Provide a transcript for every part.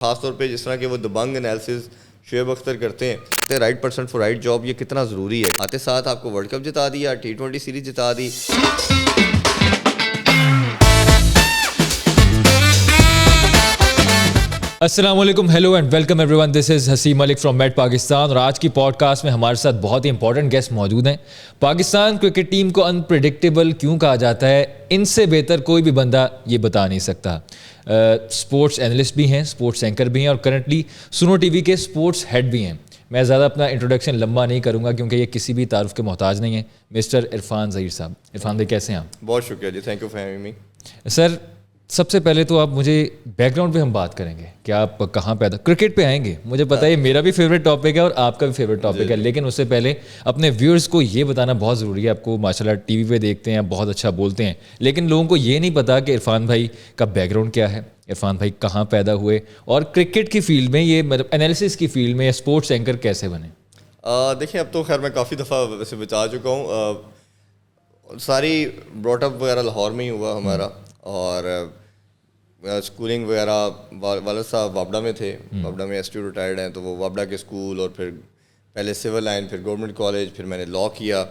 خاص طور پہ جس طرح کہ وہ دبنگ انالیسز شعیب اختر کرتے ہیں, right person for right job, یہ کتنا ضروری ہے. آتے ساتھ آپ کو ورلڈ کپ جتا دیا, T20 سیریز جتا دی. السلام علیکم, hello and welcome every one. This is Hussain Malik from meet Pakistan. اور آج کی پوڈ کاسٹ میں ہمارے ساتھ بہت ہی امپورٹنٹ گیسٹ موجود ہیں. پاکستان کرکٹ ٹیم کو انپریڈکٹیبل کیوں کہا جاتا ہے, ان سے بہتر کوئی بھی بندہ یہ بتا نہیں سکتا. اسپورٹس اینالسٹ بھی ہیں, اسپورٹس اینکر بھی ہیں, اور کرنٹلی سنو ٹی وی کے اسپورٹس ہیڈ بھی ہیں. میں زیادہ اپنا انٹروڈکشن لمبا نہیں کروں گا کیونکہ یہ کسی بھی تعارف کے محتاج نہیں ہے. مسٹر عرفان ظہیر صاحب. عرفان بھائی کیسے ہیں آپ؟ بہت شکریہ جی, thank you for having me. Sir سب سے پہلے تو آپ مجھے بیک گراؤنڈ پہ ہم بات کریں گے کہ آپ کہاں پیدا, کرکٹ پہ آئیں گے. مجھے پتا ہے یہ میرا بھی فیوریٹ ٹاپک ہے اور آپ کا بھی فیوریٹ ٹاپک ہے, لیکن اس سے پہلے اپنے ویورز کو یہ بتانا بہت ضروری ہے. آپ کو ماشاء اللہ ٹی وی پہ دیکھتے ہیں, بہت اچھا بولتے ہیں, لیکن لوگوں کو یہ نہیں پتا کہ عرفان بھائی کا بیک گراؤنڈ کیا ہے, عرفان بھائی کہاں پیدا ہوئے, اور کرکٹ کی فیلڈ میں, یہ مطلب انالیسس کی فیلڈ میں اسپورٹس اینکر کیسے بنے. دیکھیں, اب تو خیر میں کافی دفعہ ویسے بتا چکا ہوں. ساری براٹ اپ وغیرہ لاہور میں ہی ہوا ہمارا, اور اسکولنگ وغیرہ والد صاحب وابڈا میں تھے. وابڈا میں ایس ٹی ریٹائرڈ ہیں, تو وہ وابڈا کے اسکول, اور پھر پہلے سول لائن, پھر گورنمنٹ کالج, پھر میں نے لاء کیا.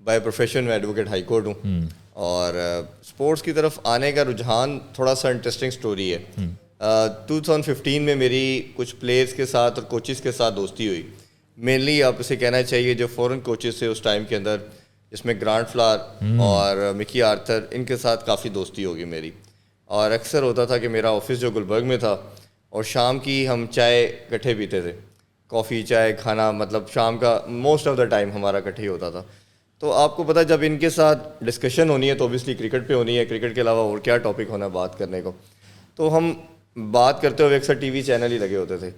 بائی پروفیشن میں ایڈوکیٹ ہائی کورٹ ہوں. اور اسپورٹس کی طرف آنے کا رجحان تھوڑا سا انٹرسٹنگ اسٹوری ہے. 2015 میں میری کچھ پلیئرس کے ساتھ اور کوچز کے ساتھ دوستی ہوئی. مینلی آپ اسے کہنا چاہیے جو فورن کوچز تھے اس ٹائم کے اندر, جس میں گرانٹ فلار اور مکی آرتھر, ان کے ساتھ کافی دوستی ہوگی میری. اور اکثر ہوتا تھا کہ میرا آفس جو گلبرگ میں تھا, اور شام کی ہم چائے اکٹھے پیتے تھے, کافی چائے کھانا, مطلب شام کا موسٹ آف دا ٹائم ہمارا اکٹھے ہی ہوتا تھا. تو آپ کو پتہ, جب ان کے ساتھ ڈسکشن ہونی ہے تو اوبیسلی کرکٹ پہ ہونی ہے, کرکٹ کے علاوہ اور کیا ٹاپک ہونا بات کرنے کو. تو ہم بات کرتے ہوئے اکثر ٹی وی چینل ہی لگے ہوتے تھے,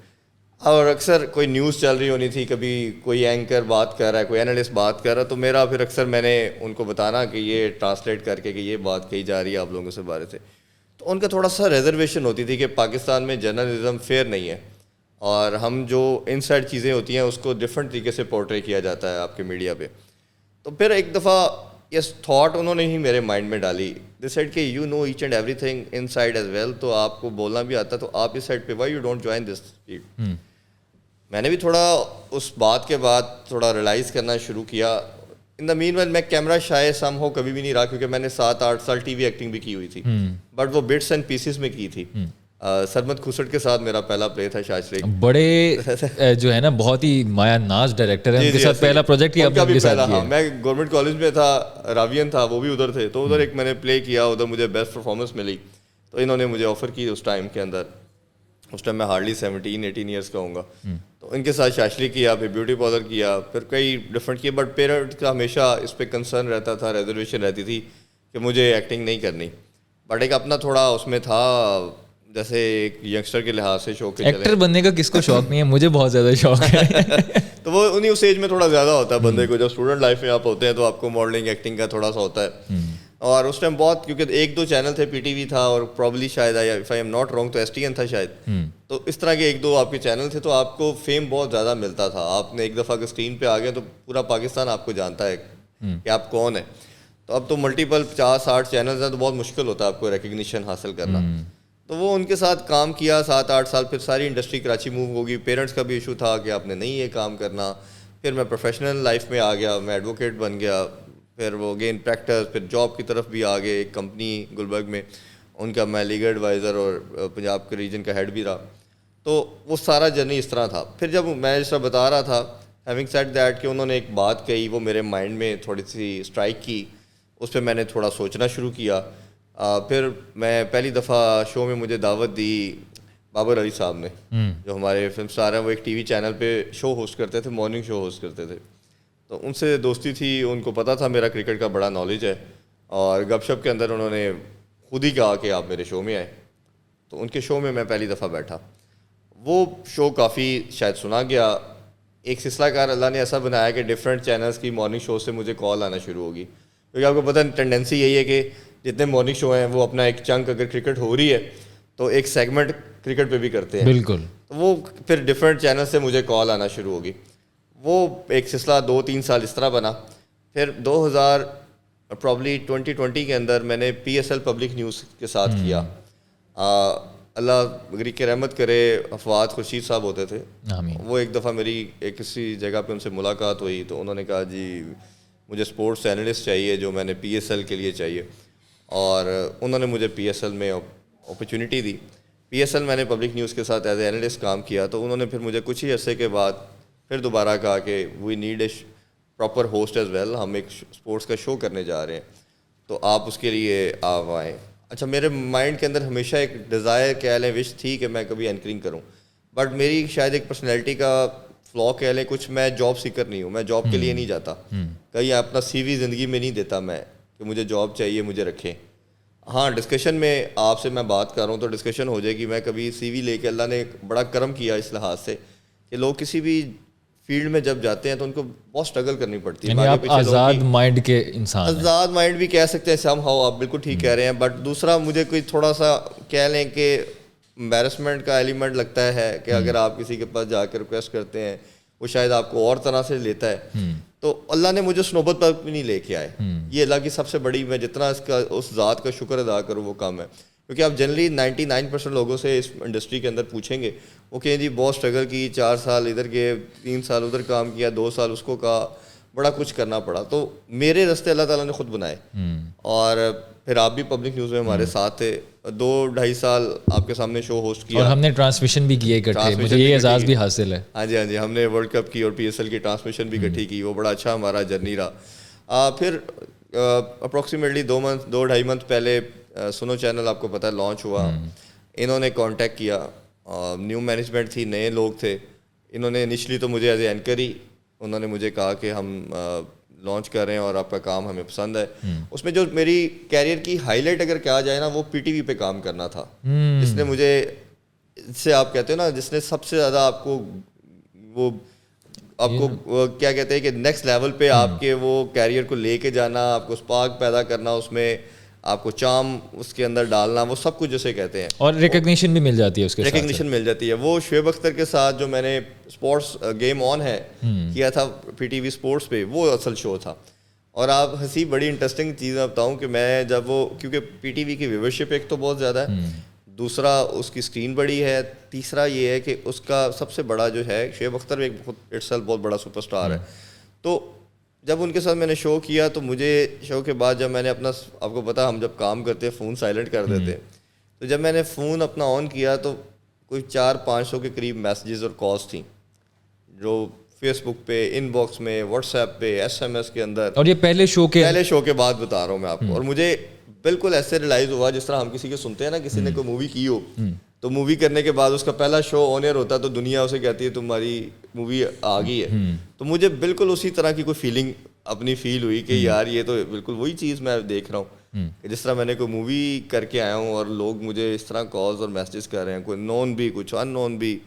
اور اکثر کوئی نیوز چل رہی ہونی تھی, کبھی کوئی اینکر بات کر رہا ہے, کوئی اینالسٹ بات کر رہا ہے, تو میرا پھر اکثر میں نے ان کو بتانا کہ یہ ٹرانسلیٹ کر کے کہ یہ بات کہی جا رہی ہے آپ لوگوں سے بارے سے. تو ان کا تھوڑا سا ریزرویشن ہوتی تھی کہ پاکستان میں جرنلزم فیئر نہیں ہے, اور ہم جو ان سائڈ چیزیں ہوتی ہیں اس کو ڈفرینٹ طریقے سے پورٹری کیا جاتا ہے آپ کے میڈیا پہ. تو پھر ایک دفعہ یہ تھاٹ انہوں نے ہی میرے مائنڈ میں ڈالی, دس سائڈ کہ you know each and everything inside as well, تو آپ کو بولنا بھی آتا, تو آپ اس سائڈ پہ why you don't join this field. میں نے بھی تھوڑا اس بات کے بعد تھوڑا ریلائز کرنا شروع کیا. ان دا مین ویل میں کیمرہ شاید سم ہو کبھی بھی نہیں رہا, کیونکہ میں نے 7-8 سال ٹی وی ایکٹنگ بھی کی ہوئی تھی, بٹ وہ بٹس اینڈ پیسز میں کی تھی. سرمد کھسٹ کے ساتھ میرا پہلا پلے تھا شاہ شریف. بڑے جو ہے نا بہت ہی مایا ناز ڈائریکٹر ہیں, ان کے ساتھ پہلا پروجیکٹ ہی آپ نے ساتھ کیا. میں گورنمنٹ کالج میں تھا, راوین تھا, وہ بھی ادھر تھے, تو ادھر ایک میں نے پلے کیا, ادھر مجھے بیسٹ پرفارمنس ملی. تو انہوں نے مجھے آفر کی اس ٹائم کے اندر, اس ٹائم میں ہارڈلی 17-18 ایئرس کا ہوں گا. تو ان کے ساتھ شاشلی کیا, پھر بیوٹی پارلر کیا, پھر کئی ڈفرینٹ کیے, بٹ پیرنٹ کا ہمیشہ اس پہ کنسرن رہتا تھا, ریزرویشن رہتی تھی کہ مجھے ایکٹنگ نہیں کرنی. بٹ ایک اپنا تھوڑا اس میں تھا, جیسے ایک ینگسٹر کے لحاظ سے شوق ہے, ایکٹر بننے کا کس کو شوق نہیں ہے, مجھے بہت زیادہ شوق ہے. تو وہ انہیں اس ایج میں تھوڑا زیادہ ہوتا ہے بندے کو, جب اسٹوڈنٹ لائف میں آپ ہوتے ہیں تو آپ کو ماڈلنگ ایکٹنگ کا تھوڑا سا ہوتا ہے. اور اس ٹائم بہت, کیونکہ 1-2 چینل تھے, پی ٹی وی تھا, اور پرابلی شاید if I am not wrong تو STN تھا شاید. تو اس طرح کے 1-2 آپ کے چینل تھے, تو آپ کو فیم بہت زیادہ ملتا تھا. آپ نے ایک دفعہ کے اسکرین پہ آ گئے تو پورا پاکستان آپ کو جانتا ہے کہ آپ کون ہیں. تو اب تو ملٹیپل 50-60 چینلز ہیں, تو بہت مشکل ہوتا ہے آپ کو ریکگنیشن حاصل کرنا. تو وہ ان کے ساتھ کام کیا 7-8 سال, پھر ساری انڈسٹری کراچی موو ہوگی. پیرنٹس کا بھی ایشو تھا کہ آپ نے نہیں یہ کام کرنا. پھر میں پروفیشنل لائف میں آ گیا, میں ایڈوکیٹ بن گیا, پھر وہ اگین پریکٹس, پھر جاب کی طرف بھی آ گئے. ایک کمپنی گلبرگ میں, ان کا میں لیگل ایڈوائزر اور پنجاب کے ریجن کا ہیڈ بھی رہا. تو وہ سارا جرنی اس طرح تھا. پھر جب میں جس طرح بتا رہا تھا, ہیونگ سیڈ دیٹ, کہ انہوں نے ایک بات کہی, وہ میرے مائنڈ میں تھوڑی سی اسٹرائک کی, اس پہ میں نے تھوڑا سوچنا شروع کیا. پھر میں پہلی دفعہ شو میں مجھے دعوت دی بابر علی صاحب نے, جو ہمارے فلم اسٹار ہیں. وہ ایک ٹی وی چینل پہ شو ہوسٹ کرتے تھے, مارننگ شو ہوسٹ کرتے تھے. تو ان سے دوستی تھی, ان کو پتہ تھا میرا کرکٹ کا بڑا نالج ہے, اور گپ شپ کے اندر انہوں نے خود ہی کہا کہ آپ میرے شو میں آئے. تو ان کے شو میں میں پہلی دفعہ بیٹھا. وہ شو کافی شاید سنا گیا. ایک سلسلہ کار اللہ نے ایسا بنایا کہ ڈفرینٹ چینلز کی مارننگ شو سے مجھے کال آنا شروع ہوگی, کیونکہ آپ کو پتہ ٹینڈنسی یہی ہے کہ جتنے مارننگ شو ہیں وہ اپنا ایک چنک, اگر کرکٹ ہو رہی ہے تو ایک سیگمنٹ کرکٹ پہ بھی کرتے ہیں. بالکل. تو وہ پھر ڈفرینٹ چینل سے مجھے کال آنا شروع ہوگی. وہ ایک سلسلہ 2-3 سال اس طرح بنا. پھر 2020 کے اندر میں نے PSL پبلک نیوز کے ساتھ کیا. اللہ غریق رحمت کرے فواد خورشید صاحب ہوتے تھے, آمین. وہ ایک دفعہ میری ایک کسی جگہ پہ ان سے ملاقات ہوئی تو انہوں نے کہا جی مجھے اسپورٹس انالسٹ چاہیے جو میں نے پی ایس ایل کے لیے چاہیے, اور انہوں نے مجھے پی ایس ایل میں اپرچونیٹی دی. پی ایس ایل میں نے پبلک نیوز کے ساتھ ایز اے انالسٹ کام کیا, تو انہوں نے پھر مجھے کچھ ہی عرصے کے بعد پھر دوبارہ کہا کہ we need a proper host as well, ہم ایک اسپورٹس کا شو کرنے جا رہے ہیں تو آپ اس کے لیے آپ آئیں. اچھا, میرے مائنڈ کے اندر ہمیشہ ایک ڈیزائر کہہ لیں, وش تھی کہ میں کبھی اینکرنگ کروں, بٹ میری شاید ایک پرسنالٹی کا فلا کہہ لیں کچھ, میں جاب سیکر نہیں ہوں, میں جاب کے لیے نہیں جاتا, کہیں اپنا سی وی زندگی میں نہیں دیتا میں کہ مجھے جاب چاہیے مجھے رکھیں. ہاں ڈسکشن میں آپ سے میں بات کر رہا ہوں تو ڈسکشن ہو جائے گی. میں کبھی سی وی لے کے, اللہ نے بڑا کرم کیا اس لحاظ سے کہ لوگ کسی بھی فیلڈ میں جب جاتے ہیں تو ان کو بہت اسٹرگل کرنی پڑتی ہے. آپ آزاد مائنڈ کے انسان, آزاد مائنڈ بھی کہہ سکتے ہیں سم ہاؤ, آپ بالکل ٹھیک کہہ رہے ہیں, بٹ دوسرا مجھے کوئی تھوڑا سا کہہ لیں کہ امبیرسمنٹ کا ایلیمنٹ لگتا ہے کہ اگر آپ کسی کے پاس جا کے ریکویسٹ کرتے ہیں وہ شاید آپ کو اور طرح سے لیتا ہے, تو اللہ نے مجھے اس نوبت پر بھی نہیں لے کے آئے. یہ اللہ کی سب سے بڑی, میں جتنا اس کا اس ذات کا شکر ادا کروں وہ کم ہے, کیونکہ آپ جنرلی 99% لوگوں سے اس انڈسٹری کے اندر پوچھیں گے وہ کہیں جی بہت اسٹرگل کی, 4 سال ادھر گئے, 3 سال ادھر کام کیا, 2 سال اس کو کہا, بڑا کچھ کرنا پڑا. تو میرے راستے اللہ تعالیٰ نے خود بنائے, اور پھر آپ بھی پبلک نیوز میں ہمارے ساتھ تھے, 2-2.5 سال آپ کے سامنے شو ہوسٹ کیا, اور ہم نے ٹرانسمیشن بھی کیے اکٹھے, مجھے یہ اعزاز بھی حاصل ہے. ہاں جی ہاں جی, ہم نے ورلڈ کپ کی اور پی ایس ایل کی ٹرانسمیشن بھی اکٹھی کی, وہ بڑا اچھا ہمارا جرنی رہا. پھر اپروکسیمیٹلی 2-2.5 منتھ پہلے سنو چینل آپ کو پتہ ہے لانچ ہوا. انہوں نے کانٹیکٹ کیا, نیو مینجمنٹ تھی, نئے لوگ تھے. انہوں نے انیشلی تو مجھے ایز اے اینکر ہی انہوں نے مجھے کہا کہ ہم لانچ کر رہے ہیں اور آپ کا کام ہمیں پسند ہے. اس میں جو میری کیریئر کی ہائی لائٹ اگر کہا جائے نا, وہ پی ٹی وی پہ کام کرنا تھا, جس نے مجھے, اس سے آپ کہتے ہو نا, جس نے سب سے زیادہ آپ کو وہ آپ کو کیا کہتے ہیں کہ نیکسٹ لیول پہ آپ کے وہ کیریئر کو لے کے جانا, آپ کو اسپارک پیدا کرنا, اس میں آپ کو چارم اس کے اندر ڈالنا, وہ سب کچھ جسے کہتے ہیں, اور ریکگنیشن بھی مل جاتی ہے, اس کے ساتھ ریکگنیشن مل جاتی ہے. وہ شعیب اختر کے ساتھ جو میں نے اسپورٹس گیم آن ہے کیا تھا پی ٹی وی اسپورٹس پہ, وہ اصل شو تھا. اور آپ ہنسی بڑی انٹرسٹنگ چیز میں بتاؤں کہ میں جب وہ, کیونکہ پی ٹی وی کی ویورشپ ایک تو بہت زیادہ ہے, دوسرا اس کی اسکرین بڑی ہے, تیسرا یہ ہے کہ اس کا سب سے بڑا جو ہے شعیب اختر ایک بہت بڑا سپر اسٹار ہے. تو جب ان کے ساتھ میں نے شو کیا تو مجھے شو کے بعد جب میں نے اپنا, آپ کو پتا ہم جب کام کرتے فون سائلنٹ کر دیتے, تو جب میں نے فون اپنا آن کیا تو کوئی 400-500 کے قریب میسیجز اور کالس تھیں جو فیس بک پہ, ان باکس میں, واٹس ایپ پہ, ایس ایم ایس کے اندر. اور یہ پہلے شو کے بعد بتا رہا ہوں میں آپ کو. اور مجھے بالکل ایسے ریلائز ہوا جس طرح ہم کسی کے سنتے ہیں نا, کسی نے کوئی مووی کی ہو تو مووی کرنے کے بعد اس کا پہلا شو آن ایئر ہوتا ہے تو دنیا اسے کہتی ہے تمہاری مووی آ گئی ہے. تو مجھے بالکل اسی طرح کی کوئی فیلنگ اپنی فیل ہوئی کہ یار یہ تو بالکل وہی چیز میں دیکھ رہا ہوں کہ جس طرح میں نے کوئی مووی کر کے آیا ہوں اور لوگ مجھے اس طرح کالز اور میسیجز کر رہے ہیں, کوئی نون بھی کچھ ان نون بھی,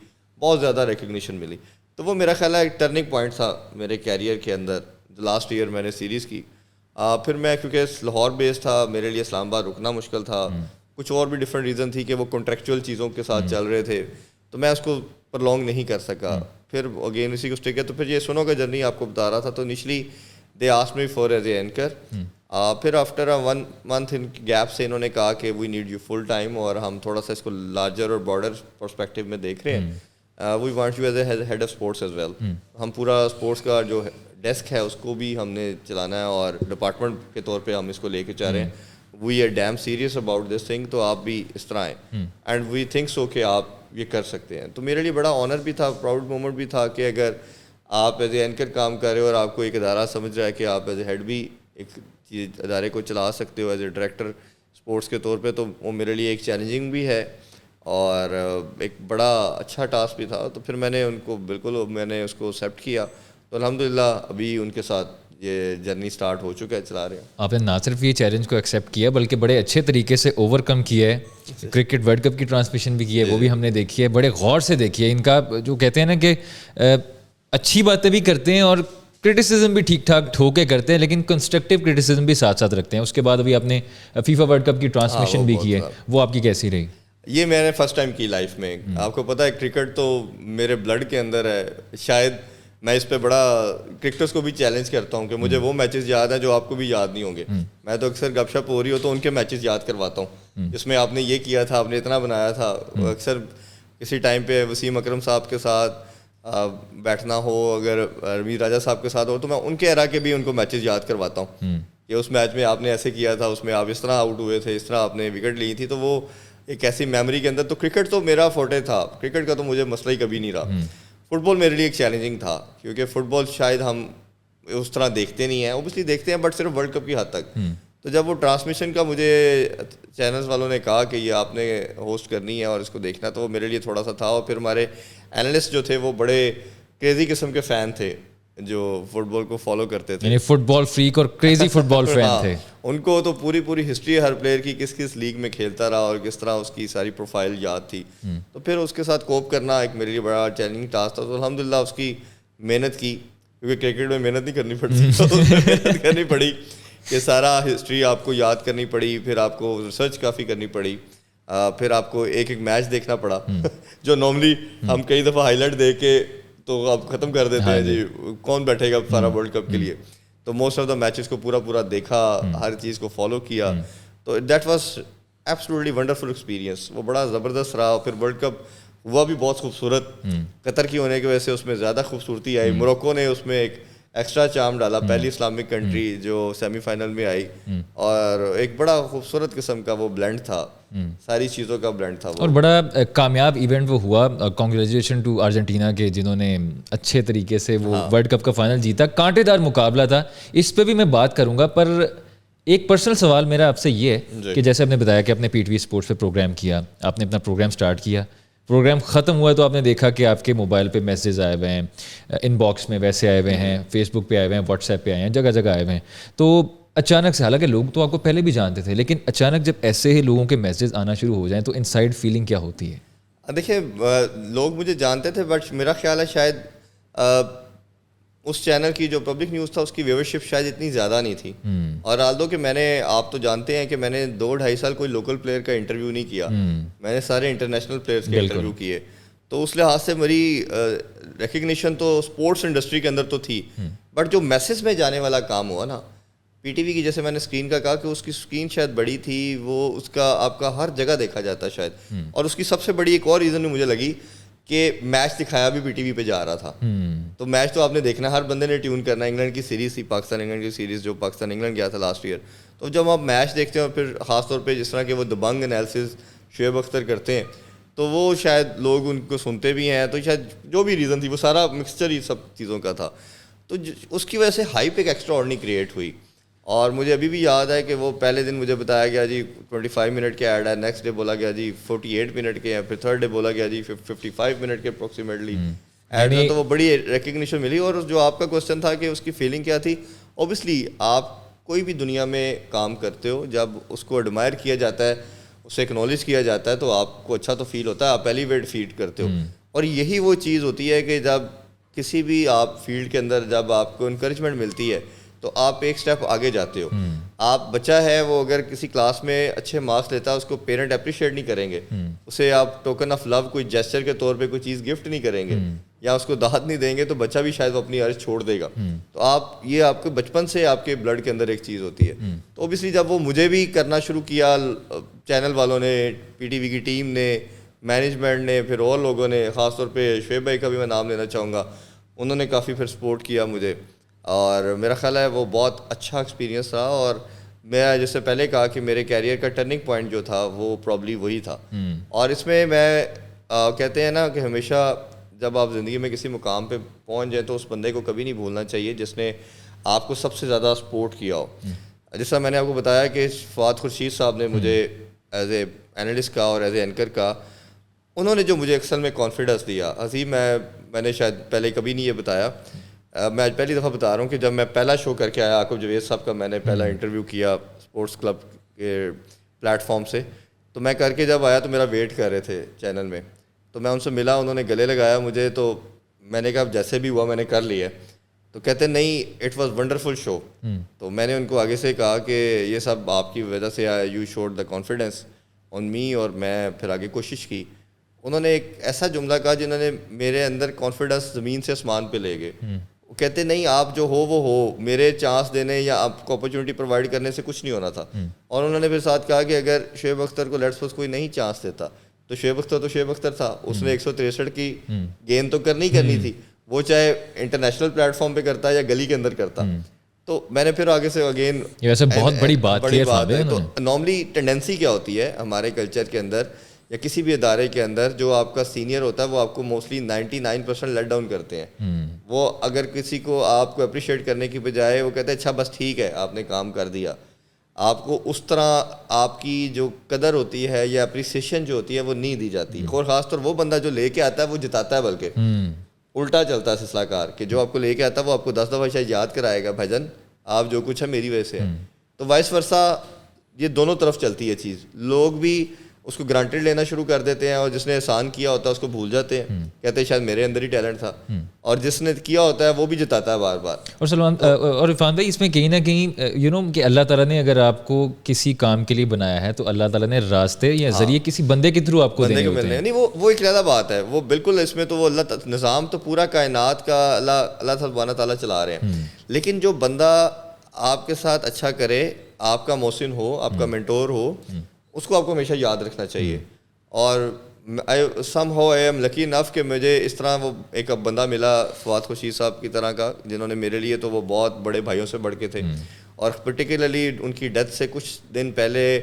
بہت زیادہ ریکگنیشن ملی. تو وہ میرا خیال ہے ایک ٹرننگ پوائنٹ تھا میرے کیریئر کے اندر. لاسٹ ایئر میں نے سیریز کی, پھر میں کیونکہ لاہور بیس تھا, میرے لیے اسلام آباد رکنا مشکل تھا, کچھ اور بھی ڈفرینٹ ریزن تھی کہ وہ کانٹریکچوئل چیزوں کے ساتھ چل رہے تھے, تو میں اس کو پرلونگ نہیں کر سکا. پھر اگین اسی کو اسٹے کیا. تو پھر یہ سنو کا جرنی آپ کو بتا رہا تھا, تو initially they asked me for as a anchor. پھر آفٹر 1 منتھ ان گیپ سے انہوں نے کہا کہ we need you full time, اور ہم تھوڑا سا اس کو لارجر اور براڈر پرسپیکٹو میں دیکھ رہے ہیں. We want you as a head of sports as well. ہم پورا اسپورٹس کا جو ڈیسک ہے اس کو بھی ہم نے چلانا ہے, اور ڈپارٹمنٹ کے طور پہ ہم اس کو لے کے چاہ رہے ہیں. We are damn serious about this thing, تو آپ بھی اس طرح آئیں, اینڈ وی تھنک سو کہ آپ یہ کر سکتے ہیں. تو میرے لیے بڑا آنر بھی تھا, پراؤڈ مومنٹ بھی تھا کہ اگر آپ ایز اے اینکر کام کر رہے ہو اور آپ کو ایک ادارہ سمجھ رہا ہے کہ آپ ایز اے ہیڈ بھی ایک چیز ادارے کو چلا سکتے ہو ایز اے ڈائریکٹر اسپورٹس کے طور پہ, تو وہ میرے لیے ایک چیلنجنگ بھی ہے اور ایک بڑا اچھا ٹاسک بھی تھا. تو پھر میں نے ان کو بالکل میں نے اس کو ایکسیپٹ کیا, تو الحمدللہ ابھی ان کے ساتھ یہ جرنی سٹارٹ ہو چکا ہے, چلا رہے ہیں. آپ نے نہ صرف یہ چیلنج کو ایکسیپٹ کیا بلکہ بڑے اچھے طریقے سے اوور کم کیا ہے. کرکٹ ورلڈ کپ کی ٹرانسمیشن بھی کی ہے, وہ بھی ہم نے دیکھی ہے, بڑے غور سے دیکھی ہے. ان کا جو کہتے ہیں نا کہ اچھی باتیں بھی کرتے ہیں اور کرٹیسزم بھی ٹھیک ٹھاک ٹھو کے کرتے ہیں, لیکن کنسٹرکٹیو کرٹیسزم بھی ساتھ ساتھ رکھتے ہیں. اس کے بعد ابھی آپ نے فیفا ورلڈ کپ کی ٹرانسمیشن بھی کی ہے, وہ آپ کی کیسی رہی؟ یہ میں نے فرسٹ ٹائم کی لائف میں. آپ کو پتہ ہے کرکٹ تو میرے بلڈ کے اندر ہے. شاید میں اس پہ بڑا کرکٹرز کو بھی چیلنج کرتا ہوں کہ مجھے وہ میچز یاد ہیں جو آپ کو بھی یاد نہیں ہوں گے. میں تو اکثر گپ شپ ہو رہی ہو تو ان کے میچز یاد کرواتا ہوں جس میں آپ نے یہ کیا تھا, آپ نے اتنا بنایا تھا. اکثر کسی ٹائم پہ وسیم اکرم صاحب کے ساتھ بیٹھنا ہو, اگر روی راجہ صاحب کے ساتھ ہو, تو میں ان کے ایرا کے بھی ان کو میچز یاد کرواتا ہوں کہ اس میچ میں آپ نے ایسے کیا تھا, اس میں آپ اس طرح آؤٹ ہوئے تھے, اس طرح آپ نے وکٹ لی تھی. تو وہ ایک ایسی میموری کے اندر, تو کرکٹ تو میرا فوٹے تھا, کرکٹ کا تو مجھے مسئلہ ہی کبھی نہیں رہا. فٹ بال میرے لیے ایک چیلنجنگ تھا, کیونکہ فٹ بال شاید ہم اس طرح دیکھتے نہیں ہیں, اوبیسلی دیکھتے ہیں بٹ صرف ورلڈ کپ کی حد تک. تو جب وہ ٹرانسمیشن کا مجھے چینلز والوں نے کہا کہ یہ آپ نے ہوسٹ کرنی ہے اور اس کو دیکھنا, تو وہ میرے لیے تھوڑا سا تھا. اور پھر ہمارے اینالسٹ جو تھے وہ بڑے کریزی قسم کے فین تھے جو فٹ بال کو فالو کرتے تھے, یعنی فٹ بال فریک اور کریزی فٹ بال فین تھے. ان کو تو پوری ہسٹری ہر پلیئر کی, کس کس لیگ میں کھیلتا رہا اور کس طرح اس کی ساری پروفائل یاد تھی. تو پھر اس کے ساتھ کوپ کرنا ایک میرے لیے بڑا چیلنجنگ ٹاسک تھا. تو الحمدللہ اس کی محنت کی, کیونکہ کرکٹ میں محنت نہیں کرنی پڑتی, تو محنت کرنی پڑی کہ سارا ہسٹری آپ کو یاد کرنی پڑی, پھر آپ کو ریسرچ کافی کرنی پڑی, پھر آپ کو ایک ایک میچ دیکھنا پڑا جو نارملی ہم کئی دفعہ ہائی لائٹ دیکھ کے تو آپ ختم کر دیتے ہیں جی کون بیٹھے گا سارا ورلڈ کپ کے لیے. تو موسٹ آف دا میچز کو پورا دیکھا, ہر چیز کو فالو کیا. تو that was absolutely wonderful experience, وہ بڑا زبردست رہا. پھر ورلڈ کپ ہوا بھی بہت خوبصورت, قطر کی ہونے کی وجہ سے اس میں زیادہ خوبصورتی آئی. موروکو نے اس میں ایک ایکسٹرا چارم ڈالا, پہلی اسلامک کنٹری جو سیمی فائنل میں آئی, اور ایک بڑا خوبصورت قسم کا وہ بلینڈ تھا, ساری چیزوں کا بلینڈ تھا. اور بڑا کامیاب ایونٹ وہ ہوا. کانگریچولیشن ٹو ارجنٹینا کے, جنہوں نے اچھے طریقے سے وہ ورلڈ کپ کا فائنل جیتا. کانٹے دار مقابلہ تھا, اس پہ بھی میں بات کروں گا, پر ایک پرسنل سوال میرا آپ سے یہ ہے کہ جیسے آپ نے بتایا کہ آپ نے پی ٹی وی اسپورٹس پہ پروگرام کیا, آپ نے اپنا پروگرام سٹارٹ کیا, پروگرام ختم ہوا تو آپ نے دیکھا کہ آپ کے موبائل پہ میسیج آئے ہوئے ہیں, ان باکس میں ویسے آئے ہوئے ہیں, فیس بک پہ آئے ہوئے ہیں, واٹس ایپ پہ آئے ہیں, جگہ جگہ آئے ہوئے ہیں. تو اچانک سے, حالانکہ لوگ تو آپ کو پہلے بھی جانتے تھے, لیکن اچانک جب ایسے ہی لوگوں کے میسیج آنا شروع ہو جائیں تو انسائڈ فیلنگ کیا ہوتی ہے؟ دیکھیں, لوگ مجھے جانتے تھے, بٹ میرا خیال ہے شاید اس چینل کی جو پبلک نیوز تھا اس کی ویورشپ شاید اتنی زیادہ نہیں تھی. اور آلدو کہ میں نے, آپ تو جانتے ہیں کہ میں نے 2-2.5 سال کوئی لوکل پلیئر کا انٹرویو نہیں کیا, میں نے سارے انٹرنیشنل پلیئرس کے انٹرویو کیے. تو اس لحاظ سے میری ریکگنیشن تو اسپورٹس انڈسٹری کے اندر تو تھی, بٹ جو میسج میں جانے والا کام ہوا نا پی ٹی وی کی, جیسے میں نے اسکرین کا کہا کہ اس کی اسکرین شاید بڑی تھی, وہ اس کا آپ کا ہر جگہ دیکھا جاتا ہے شاید. اور اس کی سب سے بڑی ایک اور ریزن بھی مجھے لگی کہ میچ دکھایا بھی پی ٹی وی پہ جا رہا تھا. تو میچ تو آپ نے دیکھنا, ہر بندے نے ٹیون کرنا. انگلینڈ کی سیریز تھی, پاکستان انگلینڈ کی سیریز, جو پاکستان انگلینڈ گیا تھا لاسٹ ایئر. تو جب آپ میچ دیکھتے ہیں, اور پھر خاص طور پہ جس طرح کے وہ دبنگ انالیسز شعیب اختر کرتے ہیں, تو وہ شاید لوگ ان کو سنتے بھی ہیں. تو شاید جو بھی ریزن تھی, وہ سارا مکسچر ہی سب چیزوں کا تھا. تو اس کی وجہ سے ہائپ ایک ایکسٹرا آرڈنری کریٹ ہوئی. اور مجھے ابھی بھی یاد ہے کہ وہ پہلے دن مجھے بتایا گیا جی 25 منٹ کے ایڈ ہے, نیکسٹ ڈے بولا گیا جی 48 منٹ کے ہیں, پھر تھرڈ ڈے بولا گیا جی 55 منٹ کے اپروکسیمیٹلی ایڈ ہے. تو وہ بڑی ریکگنیشن ملی. اور جو آپ کا کوشچن تھا کہ اس کی فیلنگ کیا تھی, اوبیسلی آپ کوئی بھی دنیا میں کام کرتے ہو, جب اس کو ایڈمائر کیا جاتا ہے, اسے ایکنالج کیا جاتا ہے, تو آپ کو اچھا تو فیل ہوتا ہے, آپ ایلیویٹ فیل کرتے ہو. اور یہی وہ چیز ہوتی ہے کہ جب کسی بھی آپ فیلڈ کے اندر جب آپ کو انکریجمنٹ ملتی ہے تو آپ ایک سٹیپ آگے جاتے ہو. آپ بچہ ہے, وہ اگر کسی کلاس میں اچھے مارکس لیتا ہے, اس کو پیرنٹ اپریشیٹ نہیں کریں گے, اسے آپ ٹوکن آف لو کوئی جیسچر کے طور پہ کوئی چیز گفٹ نہیں کریں گے, یا اس کو دعوت نہیں دیں گے, تو بچہ بھی شاید وہ اپنی عرض چھوڑ دے گا. تو یہ آپ کے بچپن سے آپ کے بلڈ کے اندر ایک چیز ہوتی ہے. تو اوبیسلی جب وہ مجھے بھی کرنا شروع کیا, چینل والوں نے, پی ٹی وی کی ٹیم نے, مینجمنٹ نے, پھر اور لوگوں نے, خاص طور پہ شعیب بھائی کا بھی میں نام لینا چاہوں گا, انہوں نے کافی پھر سپورٹ کیا مجھے. اور میرا خیال ہے وہ بہت اچھا ایکسپیرینس رہا. اور میں جس سے پہلے کہا کہ میرے کیریئر کا ٹرننگ پوائنٹ جو تھا وہ پرابلی وہی تھا. اور اس میں کہتے ہیں نا کہ ہمیشہ جب آپ زندگی میں کسی مقام پہ پہنچ جائیں تو اس بندے کو کبھی نہیں بھولنا چاہیے جس نے آپ کو سب سے زیادہ سپورٹ کیا ہو. جس طرح میں نے آپ کو بتایا کہ فواد خورشید صاحب نے مجھے ایز اے اینالسٹ کا اور ایز اے اینکر کا, انہوں نے جو مجھے اکثر میں کانفیڈنس دیا. عظیم, میں نے شاید پہلے کبھی نہیں یہ بتایا, میں آج پہلی دفعہ بتا رہا ہوں کہ جب میں پہلا شو کر کے آیا عاقب جوید صاحب کا, میں نے پہلا انٹرویو کیا اسپورٹس کلب کے پلیٹ فارم سے, تو میں کر کے جب آیا تو میرا ویٹ کر رہے تھے چینل میں, تو میں ان سے ملا, انہوں نے گلے لگایا مجھے, تو میں نے کہا جیسے بھی ہوا میں نے کر لیا. تو کہتے نہیں اٹ واز ونڈرفل شو. تو میں نے ان کو آگے سے کہا کہ یہ سب آپ کی وجہ سے آیا, you showed the confidence on me, اور میں پھر آگے کوشش کی. انہوں نے ایک ایسا جملہ کہا جنہوں نے میرے اندر کانفیڈنس زمین سے آسمان پہ لے گئے. وہ کہتے نہیں آپ جو ہو وہ ہو, میرے چانس دینے یا آپ کو اپرچونیٹی پرووائڈ کرنے سے کچھ نہیں ہونا تھا. اور انہوں نے پھر ساتھ کہا کہ اگر شعیب اختر کو لیٹس سپوز کوئی نہیں چانس دیتا تو شعیب اختر تھا, اس نے 163 کی گیند تو کرنی تھی, وہ چاہے انٹرنیشنل پلیٹ فارم پہ کرتا یا گلی کے اندر کرتا. تو میں نے پھر آگے سے اگین ویسے بہت بڑی بات ہے. تو نارملی ٹینڈنسی کیا ہوتی ہے ہمارے کلچر کے اندر یا کسی بھی ادارے کے اندر, جو آپ کا سینئر ہوتا ہے وہ آپ کو موسٹلی 99% لیٹ ڈاؤن کرتے ہیں. وہ اگر کسی کو آپ کو اپریشیٹ کرنے کی بجائے وہ کہتے ہیں اچھا بس ٹھیک ہے آپ نے کام کر دیا, آپ کو اس طرح آپ کی جو قدر ہوتی ہے یا اپریسیشن جو ہوتی ہے وہ نہیں دی جاتی. اور خاص طور وہ بندہ جو لے کے آتا ہے وہ جتاتا ہے, بلکہ الٹا چلتا ہے سلسلہ کار, کہ جو آپ کو لے کے آتا ہے وہ آپ کو 10 دفعہ شاید یاد کرائے گا بھائی جان آپ جو کچھ ہے میری وجہ سے ہے. تو وائس ورسا یہ دونوں طرف چلتی ہے چیز. لوگ بھی اس کو گرانٹیڈ لینا شروع کر دیتے ہیں, اور جس نے احسان کیا ہوتا ہے اس کو بھول جاتے ہیں, کہتے ہیں شاید میرے اندر ہی ٹیلنٹ تھا, اور جس نے کیا ہوتا ہے وہ بھی جتاتا ہے بار بار. اور سلمان اور عرفان بھائی, اس میں کہیں نہ کہیں کہ اللہ تعالیٰ نے اگر آپ کو کسی کام کے لیے بنایا ہے تو اللہ تعالیٰ نے راستے یا ذریعے کسی بندے کے تھرو آپ کو دینے ہوتے ہیں. نہیں وہ ایک علیحدہ بات ہے, وہ بالکل اس میں تو وہ اللہ نظام تو پورا کائنات کا اللہ سبحانہ تعالیٰ چلا رہے ہیں. لیکن جو بندہ آپ کے ساتھ اچھا کرے, آپ کا محسن ہو, آپ کا مینٹور ہو, اس کو آپ کو ہمیشہ یاد رکھنا چاہیے. اور سم ہو آئی ایم لکی انف کہ مجھے اس طرح وہ ایک بندہ ملا فواد خورشید صاحب کی طرح کا, جنہوں نے میرے لیے تو وہ بہت بڑے بھائیوں سے بڑھ کے تھے. اور پرٹیکولرلی ان کی ڈیتھ سے کچھ دن پہلے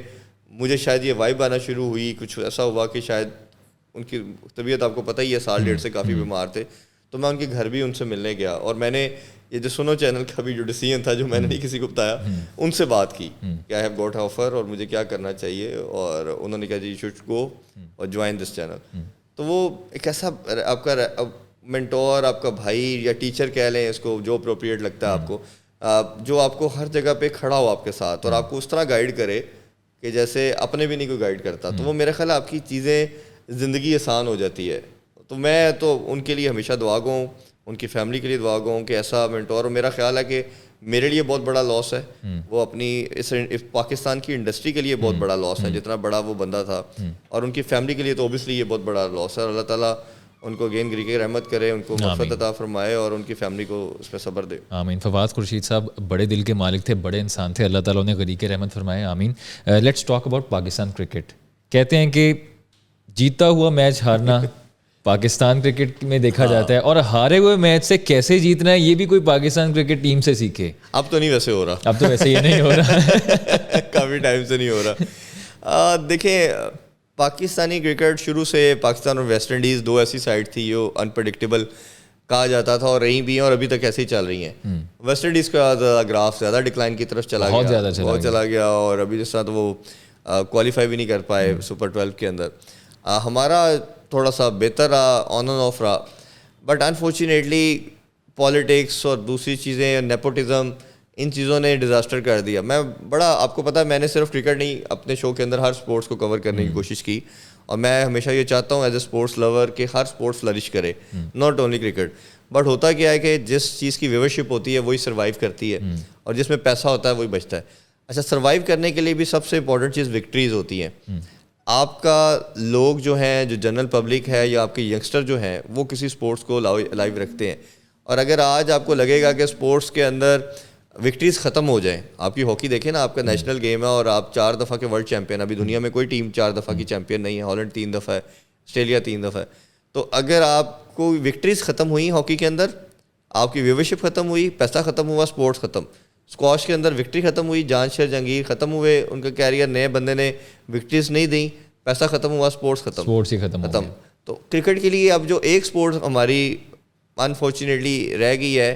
مجھے شاید یہ وائب آنا شروع ہوئی, کچھ ایسا ہوا کہ شاید ان کی طبیعت آپ کو پتہ ہی ہے, سال ڈیڑھ سے کافی بیمار تھے. تو میں ان کے گھر بھی ان سے ملنے گیا, اور میں نے یہ جو سنو چینل کا بھی جو ڈیسیژن تھا جو میں نے نہیں کسی کو بتایا, ان سے بات کی کہ آئی ہیو گاٹ آفر اور مجھے کیا کرنا چاہیے, اور انہوں نے کہا جی یو شوڈ گو اور جوائن دس چینل. تو وہ ایک ایسا آپ کا مینٹور, آپ کا بھائی یا ٹیچر کہہ لیں اس کو, جو اپروپریٹ لگتا ہے آپ کو, جو آپ کو ہر جگہ پہ کھڑا ہو آپ کے ساتھ اور آپ کو اس طرح گائیڈ کرے کہ جیسے اپنے بھی نہیں کوئی گائیڈ کرتا. تو وہ میرا خیال ہے آپ کی چیزیں زندگی آسان ہو جاتی ہے. تو میں تو ان کے لیے ہمیشہ دعا گو ہوں, ان کی فیملی کے لیے دعا گو ہوں کہ ایسا مینٹور. میرا خیال ہے کہ میرے لیے بہت بڑا لاس ہے, وہ اپنی اس پاکستان کی انڈسٹری کے لیے بہت بڑا لاس ہے جتنا بڑا وہ بندہ تھا, اور ان کی فیملی کے لیے تو اوبیسلی یہ بہت بڑا لاس ہے. اور اللہ تعالیٰ ان کو اگین گری کے رحمت کرے, ان کو مغفرت عطا فرمائے اور ان کی فیملی کو اس میں صبر دے. آمین. فواد خورشید صاحب بڑے دل کے مالک تھے, بڑے انسان تھے, اللہ تعالیٰ انہیں غری کے رحمت فرمائے. آمین. Let's talk about Pakistan cricket. کہتے ہیں کہ جیتا ہوا میچ ہارنا پاکستان کرکٹ میں دیکھا جاتا ہے, اور ہارے ہوئے میچ سے کیسے جیتنا ہے یہ بھی کوئی پاکستان کرکٹ ٹیم سے سیکھے. اب تو نہیں ویسے ہو رہا, اب تو ویسے یہ نہیں ہو رہا, کافی ٹائم سے نہیں ہو رہا. دیکھیں پاکستانی کرکٹ شروع سے, پاکستان اور ویسٹ انڈیز دو ایسی سائڈ تھی جو انپریڈکٹیبل کہا جاتا تھا, اور رہی بھی ہیں اور ابھی تک ایسے ہی چل رہی ہیں. ویسٹ انڈیز کا گراف زیادہ ڈکلائن کی طرف بہت چلا گیا, اور ابھی جس طرح وہ کوالیفائی بھی نہیں کر پائے سپر 12 کے اندر. ہمارا تھوڑا سا بہتر رہا, آن اینڈ آف رہا, بٹ انفارچونیٹلی پالیٹکس اور دوسری چیزیں, نیپوٹزم, ان چیزوں نے ڈیزاسٹر کر دیا. میں بڑا, آپ کو پتہ ہے میں نے صرف کرکٹ نہیں اپنے شو کے اندر ہر سپورٹس کو کور کرنے کی کوشش کی, اور میں ہمیشہ یہ چاہتا ہوں ایز اے سپورٹس لور کہ ہر سپورٹس فلرش کرے, ناٹ اونلی کرکٹ. بٹ ہوتا کیا ہے کہ جس چیز کی ویورشپ ہوتی ہے وہی سروائیو کرتی ہے, اور جس میں پیسہ ہوتا ہے وہی بچتا ہے. اچھا, سروائیو کرنے کے لیے بھی سب سے امپورٹنٹ چیز وکٹریز ہوتی ہیں. آپ کا لوگ جو ہیں, جو جنرل پبلک ہے یا آپ کے ینگسٹر جو ہیں, وہ کسی سپورٹس کو لائیو رکھتے ہیں. اور اگر آج آپ کو لگے گا کہ سپورٹس کے اندر وکٹریز ختم ہو جائیں, آپ کی ہاکی دیکھیں نا, آپ کا نیشنل گیم ہے اور آپ 4 دفعہ کے ورلڈ چیمپئن, ابھی دنیا میں کوئی ٹیم 4 دفعہ کی چیمپئن نہیں ہے, ہالینڈ 3 دفعہ ہے, آسٹریلیا 3 دفعہ ہے. تو اگر آپ کو وکٹریز ختم ہوئی ہاکی کے اندر, آپ کی ویورشپ ختم ہوئی, پیسہ ختم ہوا, سپورٹس ختم. اسکواش کے اندر وکٹری ختم ہوئی, جان شیر جہانگیر ختم ہوئے, ان کا کیریئر, نئے بندے نے وکٹریز نہیں دیں, پیسہ ختم ہوا, سپورٹس ختم. تو کرکٹ کے لیے اب جو ایک سپورٹس ہماری انفارچونیٹلی رہ گئی ہے,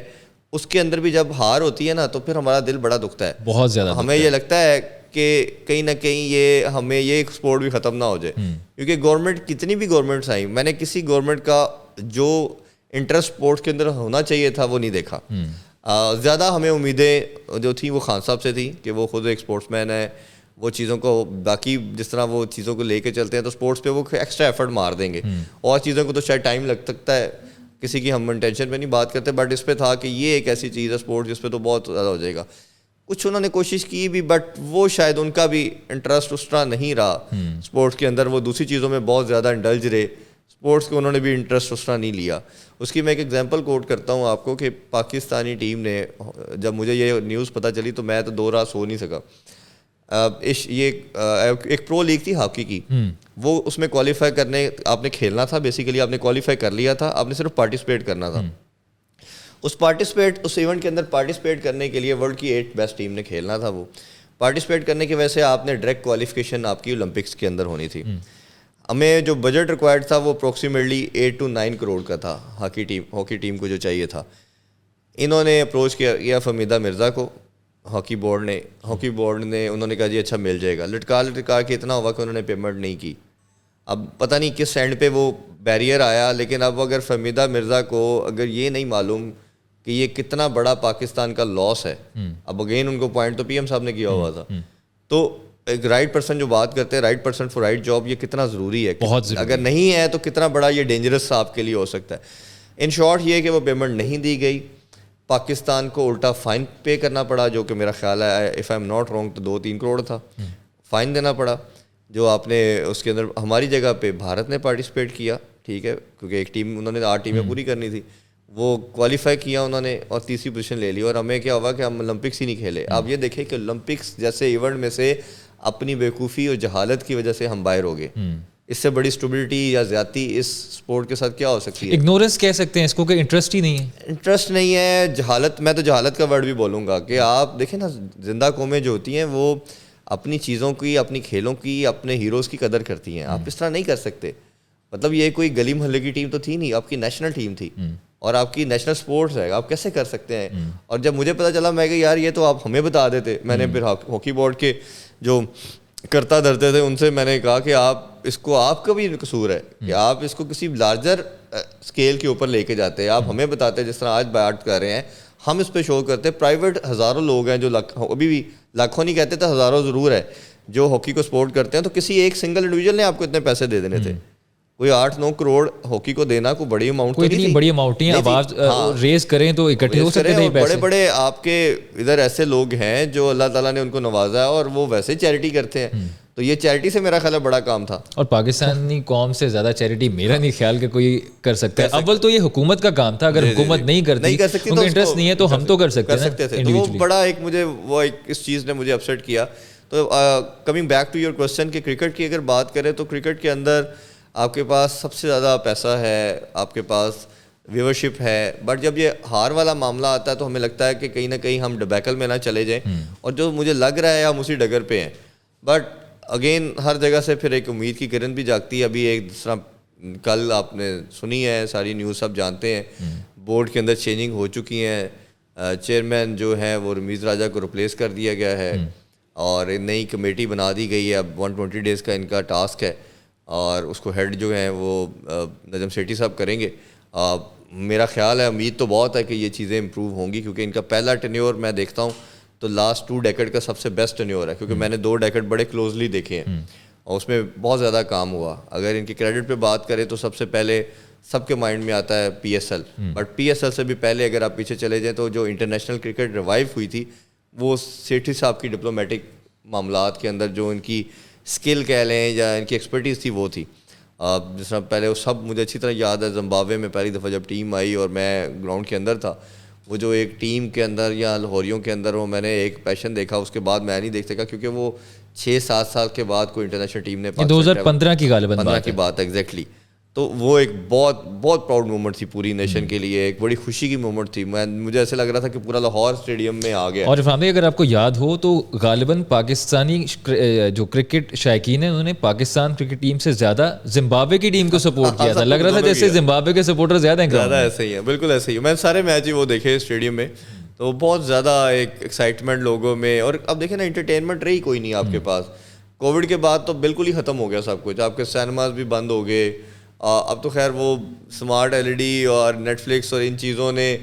اس کے اندر بھی جب ہار ہوتی ہے نا تو پھر ہمارا دل بڑا دکھتا ہے, بہت زیادہ. ہمیں یہ لگتا ہے کہ کہیں نہ کہیں یہ ہمیں یہ ایک سپورٹ بھی ختم نہ ہو جائے, کیونکہ گورنمنٹ, کتنی بھی گورنمنٹس آئیں, میں نے کسی گورنمنٹ کا جو انٹرسٹ سپورٹس کے اندر ہونا چاہیے تھا وہ نہیں دیکھا. زیادہ ہمیں امیدیں جو تھیں وہ خان صاحب سے تھیں کہ وہ خود ایک اسپورٹس مین ہے, وہ چیزوں کو باقی جس طرح وہ چیزوں کو لے کے چلتے ہیں تو اسپورٹس پہ وہ ایکسٹرا ایفرٹ مار دیں گے, اور چیزوں کو تو شاید ٹائم لگ سکتا ہے, کسی کی ہم انٹینشن پہ نہیں بات کرتے, بٹ اس پہ تھا کہ یہ ایک ایسی چیز ہے اسپورٹس جس پہ تو بہت زیادہ ہو جائے گا. کچھ انہوں نے کوشش کی بھی, بٹ وہ شاید ان کا بھی انٹرسٹ اس طرح نہیں رہا اسپورٹس کے اندر, وہ دوسری چیزوں میں بہت زیادہ انڈلج رہے. اسپورٹس کو انہوں نے بھی انٹرسٹ اس طرح نہیں لیا. اس کی میں ایک ایگزامپل کوٹ کرتا ہوں آپ کو کہ پاکستانی ٹیم نے, جب مجھے یہ نیوز پتہ چلی تو میں تو 2 رات سو نہیں سکا. یہ ایک پرو لیگ تھی ہاکی کی, وہ اس میں کوالیفائی کرنے آپ نے کھیلنا تھا, بیسیکلی آپ نے کوالیفائی کر لیا تھا, آپ نے صرف پارٹیسپیٹ کرنا تھا. اس ایونٹ کے اندر پارٹیسپیٹ کرنے کے لیے ورلڈ کی 8 بیسٹ ٹیم نے کھیلنا تھا. وہ پارٹیسپیٹ کرنے کی وجہ سے آپ نے ڈائریکٹ کوالیفیکیشن آپ کی اولمپکس کے اندر ہونی تھی. ہمیں جو بجٹ ریکوائرڈ تھا وہ اپروکسیمیٹلی 8 to 9 کروڑ کا تھا ہاکی ٹیم کو جو چاہیے تھا. انہوں نے اپروچ کیا فہمیدہ مرزا کو, ہاکی بورڈ نے انہوں نے کہا جی اچھا مل جائے گا. لٹکا کے اتنا ہوا کہ انہوں نے پیمنٹ نہیں کی. اب پتہ نہیں کس اینڈ پہ وہ بیریئر آیا, لیکن اب اگر فہمیدہ مرزا کو اگر یہ نہیں معلوم کہ یہ کتنا بڑا پاکستان کا لاس ہے, اب اگین ان کو پوائنٹ تو پی ایم صاحب نے کیا ہوا تھا, تو ایک رائٹ پرسن جو بات کرتے ہیں, right person for right job, یہ کتنا ضروری ہے, اگر نہیں ہے تو کتنا بڑا یہ ڈینجرس آپ کے لیے ہو سکتا ہے. ان شارٹ یہ کہ وہ پیمنٹ نہیں دی گئی, پاکستان کو الٹا فائن پے کرنا پڑا, جو کہ میرا خیال ہے if I am not wrong تو 2-3 کروڑ تھا فائن دینا پڑا. جو آپ نے اس کے اندر ہماری جگہ پہ بھارت نے پارٹیسپیٹ کیا, ٹھیک ہے, کیونکہ ایک ٹیم انہوں نے 8 ٹیمیں پوری کرنی تھی, وہ کوالیفائی کیا انہوں نے اور 3ری پوزیشن لے لی, اور ہمیں کیا ہوا کہ ہم اولمپکس ہی نہیں کھیلے. آپ یہ دیکھیں کہ اولمپکس جیسے ایونٹ میں سے اپنی بیوقوفی اور جہالت کی وجہ سے ہم باہر ہو گئے. اس سے بڑی اسٹیبلٹی یا زیادتی اس اسپورٹ کے ساتھ کیا ہو سکتی ہے؟ اگنورنس کہہ سکتے ہیں اس کو, کہ انٹرسٹ ہی نہیں ہے. انٹرسٹ نہیں ہے, جہالت. میں تو جہالت کا ورڈ بھی بولوں گا کہ آپ دیکھیں نا, زندہ قومیں جو ہوتی ہیں وہ اپنی چیزوں کی, اپنی کھیلوں کی, اپنے ہیروز کی قدر کرتی ہیں. آپ اس طرح نہیں کر سکتے. مطلب یہ کوئی گلی محلے کی ٹیم تو تھی نہیں, آپ کی نیشنل ٹیم تھی اور آپ کی نیشنل سپورٹس ہے, آپ کیسے کر سکتے ہیں؟ اور جب مجھے پتا چلا, میں کہ یار یہ تو آپ ہمیں بتا دیتے. میں نے پھر ہاکی بورڈ کے جو کرتا دھرتے تھے ان سے میں نے کہا کہ آپ کا بھی قصور ہے کہ آپ اس کو کسی لارجر اسکیل کے اوپر لے کے جاتے ہیں. آپ ہمیں بتاتے ہیں, جس طرح آج بات کر رہے ہیں ہم اس پہ شو کرتے ہیں. پرائیویٹ ہزاروں لوگ ہیں جو ابھی بھی لاکھوں نہیں کہتے تھے, ہزاروں ضرور ہے جو ہاکی کو سپورٹ کرتے ہیں. تو کسی ایک سنگل انڈیویجول نے آپ کو اتنے پیسے دے دینے تھے. کوئی 8-9 کروڑ ہاکی کو دینا کوئی بڑی اماؤنٹ تو نہیں تھی. بڑی اماؤنٹ نہیں, آواز ریز کریں تو اکٹھے ہو سکتے ہیں. بڑے بڑے آپ کے ادھر ایسے لوگ ہیں جو اللہ تعالیٰ نے ان کو نوازا ہے اور وہ ویسے چیریٹی کرتے ہیں. تو یہ چیریٹی سے میرا خیال ہے بڑا کام تھا. اور پاکستانی قوم سے زیادہ چیریٹی میرا نہیں خیال کہ کوئی کر سکتا ہے. اول تو یہ حکومت کا کام تھا, اگر حکومت نہیں کرتی, ان کا انٹرسٹ نہیں ہے تو ہم تو کر سکتے تھے. تو وہ بڑا ایک مجھے وہ اس چیز نے مجھے اپسیٹ کیا. تو coming back to your question کہ کرکٹ کی اگر بات کریں تو کرکٹ کے اندر آپ کے پاس سب سے زیادہ پیسہ ہے, آپ کے پاس ویورشپ ہے, بٹ جب یہ ہار والا معاملہ آتا ہے تو ہمیں لگتا ہے کہ کہیں نہ کہیں ہم ڈبیکل میں نہ چلے جائیں. اور جو مجھے لگ رہا ہے ہم اسی ڈگر پہ ہیں. بٹ اگین ہر جگہ سے پھر ایک امید کی کرن بھی جاگتی ہے. ابھی ایک دوسرا کل آپ نے سنی ہے, ساری نیوز سب جانتے ہیں, بورڈ کے اندر چینجنگ ہو چکی ہیں. چیئرمین جو ہے وہ رمیز راجہ کو ریپلیس کر دیا گیا ہے اور نئی کمیٹی بنا دی گئی ہے. اب 120 days کا ان کا ٹاسک ہے اور اس کو ہیڈ جو ہیں وہ نجم سیٹھی صاحب کریں گے. میرا خیال ہے, امید تو بہت ہے کہ یہ چیزیں امپروو ہوں گی, کیونکہ ان کا پہلا ٹینیور میں دیکھتا ہوں تو لاسٹ 2 ڈیکیڈ کا سب سے بیسٹ ٹینیور ہے, کیونکہ میں نے 2 ڈیکیڈ بڑے کلوزلی دیکھے ہیں اور اس میں بہت زیادہ کام ہوا. اگر ان کی کریڈٹ پہ بات کریں تو سب سے پہلے سب کے مائنڈ میں آتا ہے P S L, but P S L سے بھی پہلے اگر آپ پیچھے چلے جائیں تو جو انٹرنیشنل کرکٹ ریوائیو ہوئی تھی وہ سیٹھی صاحب کی ڈپلومیٹک معاملات کے اندر جو ان کی اسکل کہہ لیں یا ان کی ایکسپرٹیز تھی وہ تھی. جس طرح پہلے وہ سب مجھے اچھی طرح یاد ہے, زمبابوے میں پہلی دفعہ جب ٹیم آئی اور میں گراؤنڈ کے اندر تھا, وہ جو ایک ٹیم کے اندر یا لاہوریوں کے اندر وہ میں نے ایک پیشن دیکھا. اس کے بعد میں نہیں دیکھ سکا کیونکہ وہ 6-7 سال کے بعد کوئی انٹرنیشنل ٹیم نے 2015 کی غالباً 15 کی بات ہے ایگزیکٹلی. تو وہ ایک بہت بہت پراؤڈ مومنٹ تھی پوری نیشن کے لیے, ایک بڑی خوشی کی مومنٹ تھی. مجھے ایسے لگ رہا تھا کہ پورا لاہور اسٹیڈیم میں آ گیا. اور عرفان بھائی اگر آپ کو یاد ہو تو غالباً پاکستانی جو کرکٹ شائقین ہیں انہوں نے پاکستان کرکٹ ٹیم سے زیادہ زمبابوے کی ٹیم کو سپورٹ کیا تھا. لگ رہا تھا جیسے زمبابوے کے سپورٹر زیادہ ہیں. زیادہ ایسے ہی ہیں, بالکل ایسے ہی. میں نے سارے میچ ہی وہ دیکھے اسٹیڈیم میں, تو بہت زیادہ ایک ایکسائٹمنٹ لوگوں میں. اور اب دیکھیں نا, انٹرٹینمنٹ رہی کوئی نہیں آپ کے پاس. کووڈ کے بعد تو بالکل ہی ختم ہو گیا سب کچھ. آپ کے سینماز بھی بند ہو گئے. اب تو خیر وہ اسمارٹ LED اور نیٹ فلکس اور ان چیزوں نے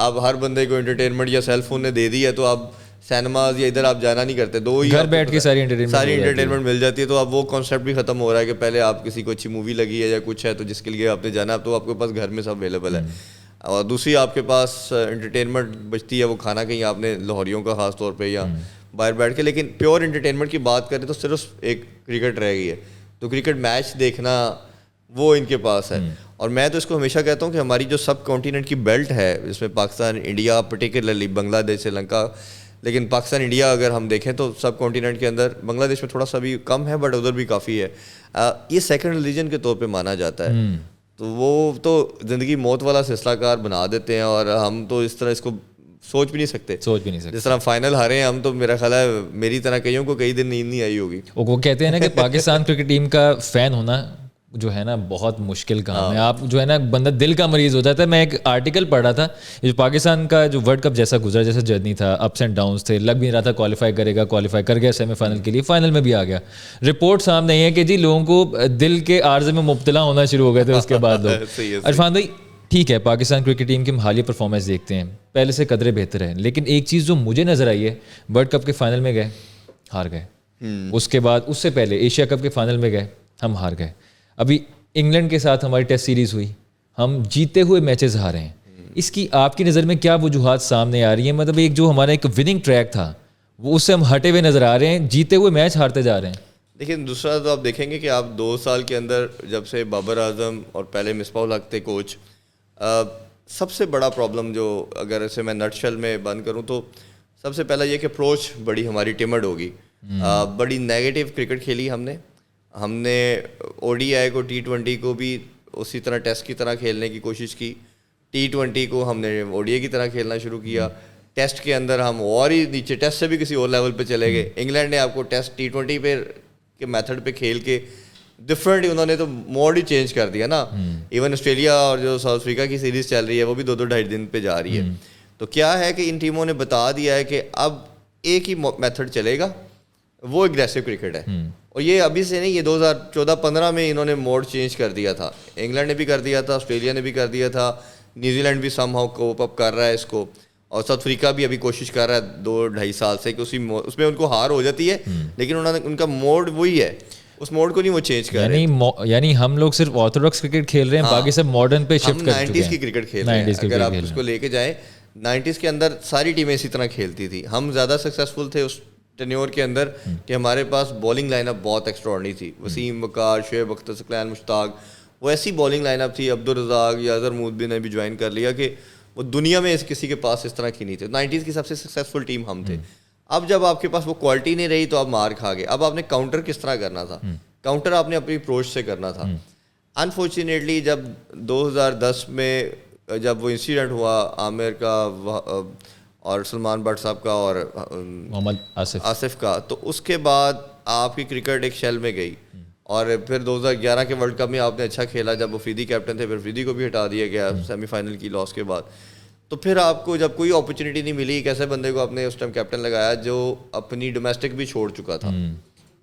اب ہر بندے کو انٹرٹینمنٹ یا سیل فون نے دے دی ہے, تو اب سینماز یا ادھر آپ جانا نہیں کرتے, 2 ہی گھر بیٹھ کے ساری انٹرٹینمنٹ مل جاتی ہے. تو اب وہ کانسیپٹ بھی ختم ہو رہا ہے کہ پہلے آپ کسی کو اچھی مووی لگی ہے یا کچھ ہے تو جس کے لیے آپ نے جانا, اب تو آپ کے پاس گھر میں سب اویلیبل ہے. اور دوسری آپ کے پاس انٹرٹینمنٹ بچتی ہے, وہ کھانا کہیں آپ نے لاہوریوں کا خاص طور پہ یا باہر بیٹھ کے. لیکن پیور انٹرٹینمنٹ کی بات کریں تو صرف ایک کرکٹ رہ گئی ہے. تو کرکٹ میچ دیکھنا وہ ان کے پاس ہے. اور میں تو اس کو ہمیشہ کہتا ہوں کہ ہماری جو سب کانٹیننٹ کی بیلٹ ہے جس میں پاکستان, انڈیا, پرٹیکولرلی بنگلہ دیش, سری لنکا, لیکن پاکستان انڈیا اگر ہم دیکھیں تو سب کانٹیننٹ کے اندر بنگلہ دیش میں تھوڑا سا بھی کم ہے بٹ ادھر بھی کافی ہے. یہ سیکنڈ ریلیجن کے طور پہ مانا جاتا ہے. تو وہ تو زندگی موت والا سلسلہ کار بنا دیتے ہیں اور ہم تو اس طرح اس کو سوچ بھی نہیں سکتے. جس طرح فائنل ہارے ہیں ہم, تو میرا خیال ہے میری طرح کئیوں کو کئی دن نیند نہیں آئی ہوگی. وہ کہتے ہیں نا کہ پاکستان کرکٹ ٹیم کا فین ہونا جو ہے نا بہت مشکل کام ہے. آپ جو ہے نا بندہ دل کا مریض ہو جاتا ہے. میں ایک آرٹیکل پڑھ رہا تھا, جو پاکستان کا جو ورلڈ کپ جیسا گزرا, جیسا جرنی تھا, اپس اینڈ ڈاؤنس تھے, لگ بھی نہیں رہا تھا کوالیفائی کرے گا, کوالیفائی کر گیا سیمی فائنل کے لیے, فائنل میں بھی آ گیا. رپورٹ سامنے یہ ہے کہ جی لوگوں کو دل کے عارضے میں مبتلا ہونا شروع ہو گئے تھے اس کے بعد لوگ. عرفان بھائی ٹھیک ہے, پاکستان کرکٹ ٹیم کی ہم حالیہ پرفارمنس دیکھتے ہیں, پہلے سے قدرے بہتر ہیں, لیکن ایک چیز جو مجھے نظر آئی ہے, ورلڈ کپ کے فائنل میں گئے ہار گئے, اس کے بعد اس سے پہلے ایشیا کپ کے فائنل میں گئے ہم ہار گئے, ابھی انگلینڈ کے ساتھ ہماری ٹیسٹ سیریز ہوئی, ہم جیتے ہوئے میچز ہارے ہیں. اس کی آپ کی نظر میں کیا وجوہات سامنے آ رہی ہیں؟ مطلب ایک جو ہمارا ایک وننگ ٹریک تھا وہ اس سے ہم ہٹے ہوئے نظر آ رہے ہیں, جیتے ہوئے میچ ہارتے جا رہے ہیں. دیکھیں دوسرا تو آپ دیکھیں گے کہ آپ 2 سال کے اندر جب سے بابر اعظم اور پہلے مصباح الحق تھے کوچ, سب سے بڑا پرابلم جو اگر اسے میں نٹ شیل میں بند کروں تو سب سے پہلا یہ کہ اپروچ بڑی ہماری ٹمڈ ہوگی. بڑی نیگیٹو کرکٹ کھیلی ہم نے او ڈی آئی کو T20 کو بھی اسی طرح ٹیسٹ کی طرح کھیلنے کی کوشش کی, T20 کو ہم نے او ڈی آئی کی طرح کھیلنا شروع کیا. ٹیسٹ کے اندر ہم اور ہی نیچے, ٹیسٹ سے بھی کسی اور لیول پہ چلے گئے. انگلینڈ نے آپ کو ٹیسٹ T20 پہ کے میتھڈ پہ کھیل کے ڈفرینٹ, انہوں نے تو موڈ ہی چینج کر دیا نا. ایون آسٹریلیا اور جو ساؤتھ افریقہ کی سیریز چل رہی ہے وہ بھی 2-2-2.5 دن پہ جا رہی ہے. تو کیا ہے کہ ان ٹیموں نے بتا دیا ہے کہ اب ایک ہی میتھڈ چلے گا, وہ اگریسو کرکٹ ہے. اور یہ ابھی سے نہیں, یہ 2014-15 میں انہوں نے موڈ چینج کر دیا تھا. انگلینڈ نے بھی کر دیا تھا, آسٹریلیا نے بھی کر دیا تھا, نیوزی لینڈ بھی سم ہاؤ کوپ اپ کر رہا ہے اس کو, اور ساؤتھ افریقہ بھی ابھی کوشش کر رہا ہے 2-2.5 سال سے کہ اس میں ان کو ہار ہو جاتی ہے, لیکن انہوں نے ان کا موڈ وہی ہے, اس موڈ کو نہیں وہ چینج کر رہے. یعنی ہم لوگ صرف آرتھوڈاکس کرکٹ کھیل رہے ہیں, باقی سب ماڈرن پہ شفٹ کر چکے ہیں. 90s کی کرکٹ کھیل رہے ہیں. اگر آپ اس کو لے کے جائیں 90s کے اندر ساری ٹیمیں اسی طرح کھیلتی تھی. ہم زیادہ سکسیزفل تھے اس ٹینیور کے اندر کہ ہمارے پاس بالنگ لائن اپ بہت ایکسٹراڈنری تھی. وسیم, وقار, شعیب اختر, ثقلین مشتاق, وہ ایسی بالنگ لائن اپ تھی. عبدالرزاق یا اظہر محدث نے بھی جوائن کر لیا کہ وہ دنیا میں کسی کے پاس اس طرح کی نہیں تھی. 90s کی سب سے سکسیزفل ٹیم ہم تھے. اب جب آپ کے پاس وہ کوالٹی نہیں رہی تو آپ مار کھا گئے. اب آپ نے کاؤنٹر کس طرح کرنا تھا, کاؤنٹر آپ نے اپنی اپروچ سے کرنا تھا. انفارچونیٹلی جب 2010 میں جب وہ انسیڈنٹ ہوا عامر کا اور سلمان بٹ صاحب کا اور محمد آصف کا, تو اس کے بعد آپ کی کرکٹ ایک شیل میں گئی. اور پھر 2011 کے ورلڈ کپ میں آپ نے اچھا کھیلا, جب وہ فریدی کیپٹن تھے, پھر فریدی کو بھی ہٹا دیا گیا سیمی فائنل کی لاس کے بعد. تو پھر آپ کو جب کوئی اپرچونیٹی نہیں ملی, ایک ایسے بندے کو آپ نے اس ٹائم کیپٹن لگایا جو اپنی ڈومیسٹک بھی چھوڑ چکا تھا,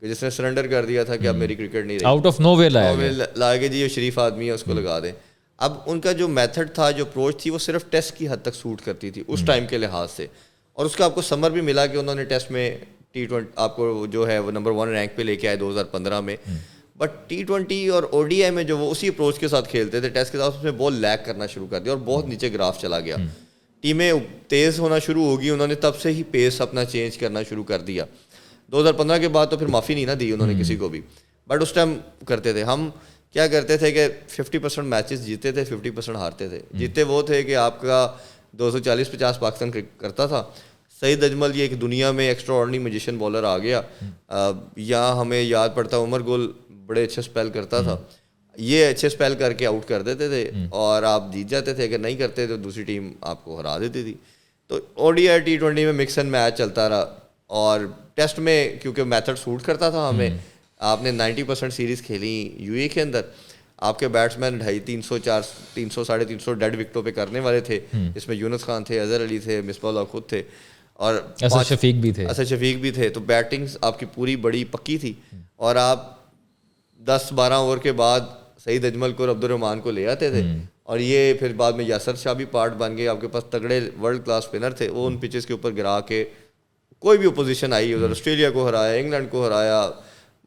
جس نے سرنڈر کر دیا تھا کہ اب میری کرکٹ نہیں رہی, آؤٹ آف نو وے لایا کہ جی یہ شریف آدمی ہے اس کو لگا دیں. اب ان کا جو میتھڈ تھا, جو اپروچ تھی, وہ صرف ٹیسٹ کی حد تک سوٹ کرتی تھی اس ٹائم کے لحاظ سے, اور اس کا آپ کو سمر بھی ملا کہ انہوں نے ٹیسٹ میں T20 آپ کو جو ہے وہ نمبر 1 رینک پہ لے کے آئے 2015 میں. بٹ T20 اور او ڈی آئی میں جو وہ اسی اپروچ کے ساتھ کھیلتے تھے, ٹیسٹ کے ساتھ اس میں بال لیگ کرنا شروع کر دیا اور بہت نیچے گراف چلا گیا. ٹیمیں تیز ہونا شروع ہوگی, انہوں نے تب سے ہی پیس اپنا چینج کرنا شروع کر دیا. 2015 کے بعد تو پھر معافی نہیں نہ دی انہوں نے کسی کو بھی, بٹ اس ٹائم کرتے تھے. ہم کیا کرتے تھے کہ 50% میچز جیتے تھے, 50% ہارتے تھے. جیتے وہ تھے کہ آپ کا 240-50 پاکستان کرتا تھا. سعید اجمل یہ ایک دنیا میں ایکسٹرا آرڈنری میجیشین بالر آ گیا. یہاں ہمیں یاد پڑتا عمر گل بڑے اچھے اسپیل کرتا تھا, یہ اچھے اسپیل کر کے آؤٹ کر دیتے تھے اور آپ جیت جاتے تھے. اگر نہیں کرتے تو دوسری ٹیم آپ کو ہرا دیتی تھی. تو او ڈی آئی T20 میں مکس اینڈ میچ چلتا رہا, اور ٹیسٹ میں کیونکہ میتھڈ سوٹ کرتا تھا ہمیں. آپ نے 90% سیریز کھیلی یو اے کے اندر, آپ کے بیٹسمین 300-350 ڈیڈ وکٹوں پہ کرنے والے تھے, جس میں یونس خان تھے, اظہر علی تھے, مصباح الحق خود تھے, اور اسد شفیق بھی تھے. تو بیٹنگ آپ کی پوری بڑی پکی تھی, اور آپ 10-12 اوور کے بعد سعید اجمل کو اور عبد الرحمان کو لے آتے تھے. اور یہ پھر بعد میں یاسر شاہ بھی پارٹ بن گئے. آپ کے پاس تگڑے ورلڈ کلاس اسپنر تھے, وہ ان پچز کے اوپر گرا کے کوئی بھی اپوزیشن آئی ادھر آسٹریلیا کو ہرایا, انگلینڈ کو ہرایا.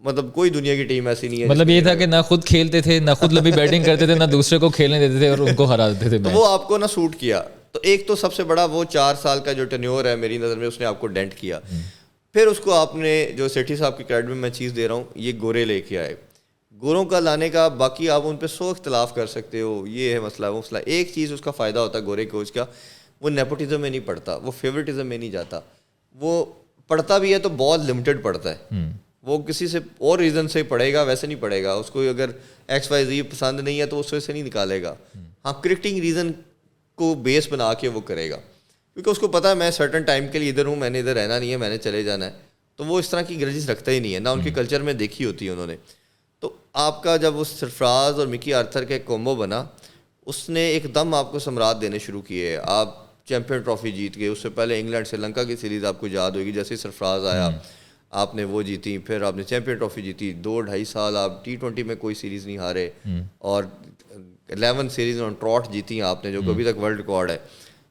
مطلب کوئی دنیا کی ٹیم ایسی نہیں ہے. مطلب یہ تھا کہ نہ خود کھیلتے تھے, نہ خود لمبی بیٹنگ کرتے تھے, نہ دوسرے کو کھیلنے دیتے تھے, اور ان کو ہرا دیتے تھے. وہ آپ کو نہ سوٹ کیا. تو ایک تو سب سے بڑا وہ 4 سال کا جو ٹینیور ہے میری نظر میں, اس نے آپ کو ڈینٹ کیا. پھر اس کو آپ نے جو سیٹھی صاحب کی کریڈٹ میں چیز دے رہا ہوں, یہ گورے لے کے آئے. گوروں کا لانے کا باقی آپ ان پہ 100 اختلاف کر سکتے ہو, یہ ہے مسئلہ وہ مسئلہ. ایک چیز اس کا فائدہ ہوتا ہے گورے کوچ کا, وہ نیپوٹزم میں نہیں پڑتا, وہ فیوریٹزم میں نہیں جاتا. وہ پڑھتا بھی ہے تو بہت لمیٹڈ پڑھتا ہے, وہ کسی سے اور ریزن سے پڑھے گا ویسے نہیں پڑھے گا. اس کو اگر XYZ پسند نہیں ہے تو اس سے نہیں نکالے گا. ہاں کرکٹنگ ریزن کو بیس بنا کے وہ کرے گا, کیونکہ اس کو پتہ ہے میں سرٹن ٹائم کے لیے ادھر ہوں, میں نے ادھر رہنا نہیں ہے, میں نے چلے جانا ہے. تو وہ اس طرح کی گرجز رکھتا ہی نہیں ہے, نہ ان کے کلچر میں دیکھی ہوتی ہے انہوں نے. تو آپ کا جب وہ سرفراز اور مکی آرتھر کا ایک کومبو بنا, اس نے ایک دم آپ کو سمراٹ دینے شروع کیے. آپ چیمپئن ٹرافی جیت گئے. اس سے پہلے انگلینڈ سری لنکا کی سیریز آپ کو یاد ہوگی, جیسے سرفراز آیا آپ نے وہ جیتی, پھر آپ نے چیمپئن ٹرافی جیتی. 2-2.5 سال آپ T20 میں کوئی سیریز نہیں ہارے, اور 11 سیریز آن ٹراٹ جیتی آپ نے, جو کبھی تک ورلڈ ریکارڈ ہے.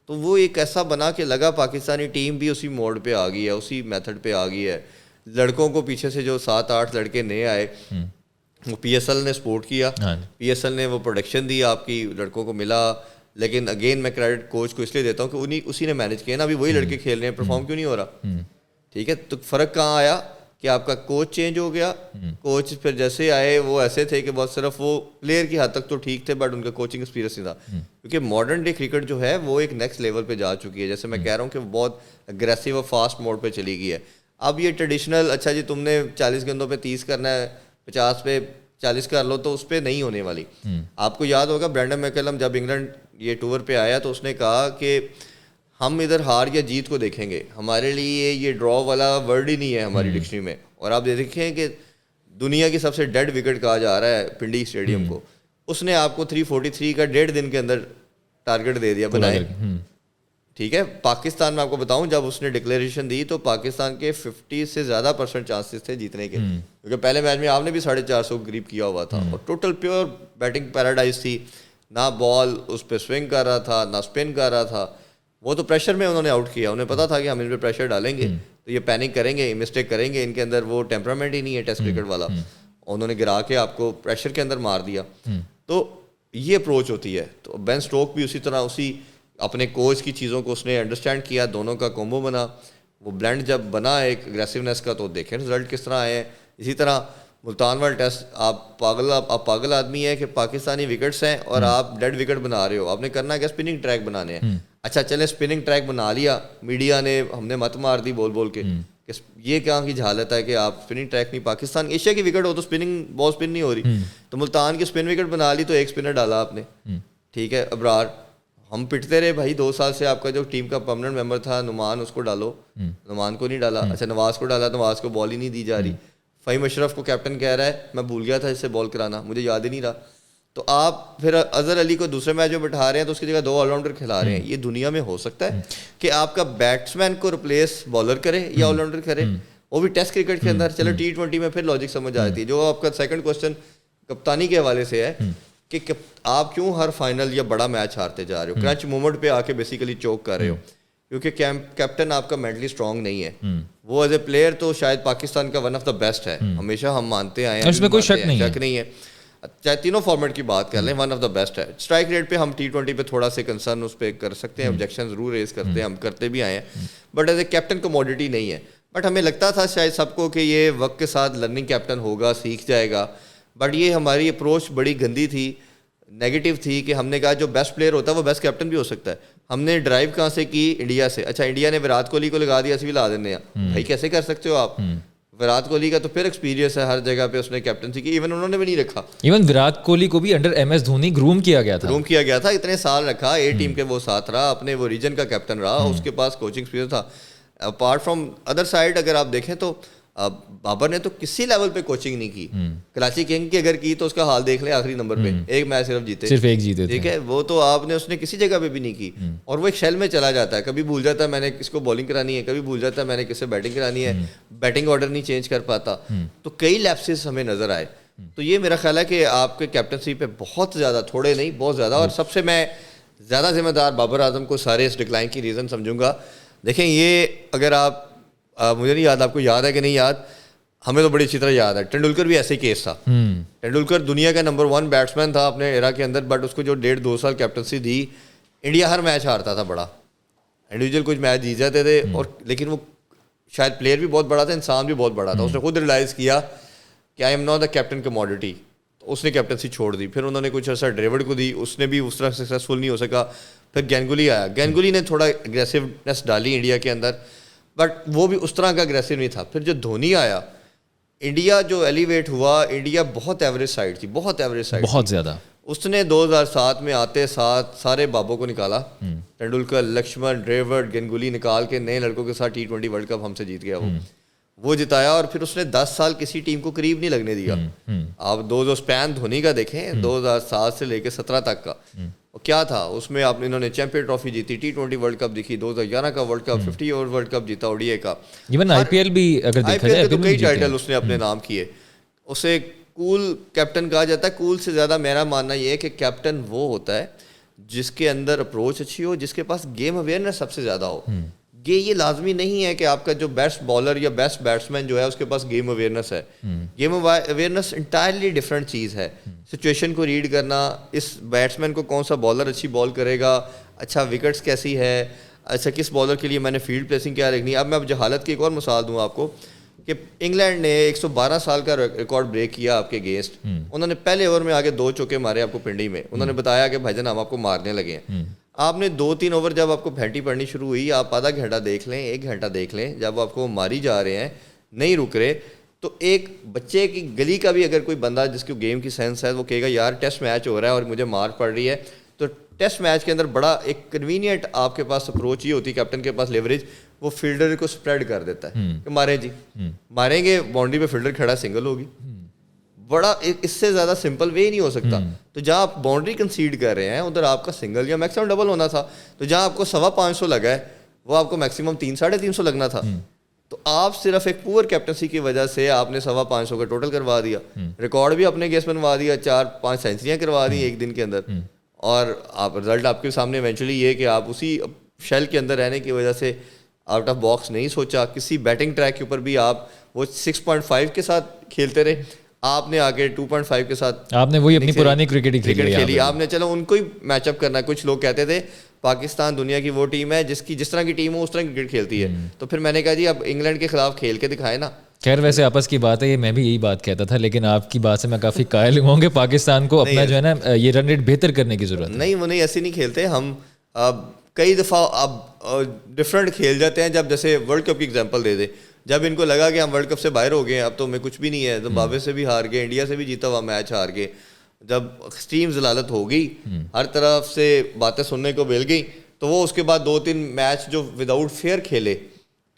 تو وہ ایک ایسا بنا کہ لگا پاکستانی ٹیم بھی اسی موڈ پہ آ گئی ہے, اسی میتھڈ پہ آ گئی ہے. لڑکوں کو پیچھے سے جو 7-8 لڑکے نئے آئے, وہ PSL نے سپورٹ کیا, PSL نے وہ پروڈکشن دی آپ کی, لڑکوں کو ملا. لیکن اگین میں کریڈٹ کوچ کو اس لیے دیتا ہوں کہ اسی نے مینیج کیا نا. ابھی وہی لڑکے کھیل رہے ہیں, پرفارم کیوں نہیں ہو رہا؟ ٹھیک ہے, تو فرق کہاں آیا کہ آپ کا کوچ چینج ہو گیا. کوچ پھر جیسے آئے وہ ایسے تھے کہ بہت صرف وہ پلیئر کی حد تک تو ٹھیک تھے, بٹ ان کا کوچنگ ایکسپیرینس نہیں تھا. کیونکہ ماڈرن ڈے کرکٹ جو ہے وہ ایک نیکسٹ لیول پہ جا چکی ہے. جیسے میں کہہ رہا ہوں کہ وہ بہت اگریسو اور فاسٹ موڈ پہ چلی گئی ہے. اب یہ ٹریڈیشنل اچھا جی تم نے 40 گیندوں پہ 30 کرنا ہے, 50 پہ 40 کر لو, تو اس پہ نہیں ہونے والی. آپ کو یاد ہوگا برینڈن میکلم جب انگلینڈ یہ ٹور پہ آیا تو اس نے کہا کہ ہم ادھر ہار یا جیت کو دیکھیں گے, ہمارے لیے یہ ڈرا والا ورڈ ہی نہیں ہے ہماری ڈکشنری میں. اور آپ دیکھیں کہ دنیا کی سب سے ڈیڈ وکٹ کہا جا رہا ہے پنڈی اسٹیڈیم کو, اس نے آپ کو 343 کا 1.5 دن کے اندر ٹارگیٹ دے دیا بنائے. ٹھیک ہے, پاکستان میں آپ کو بتاؤں جب اس نے ڈکلیریشن دی تو پاکستان کے 50 سے زیادہ % چانسز تھے جیتنے کے, کیونکہ پہلے میچ میں آپ نے بھی 450 قریب کیا ہوا تھا, اور ٹوٹل پیور بیٹنگ پیراڈائز تھی. نہ بال اس پہ سوئنگ کر رہا تھا, نہ اسپن کر رہا تھا. وہ تو پریشر میں انہوں نے آؤٹ کیا, انہیں پتا تھا کہ ہم ان پہ پریشر ڈالیں گے تو یہ پینک کریں گے, مسٹیک کریں گے. ان کے اندر وہ ٹیمپرامنٹ ہی نہیں ہے ٹیسٹ کرکٹ والا, انہوں نے گرا کے آپ کو پریشر کے اندر مار دیا. تو یہ اپروچ ہوتی ہے. تو بین اسٹوک بھی اسی طرح اسی اپنے کوچ کی چیزوں کو اس نے انڈرسٹینڈ کیا, دونوں کا کومبو بنا. وہ بلینڈ جب بنا ایک اگریسونیس کا تو دیکھیں رزلٹ کس طرح آئے ہیں. اسی طرح ملتان والا ٹیسٹ, آپ پاگل آدمی ہے کہ پاکستانی وکٹس ہیں اور آپ ڈیڈ وکٹ بنا رہے ہو. آپ نے کرنا کیا, اسپننگ ٹریک بنانے ہیں. اچھا چلے اسپننگ ٹریک بنا لیا, میڈیا نے ہم نے مت مار دی بول کے کہ یہ کہاں کی جہالت ہے کہ آپ اسپننگ ٹریک نہیں. پاکستان ایشیا کی وکٹ ہو تو اسپننگ بال اسپن نہیں ہو رہی, تو ملتان کی اسپن وکٹ بنا لی تو ایک اسپنر ڈالا آپ نے. ٹھیک ہے, ابرار ہم پٹتے رہے بھائی 2 سال سے. آپ کا جو ٹیم کا پرماننٹ ممبر تھا نعمان, اس کو ڈالو, نعمان کو نہیں ڈالا. اچھا نواز کو ڈالا, نواز کو بال ہی نہیں دی جا رہی. فہیم اشرف کو کیپٹن کہہ رہا ہے, میں بھول گیا تھا اس سے بال کرانا, مجھے یاد ہی نہیں رہا. تو آپ پھر اظہر علی کو دوسرے میچ میں بٹھا رہے ہیں تو اس کی جگہ 2 آل راؤنڈر کھلا رہے ہیں. یہ دنیا میں ہو سکتا ہے کہ آپ کا بیٹسمین کو ریپلیس بالر کرے یا آل راؤنڈر کرے, وہ بھی ٹیسٹ کرکٹ کے اندر. چلو T20 میں پھر لاجک سمجھ آتی ہے. جو آپ کا سیکنڈ کوشچن کپتانی کے حوالے سے ہے کہ آپ کیوں ہر فائنل یا بڑا میچ ہارتے جا رہے ہو, کرنچ مومنٹ پہ آ کے بیسیکلی چوک کر رہے ہو, کیونکہ کیپٹن آپ کا مینٹلی اسٹرانگ نہیں ہے. وہ ایز اے پلیئر تو شاید پاکستان کا ون آف دا بیسٹ ہے, ہمیشہ ہم مانتے آئے ہیں, اس میں کوئی شک نہیں ہے. چاہے تینوں فارمیٹ کی بات کر لیں, ون آف دا بیسٹ ہے. اسٹرائک ریٹ پہ ہم T20 پہ تھوڑا سے کنسرن اس پہ کر سکتے ہیں, آبجیکشن ضرور ریز کرتے ہیں, ہم کرتے بھی آئے ہیں, but as a captain commodity نہیں ہے. بٹ ہمیں لگتا تھا شاید سب کو کہ یہ وقت کے ساتھ لرننگ کیپٹن ہوگا, سیکھ جائے گا. بٹ یہ ہماری اپروچ بڑی گندی تھی, نیگیٹو تھی, کہ ہم نے کہا جو بیسٹ پلیئر ہوتا ہے وہ بیسٹ کیپٹن بھی ہو سکتا ہے. ہم نے ڈرائیو کہاں سے کی, انڈیا سے. اچھا انڈیا نے وراٹ کوہلی کو لگا دیا, اسی بھی لا دینے ہیں بھائی, کیسے کر سکتے ہو آپ. وراٹ کوہلی کا تو پھر ایکسپیرینس ہے, ہر جگہ پہ اس نے کیپٹنسی کی, ایون انہوں نے بھی نہیں رکھا. ایون وراٹ کوہلی کو بھی انڈر MS دھونی گروم کیا گیا تھا, اتنے سال رکھا, اے ٹیم کے وہ ساتھ رہا, اپنے وہ ریجن کا کیپٹن رہا, اس کے پاس کوچنگ ایکسپیرینس تھا. اپارٹ فرام ادر سائڈ اگر آپ دیکھیں تو بابر نے تو کسی لیول پہ کوچنگ نہیں کی. کراچی کنگ کی اگر کی تو اس کا حال دیکھ لیں, آخری نمبر پہ ایک میچ صرف ایک جیتے. ٹھیک ہے, وہ تو آپ نے اس نے کسی جگہ پہ بھی نہیں کی, اور وہ ایک شیل میں چلا جاتا ہے. کبھی بھول جاتا ہے میں نے کس کو بالنگ کرانی ہے, کبھی بھول جاتا ہے میں نے کس سے بیٹنگ کرانی ہے, بیٹنگ آرڈر نہیں چینج کر پاتا. تو کئی لیپسز ہمیں نظر آئے. تو یہ میرا خیال ہے کہ آپ کے کیپٹنسی پہ بہت زیادہ, تھوڑے نہیں بہت زیادہ, اور سب سے میں زیادہ ذمہ دار بابر اعظم کو سارے اس ڈکلائن کی ریزن سمجھوں گا. دیکھیں یہ اگر آپ, مجھے نہیں یاد آپ کو یاد ہے کہ نہیں یاد, ہمیں تو بڑی اچھی طرح یاد ہے, ٹنڈولکر بھی ایسے کیس تھا. ٹنڈولکر دنیا کا نمبر 1 بیٹسمین تھا اپنے ایرا کے اندر, بٹ اس کو جو 1.5-2 سال کیپٹنسی دی, انڈیا ہر میچ ہارتا تھا بڑا, انڈیویجول کچھ میچ جیت جاتے تھے, اور لیکن وہ شاید پلیئر بھی بہت بڑا تھا, انسان بھی بہت بڑا تھا. اس نے خود ریلائز کیا کہ I am not the captain commodity, اس نے کیپٹنسی چھوڑ دی. پھر انہوں نے کچھ عرصہ ڈریوڈ کو دی, اس نے بھی اس طرح سکسیزفل نہیں ہو سکا. پھر گینگولی آیا, گینگولی نے تھوڑا اگریسونیس ڈالی انڈیا کے اندر, بٹ وہ بھی اس طرح کا اگریسو نہیں تھا. پھر جو دھونی آیا, انڈیا جو ایلیویٹ ہوا, انڈیا بہت ایوریج سائڈ تھی, بہت ایوریج سائڈ, بہت زیادہ. اس نے 2007 میں آتے ساتھ سارے بابوں کو نکالا, ٹنڈولکر, لکشمن, ڈریوڈ, گنگولی نکال کے نئے لڑکوں کے ساتھ T20 ورلڈ کپ ہم سے جیت گیا. وہ جتایا, اور پھر اس نے 10 سال کسی ٹیم کو قریب نہیں لگنے دیا. آپ اسپین دھونی کا دیکھیں 2007 سے لے کے 17 تک کا, کیا تھا اس میں. آپ انہوں نے چیمپئن ٹرافی جیتی, T20 ورلڈ کپ دیکھی, 2011 کا world cup, 50 over world cup جیتا, ODI کا, ایون IPL بھی اگر دیکھا جائے تو کئی ٹائٹل اس نے اپنے نام کیے. اسے کول کیپٹن کہا جاتا ہے. کول سے زیادہ میرا ماننا یہ ہے کہ کیپٹن وہ ہوتا ہے جس کے اندر اپروچ اچھی ہو, جس کے پاس گیم اویئرنیس سب سے زیادہ ہو. یہ لازمی نہیں ہے کہ آپ کا جو بیسٹ بالر یا بیسٹ بیٹسمین جو ہے اس کے پاس گیم اویئرنیس ہے. گیم اویئرنیس انٹائرلی ڈفرینٹ چیز ہے. سچویشن کو ریڈ کرنا, اس بیٹسمین کو کون سا بالر اچھی بال کرے گا, اچھا وکٹس کیسی ہے, اچھا کس بالر کے لیے میں نے فیلڈ پلیسنگ کیا رکھنی ہے. اب میں جہالت کی ایک اور مثال دوں آپ کو کہ انگلینڈ نے 112 سال کا ریکارڈ بریک کیا آپ کے اگینسٹ. انہوں نے پہلے اوور میں آگے 2 چوکے مارے آپ کو پنڈی میں. انہوں نے بتایا کہ بھائی جان ہم آپ کو مارنے لگے ہیں. آپ نے 2-3 اوور جب آپ کو پھینٹی پڑنی شروع ہوئی, آپ آدھا گھنٹہ دیکھ لیں, 1 گھنٹہ دیکھ لیں, جب آپ کو ماری جا رہے ہیں نہیں رک رہے, تو ایک بچے کی گلی کا بھی اگر کوئی بندہ جس کو گیم کی سینس ہے وہ کہے گا یار ٹیسٹ میچ ہو رہا ہے اور مجھے مار پڑ رہی ہے. تو ٹیسٹ میچ کے اندر بڑا ایک کنوینئنٹ آپ کے پاس اپروچ یہ ہوتی ہے, کیپٹن کے پاس لیوریج, وہ فیلڈر کو اسپریڈ کر دیتا ہے کہ ماریں جی, ماریں گے, باؤنڈری پہ فیلڈر کھڑا, سنگل ہوگی. بڑا اس سے زیادہ سمپل وے نہیں ہو سکتا. تو جہاں آپ باؤنڈری کنسیڈ کر رہے ہیں ادھر آپ کا سنگل یا میکسیمم ڈبل ہونا تھا. تو جہاں آپ کو 550 لگا ہے وہ آپ کو میکسیمم 300-350 لگنا تھا. تو آپ صرف ایک پور کیپٹنسی کی وجہ سے آپ نے 550 کا ٹوٹل کروا دیا, ریکارڈ بھی اپنے گیس بنوا دیا, 4-5 سینچریاں کروا دی ایک دن کے اندر, اور آپ رزلٹ آپ کے سامنے ایونچولی یہ کہ آپ اسی شیل کے اندر رہنے کی وجہ سے آؤٹ آف باکس نہیں سوچا. کسی بیٹنگ ٹریک کے اوپر بھی آپ وہ 6.5 کے ساتھ کھیلتے رہے, آپ نے آگے 2.5 کے ساتھ آپ نے وہی اپنی پرانی کرکٹ کھیلی. آپ نے چلو ان کو ہی میچ اپ کرنا. کچھ لوگ کہتے تھے پاکستان دنیا کی وہ ٹیم ہے جس طرح کی ٹیم ہو اس طرح کرکٹ کھیلتی ہے. تو پھر میں نے کہا جی اب انگلینڈ کے خلاف کھیل کے دکھائے نا. خیر ویسے آپس کی بات ہے, یہ میں بھی یہی بات کہتا تھا, لیکن آپ کی بات سے میں کافی قائل ہوں کہ پاکستان کو اپنا جو ہے نا یہ رن ریٹ بہتر کرنے کی ضرورت ہے. نہیں, وہ نہیں, ایسے نہیں کھیلتے ہم. کئی دفعہ اب ڈفرینٹ کھیل جاتے ہیں. جب جیسے ورلڈ کپ کی ایگزامپل دے دیں, جب ان کو لگا کہ ہم ورلڈ کپ سے باہر ہو گئے ہیں, اب تو ہمیں کچھ بھی نہیں ہے, زمبابوے سے بھی ہار گئے, انڈیا سے بھی جیتا ہوا میچ ہار گئے, جب ایکسٹریم ضلالت ہو گئی, ہر طرف سے باتیں سننے کو مل گئی, تو وہ اس کے بعد 2-3 میچ جو وداؤٹ فیئر کھیلے,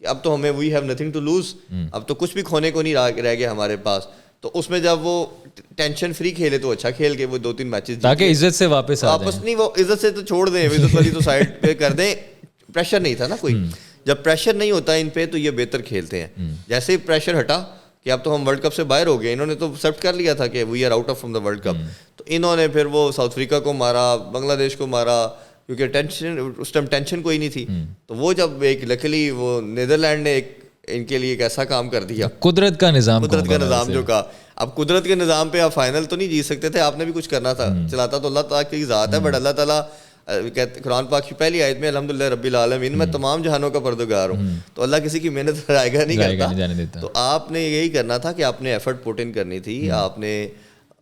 اب تو ہمیں we have nothing to lose, اب تو کچھ بھی کھونے کو نہیں رہ گیا ہمارے پاس. تو اس میں جب وہ ٹینشن فری کھیلے تو اچھا کھیل کے وہ 2-3 میچز تاکہ عزت سے واپس نہیں, وہ عزت سے تو چھوڑ دیں, عزت والی تو سائڈ پہ کر دیں. پریشر نہیں تھا نا کوئی. جب پریشر نہیں ہوتا ان پہ تو یہ بہتر کھیلتے ہیں. جیسے ہی پریشر ہٹا کہ اب تو ہم ورلڈ کپ سے باہر ہو گئے, انہوں نے تو ایکسیپٹ کر لیا تھا کہ we are out of from the world cup, تو انہوں نے پھر وہ ساؤتھ افریقہ کو مارا, بنگلہ دیش کو مارا, کیونکہ ٹینشن اس ٹائم ٹینشن کوئی نہیں تھی. تو وہ جب ایک لکلی وہ نیدرلینڈ نے ایک ان کے لیے ایک ایسا کام کر دیا, قدرت کا نظام جو کہا. اب قدرت کے نظام پہ آپ فائنل تو نہیں جیت سکتے تھے, آپ نے بھی کچھ کرنا تھا. چلاتا تو اللہ تعالیٰ کی ذات ہے, بٹ اللہ تعالیٰ قرآن پاک کی پہلی آیت میں الحمدللہ رب العالمین, میں تمام جہانوں کا پردگار ہوں. تو اللہ کسی کی محنت ضائع نہیں کرتا. تو آپ نے یہی کرنا تھا کہ آپ نے ایفرٹ پٹ ان کرنی تھی, آپ نے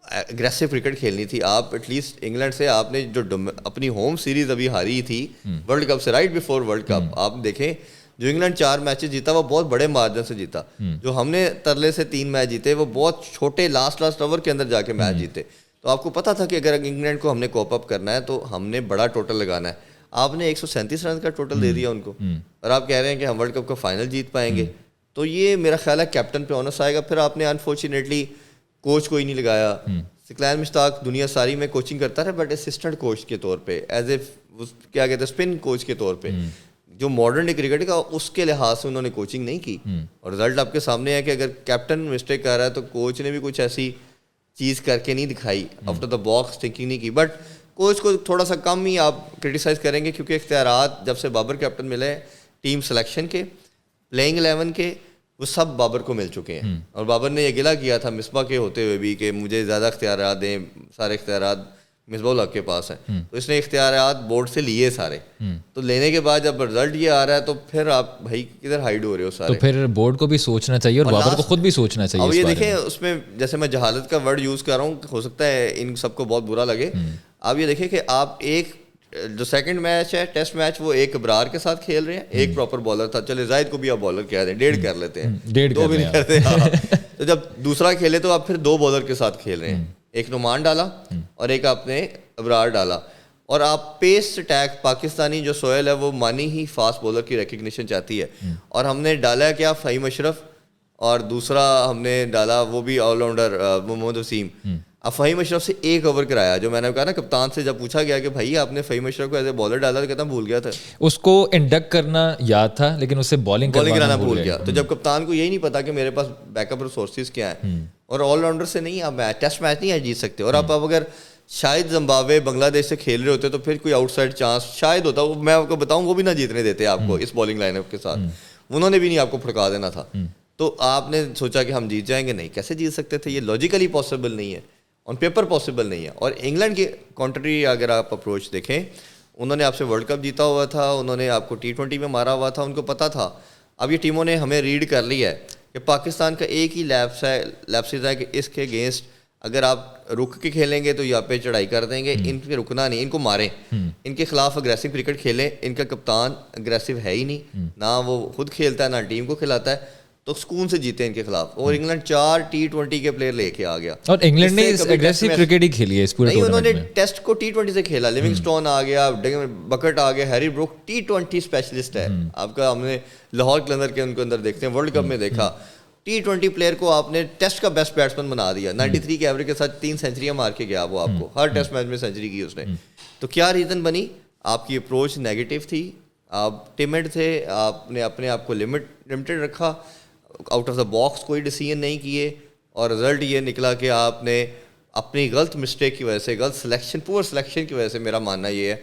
اگریسو کرکٹ کھیلنی تھی. آپ ایٹ لیسٹ انگلینڈ سے آپ نے جو اپنی ہوم سیریز ابھی ہاری تھی ورلڈ کپ سے, رائٹ بیفور ورلڈ کپ, آپ دیکھیں جو انگلینڈ 4 میچز جیتا وہ بہت بڑے مارجن سے جیتا. جو ہم نے ترلے سے 3 میچ جیتے وہ بہت چھوٹے لاسٹ اوور کے اندر جا کے میچ جیتے. تو آپ کو پتا تھا کہ اگر انگلینڈ کو ہم نے کوپ اپ کرنا ہے تو ہم نے بڑا ٹوٹل لگانا ہے. آپ نے 137 رن کا ٹوٹل دے دیا ان کو, اور آپ کہہ رہے ہیں کہ ہم ورلڈ کپ کا فائنل جیت پائیں گے. تو یہ میرا خیال ہے کیپٹن پہ آنس آئے گا. پھر آپ نے انفارچونیٹلی کوچ کوئی نہیں لگایا. سکلین مشتاق دنیا ساری میں کوچنگ کرتا رہا, بٹ اسسٹنٹ کوچ کے طور پہ, ایز اے کیا کہتے ہیں اسپن کوچ کے طور پہ. جو ماڈرن کرکٹ کا اس کے لحاظ سے انہوں نے کوچنگ نہیں کی, اور رزلٹ آپ کے سامنے ہے کہ اگر کیپٹن مسٹیک کر رہا ہے تو کوچ نے بھی کچھ ایسی چیز کر کے نہیں دکھائی, آفٹر دا باکس تھنکنگ نہیں کی. بٹ کوچ کو تھوڑا سا کم ہی آپ کرٹیسائز کریں گے, کیونکہ اختیارات جب سے بابر کیپٹن ملے ٹیم سلیکشن کے, پلینگ 11 کے, وہ سب بابر کو مل چکے ہیں. اور بابر نے یہ گلہ کیا تھا مصباح کے ہوتے ہوئے بھی کہ مجھے زیادہ اختیارات دیں, سارے اختیارات مصباح الحق کے پاس ہیں, تو اس نے اختیارات بورڈ سے لیے سارے. تو لینے کے بعد جب رزلٹ یہ آ رہا ہے تو پھر آپ بھائی کدھر ہائیڈ ہو رہے ہو سارے. تو پھر بورڈ کو بھی سوچنا چاہیے اور بابر کو خود بھی سوچنا چاہیے. اب یہ دیکھیں اس میں جیسے میں جہالت کا ورڈ یوز کر رہا ہوں, ہو سکتا ہے ان سب کو بہت برا لگے. آپ یہ دیکھیں کہ آپ ایک جو سیکنڈ میچ ہے ٹیسٹ میچ وہ ایک ابرار کے ساتھ کھیل رہے ہیں, ایک پراپر بالر تھا, چلے زاہد کو بھی آپ بالر کہہ دیں, 1.5 کر لیتے ہیں, 2 بھی نہیں کرتے. تو جب دوسرا کھیلے تو آپ پھر 2 بالر کے ساتھ کھیل رہے ہیں, ایک نعمان ڈالا اور ایک آپ نے ابرار ڈالا. اور آپ پیس اٹیک پاکستانی جو سویل ہے وہ مانی ہی فاسٹ بالر کی ریکگنیشن چاہتی ہے, اور ہم نے ڈالا کیا فہیم اشرف, اور دوسرا ہم نے ڈالا وہ بھی آل راؤنڈر محمد وسیم. اب فہیم اشرف سے 1 اوور کرایا, جو میں نے کہا نا کپتان سے جب پوچھا گیا کہ بھائی آپ نے فہیم اشرف کو ایز اے بالر ڈالا تو کہتا بھول گیا تھا, اس کو انڈکٹ کرنا یاد تھا لیکن اسے بالنگ کرانا بھول گیا. تو جب کپتان کو یہی نہیں پتا کہ میرے پاس بیک اپ ریسورسز کیا ہیں, اور آل راؤنڈر سے نہیں آپ ٹیسٹ میچ نہیں جیت سکتے. اور آپ اگر شاید زمبابوے بنگلہ دیش سے کھیل رہے ہوتے تو پھر کوئی آؤٹ سائڈ چانس شاید ہوتا, میں آپ کو بتاؤں وہ بھی نہ جیتنے دیتے آپ کو اس بالنگ لائن اپ کے ساتھ, انہوں نے بھی نہیں آپ کو پھڑکا دینا تھا. تو آپ نے سوچا کہ ہم جیت جائیں گے, نہیں, کیسے جیت سکتے تھے, یہ لاجیکلی پاسبل نہیں ہے, آن پیپر پاسبل نہیں ہے. اور انگلینڈ کی کانٹری اگر آپ اپروچ دیکھیں, انہوں نے آپ سے ورلڈ کپ جیتا ہوا تھا, انہوں نے آپ کو T20 میں مارا ہوا تھا, ان کو پتہ تھا. اب یہ ٹیموں نے ہمیں ریڈ کر لیا ہے کہ پاکستان کا ایک ہی لیپسز ہے کہ اس کے اگینسٹ اگر آپ رک کے کھیلیں گے تو یہاں پہ چڑھائی کر دیں گے, ان پہ رکنا نہیں, ان کو ماریں, ان کے خلاف اگریسو کرکٹ کھیلیں. ان کا کپتان اگریسو ہے ہی نہیں, نہ وہ خود کھیلتا ہے نہ ٹیم کو کھلاتا ہے, تو سکون سے جیتے ان کے خلاف. اور انگلینڈ 4 T20 کے پلیئر لے کے آ گیا, اور انگلینڈ نے اگریسو کرکٹ ہی کھیلی ہے اس پورے نہیں, انہوں نے ٹیسٹ کو T20 سے کھیلا. لیونگسٹون آ گیا, بکٹ آ گیا, ہیری بروک T20 اسپیشلسٹ ہے آپ کا. ہم نے لاہور کلندر کے ان کے اندر دیکھتے ہیں, ورلڈ کپ میں دیکھا T20 پلیئر کو آپ نے ٹیسٹ کا بیسٹ بیٹسمین بنا دیا. 93 کے ایوریج کے ساتھ 3 سینچریاں مار کے گیا وہ آپ کو, ہر ٹیسٹ میچ میں سینچری کی اس نے. تو کیا ریزن بنی, آپ کی اپروچ نیگیٹو تھی, آپ ٹیمڈ تھے, آپ نے اپنے آپ کو لمیٹڈ رکھا, آؤٹ آف دا باکس کوئی ڈیسیژن نہیں کیے, اور رزلٹ یہ نکلا کہ آپ نے اپنی غلط مسٹیک کی وجہ سے, غلط سلیکشن, پور سلیکشن کی وجہ سے, میرا ماننا یہ ہے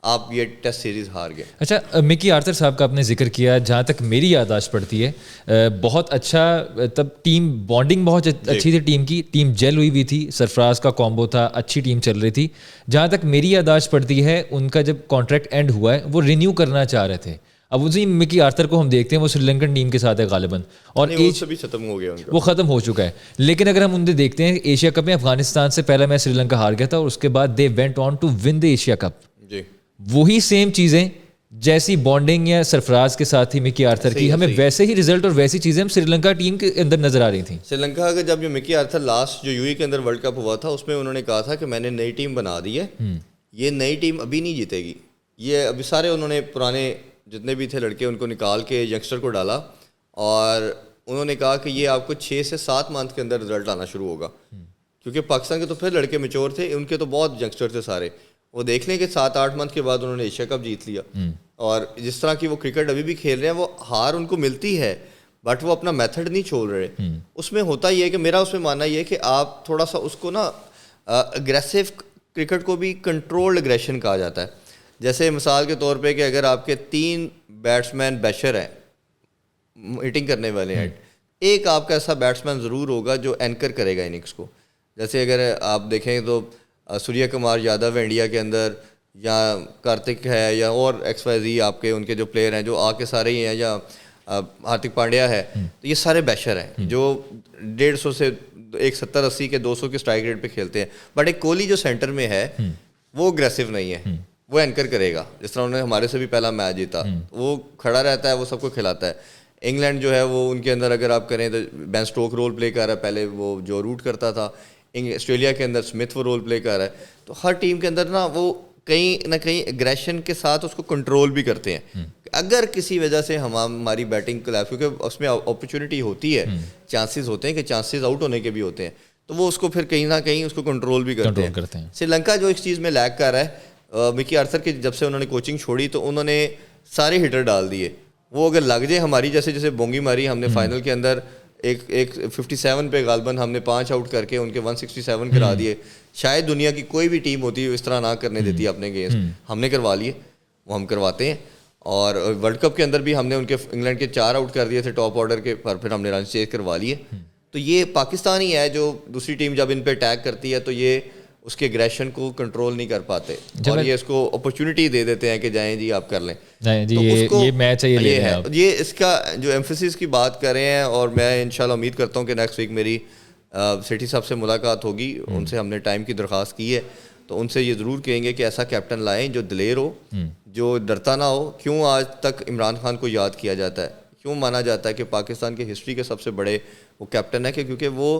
آپ یہ ٹیسٹ سیریز ہار گئے. اچھا, مکی آرتھر صاحب کا آپ نے ذکر کیا, جہاں تک میری یادداشت پڑتی ہے بہت اچھا, تب ٹیم بانڈنگ بہت اچھی تھی ٹیم کی, ٹیم جیل ہوئی بھی تھی, سرفراز کا کامبو تھا, اچھی ٹیم چل رہی تھی. جہاں تک میری یادداشت پڑتی ہے ان کا جب کانٹریکٹ اینڈ ہوا ہے وہ رینیو کرنا چاہ رہے تھے. اب اسی مکی آرتھر کو ہم دیکھتے ہیں وہ سری لنکن ٹیم کے ساتھ ہے غالباً, اور ایج بھی ختم ہو گیا, وہ ختم ہو چکا ہے. لیکن اگر ہم انہیں دیکھتے ہیں ایشیا کپ میں افغانستان سے پہلا میچ سری لنکا ہار گیا تھا, اور اس کے بعد they went on to win the Asia Cup. جی, وہی سیم چیزیں جیسی بانڈنگ یا سرفراز کے ساتھ ہی مکی آرتھر کی, ہمیں ویسے ہی رزلٹ اور ویسی چیزیں ہم سری لنکا ٹیم کے اندر نظر آ رہی تھیں. سری لنکا کا جب جو مکی آرتھر لاسٹ جو UAE کے اندر ورلڈ کپ ہوا تھا اس میں انہوں نے کہا تھا کہ میں نے نئی ٹیم بنا دی ہے, یہ نئی ٹیم ابھی نہیں جیتے گی, یہ ابھی سارے انہوں نے پرانے جتنے بھی تھے لڑکے ان کو نکال کے ینگسٹر کو ڈالا, اور انہوں نے کہا کہ یہ آپ کو 6 سے 7 منتھ کے اندر رزلٹ آنا شروع ہوگا. کیونکہ پاکستان کے تو پھر لڑکے میچور تھے, ان کے تو بہت ینگسٹر تھے سارے, وہ دیکھ لیں کہ 7-8 منتھ کے بعد انہوں نے ایشیا کپ جیت لیا. اور جس طرح کی وہ کرکٹ ابھی بھی کھیل رہے ہیں, وہ ہار ان کو ملتی ہے بٹ وہ اپنا میتھڈ نہیں چھوڑ رہے. اس میں ہوتا یہ ہے کہ میرا اس میں ماننا یہ ہے کہ آپ تھوڑا سا اس کو نا اگریسو کرکٹ کو بھی کنٹرولڈ اگریشن کہا جاتا ہے. جیسے مثال کے طور پہ کہ اگر آپ کے 3 بیٹسمین بیشر ہیں ہٹنگ کرنے والے ہیں, ایک آپ کا ایسا بیٹسمین ضرور ہوگا جو اینکر کرے گا اننگس کو. جیسے اگر آپ دیکھیں تو سوریا کمار یادو ہے انڈیا کے اندر, یا کارتک ہے, یا اور XYZ آپ کے ان کے جو پلیئر ہیں جو آ کے سارے ہی ہیں, یا ہاردک پانڈیا ہے, تو یہ سارے بیشر ہیں جو 150 سے 170-80 کے 200 کے اسٹرائک ریٹ پہ کھیلتے ہیں. بٹ ایک کوہلی جو سینٹر میں ہے وہ اگریسو نہیں ہے, وہ اینکر کرے گا. جس طرح انہوں نے ہمارے سے بھی پہلا میچ جیتا, وہ کھڑا رہتا ہے, وہ سب کو کھلاتا ہے. انگلینڈ جو ہے وہ ان کے اندر اگر آپ کریں تو بین اسٹوک رول پلے کر رہا ہے, پہلے وہ جو روٹ کرتا تھا. آسٹریلیا کے اندر اسمتھ وہ رول پلے کر رہا ہے. تو ہر ٹیم کے اندر نا وہ کہیں نہ کہیں اگریشن کے ساتھ اس کو کنٹرول بھی کرتے ہیں. اگر کسی وجہ سے ہماری بیٹنگ کلیپس, کیونکہ اس میں اپرچونٹی ہوتی ہے, چانسز ہوتے ہیں کہ چانسز آؤٹ ہونے کے بھی ہوتے ہیں, تو وہ اس کو پھر کہیں نہ کہیں اس کو کنٹرول بھی کرتے ہیں. سری لنکا جو اس چیز میں لیگ کر رہا ہے, مکی آرتھر کی جب سے انہوں نے کوچنگ چھوڑی تو انہوں نے سارے ہٹر ڈال دیے. وہ اگر لگ جائے ہماری جیسے بونگی ماری ہم نے فائنل کے اندر ایک 57 پہ غالباً ہم نے 5 آؤٹ کر کے ان کے 167 کرا دیے. شاید دنیا کی کوئی بھی ٹیم ہوتی ہے اس طرح نہ کرنے دیتی اپنے گیمز, ہم نے کروا لیے, وہ ہم کرواتے ہیں. اور ورلڈ کپ کے اندر بھی ہم نے ان کے انگلینڈ کے 4 آؤٹ کر دیے تھے ٹاپ آرڈر کے, پر پھر ہم نے رن چیز کروا لیے. تو یہ پاکستان ہی ہے جو دوسری ٹیم جب ان پہ اٹیک کرتی ہے تو یہ اس کے اگریشن کو کنٹرول نہیں کر پاتے اور یہ اس کو اپرچونٹی دے دیتے ہیں کہ جائیں جی آپ کر لیں جی یہ میچ ہے یہ اس کا جو ایمفیسس کی بات کر رہے ہیں. اور میں انشاءاللہ امید کرتا ہوں کہ نیکسٹ ویک میری سیٹھی صاحب سے ملاقات ہوگی, ان سے ہم نے ٹائم کی درخواست کی ہے, تو ان سے یہ ضرور کہیں گے کہ ایسا کیپٹن لائیں جو دلیر ہو, جو ڈرتا نہ ہو. کیوں آج تک عمران خان کو یاد کیا جاتا ہے, کیوں مانا جاتا ہے کہ پاکستان کے ہسٹری کے سب سے بڑے وہ کیپٹن ہے, کہ کیونکہ وہ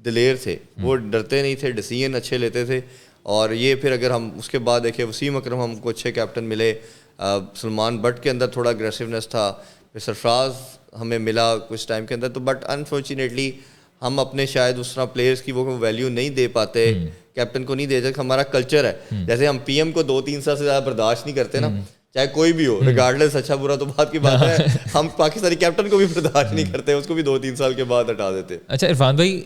دلیر تھے, وہ ڈرتے نہیں تھے, ڈیسیژن اچھے لیتے تھے. اور یہ پھر اگر ہم اس کے بعد دیکھیں وسیم اکرم ہم کو اچھے کیپٹن ملے, سلمان بٹ کے اندر تھوڑا اگریسونیس تھا, پھر سرفراز ہمیں ملا کچھ ٹائم کے اندر. تو بٹ انفارچونیٹلی ہم اپنے شاید اس طرح پلیئرس کی وہ ویلیو نہیں دے پاتے, کیپٹن کو نہیں دے جاتے. ہمارا کلچر ہے, جیسے ہم پی ایم کو 2-3 سال سے زیادہ برداشت نہیں کرتے نا, چاہے کوئی بھی ہو ریگارڈلیس, اچھا برا تو بات کی بات ہے, ہم پاکستانی کیپٹن کو بھی برداشت نہیں کرتے, اس کو بھی 2-3 سال کے بعد ہٹا دیتے. اچھا عرفان بھائی,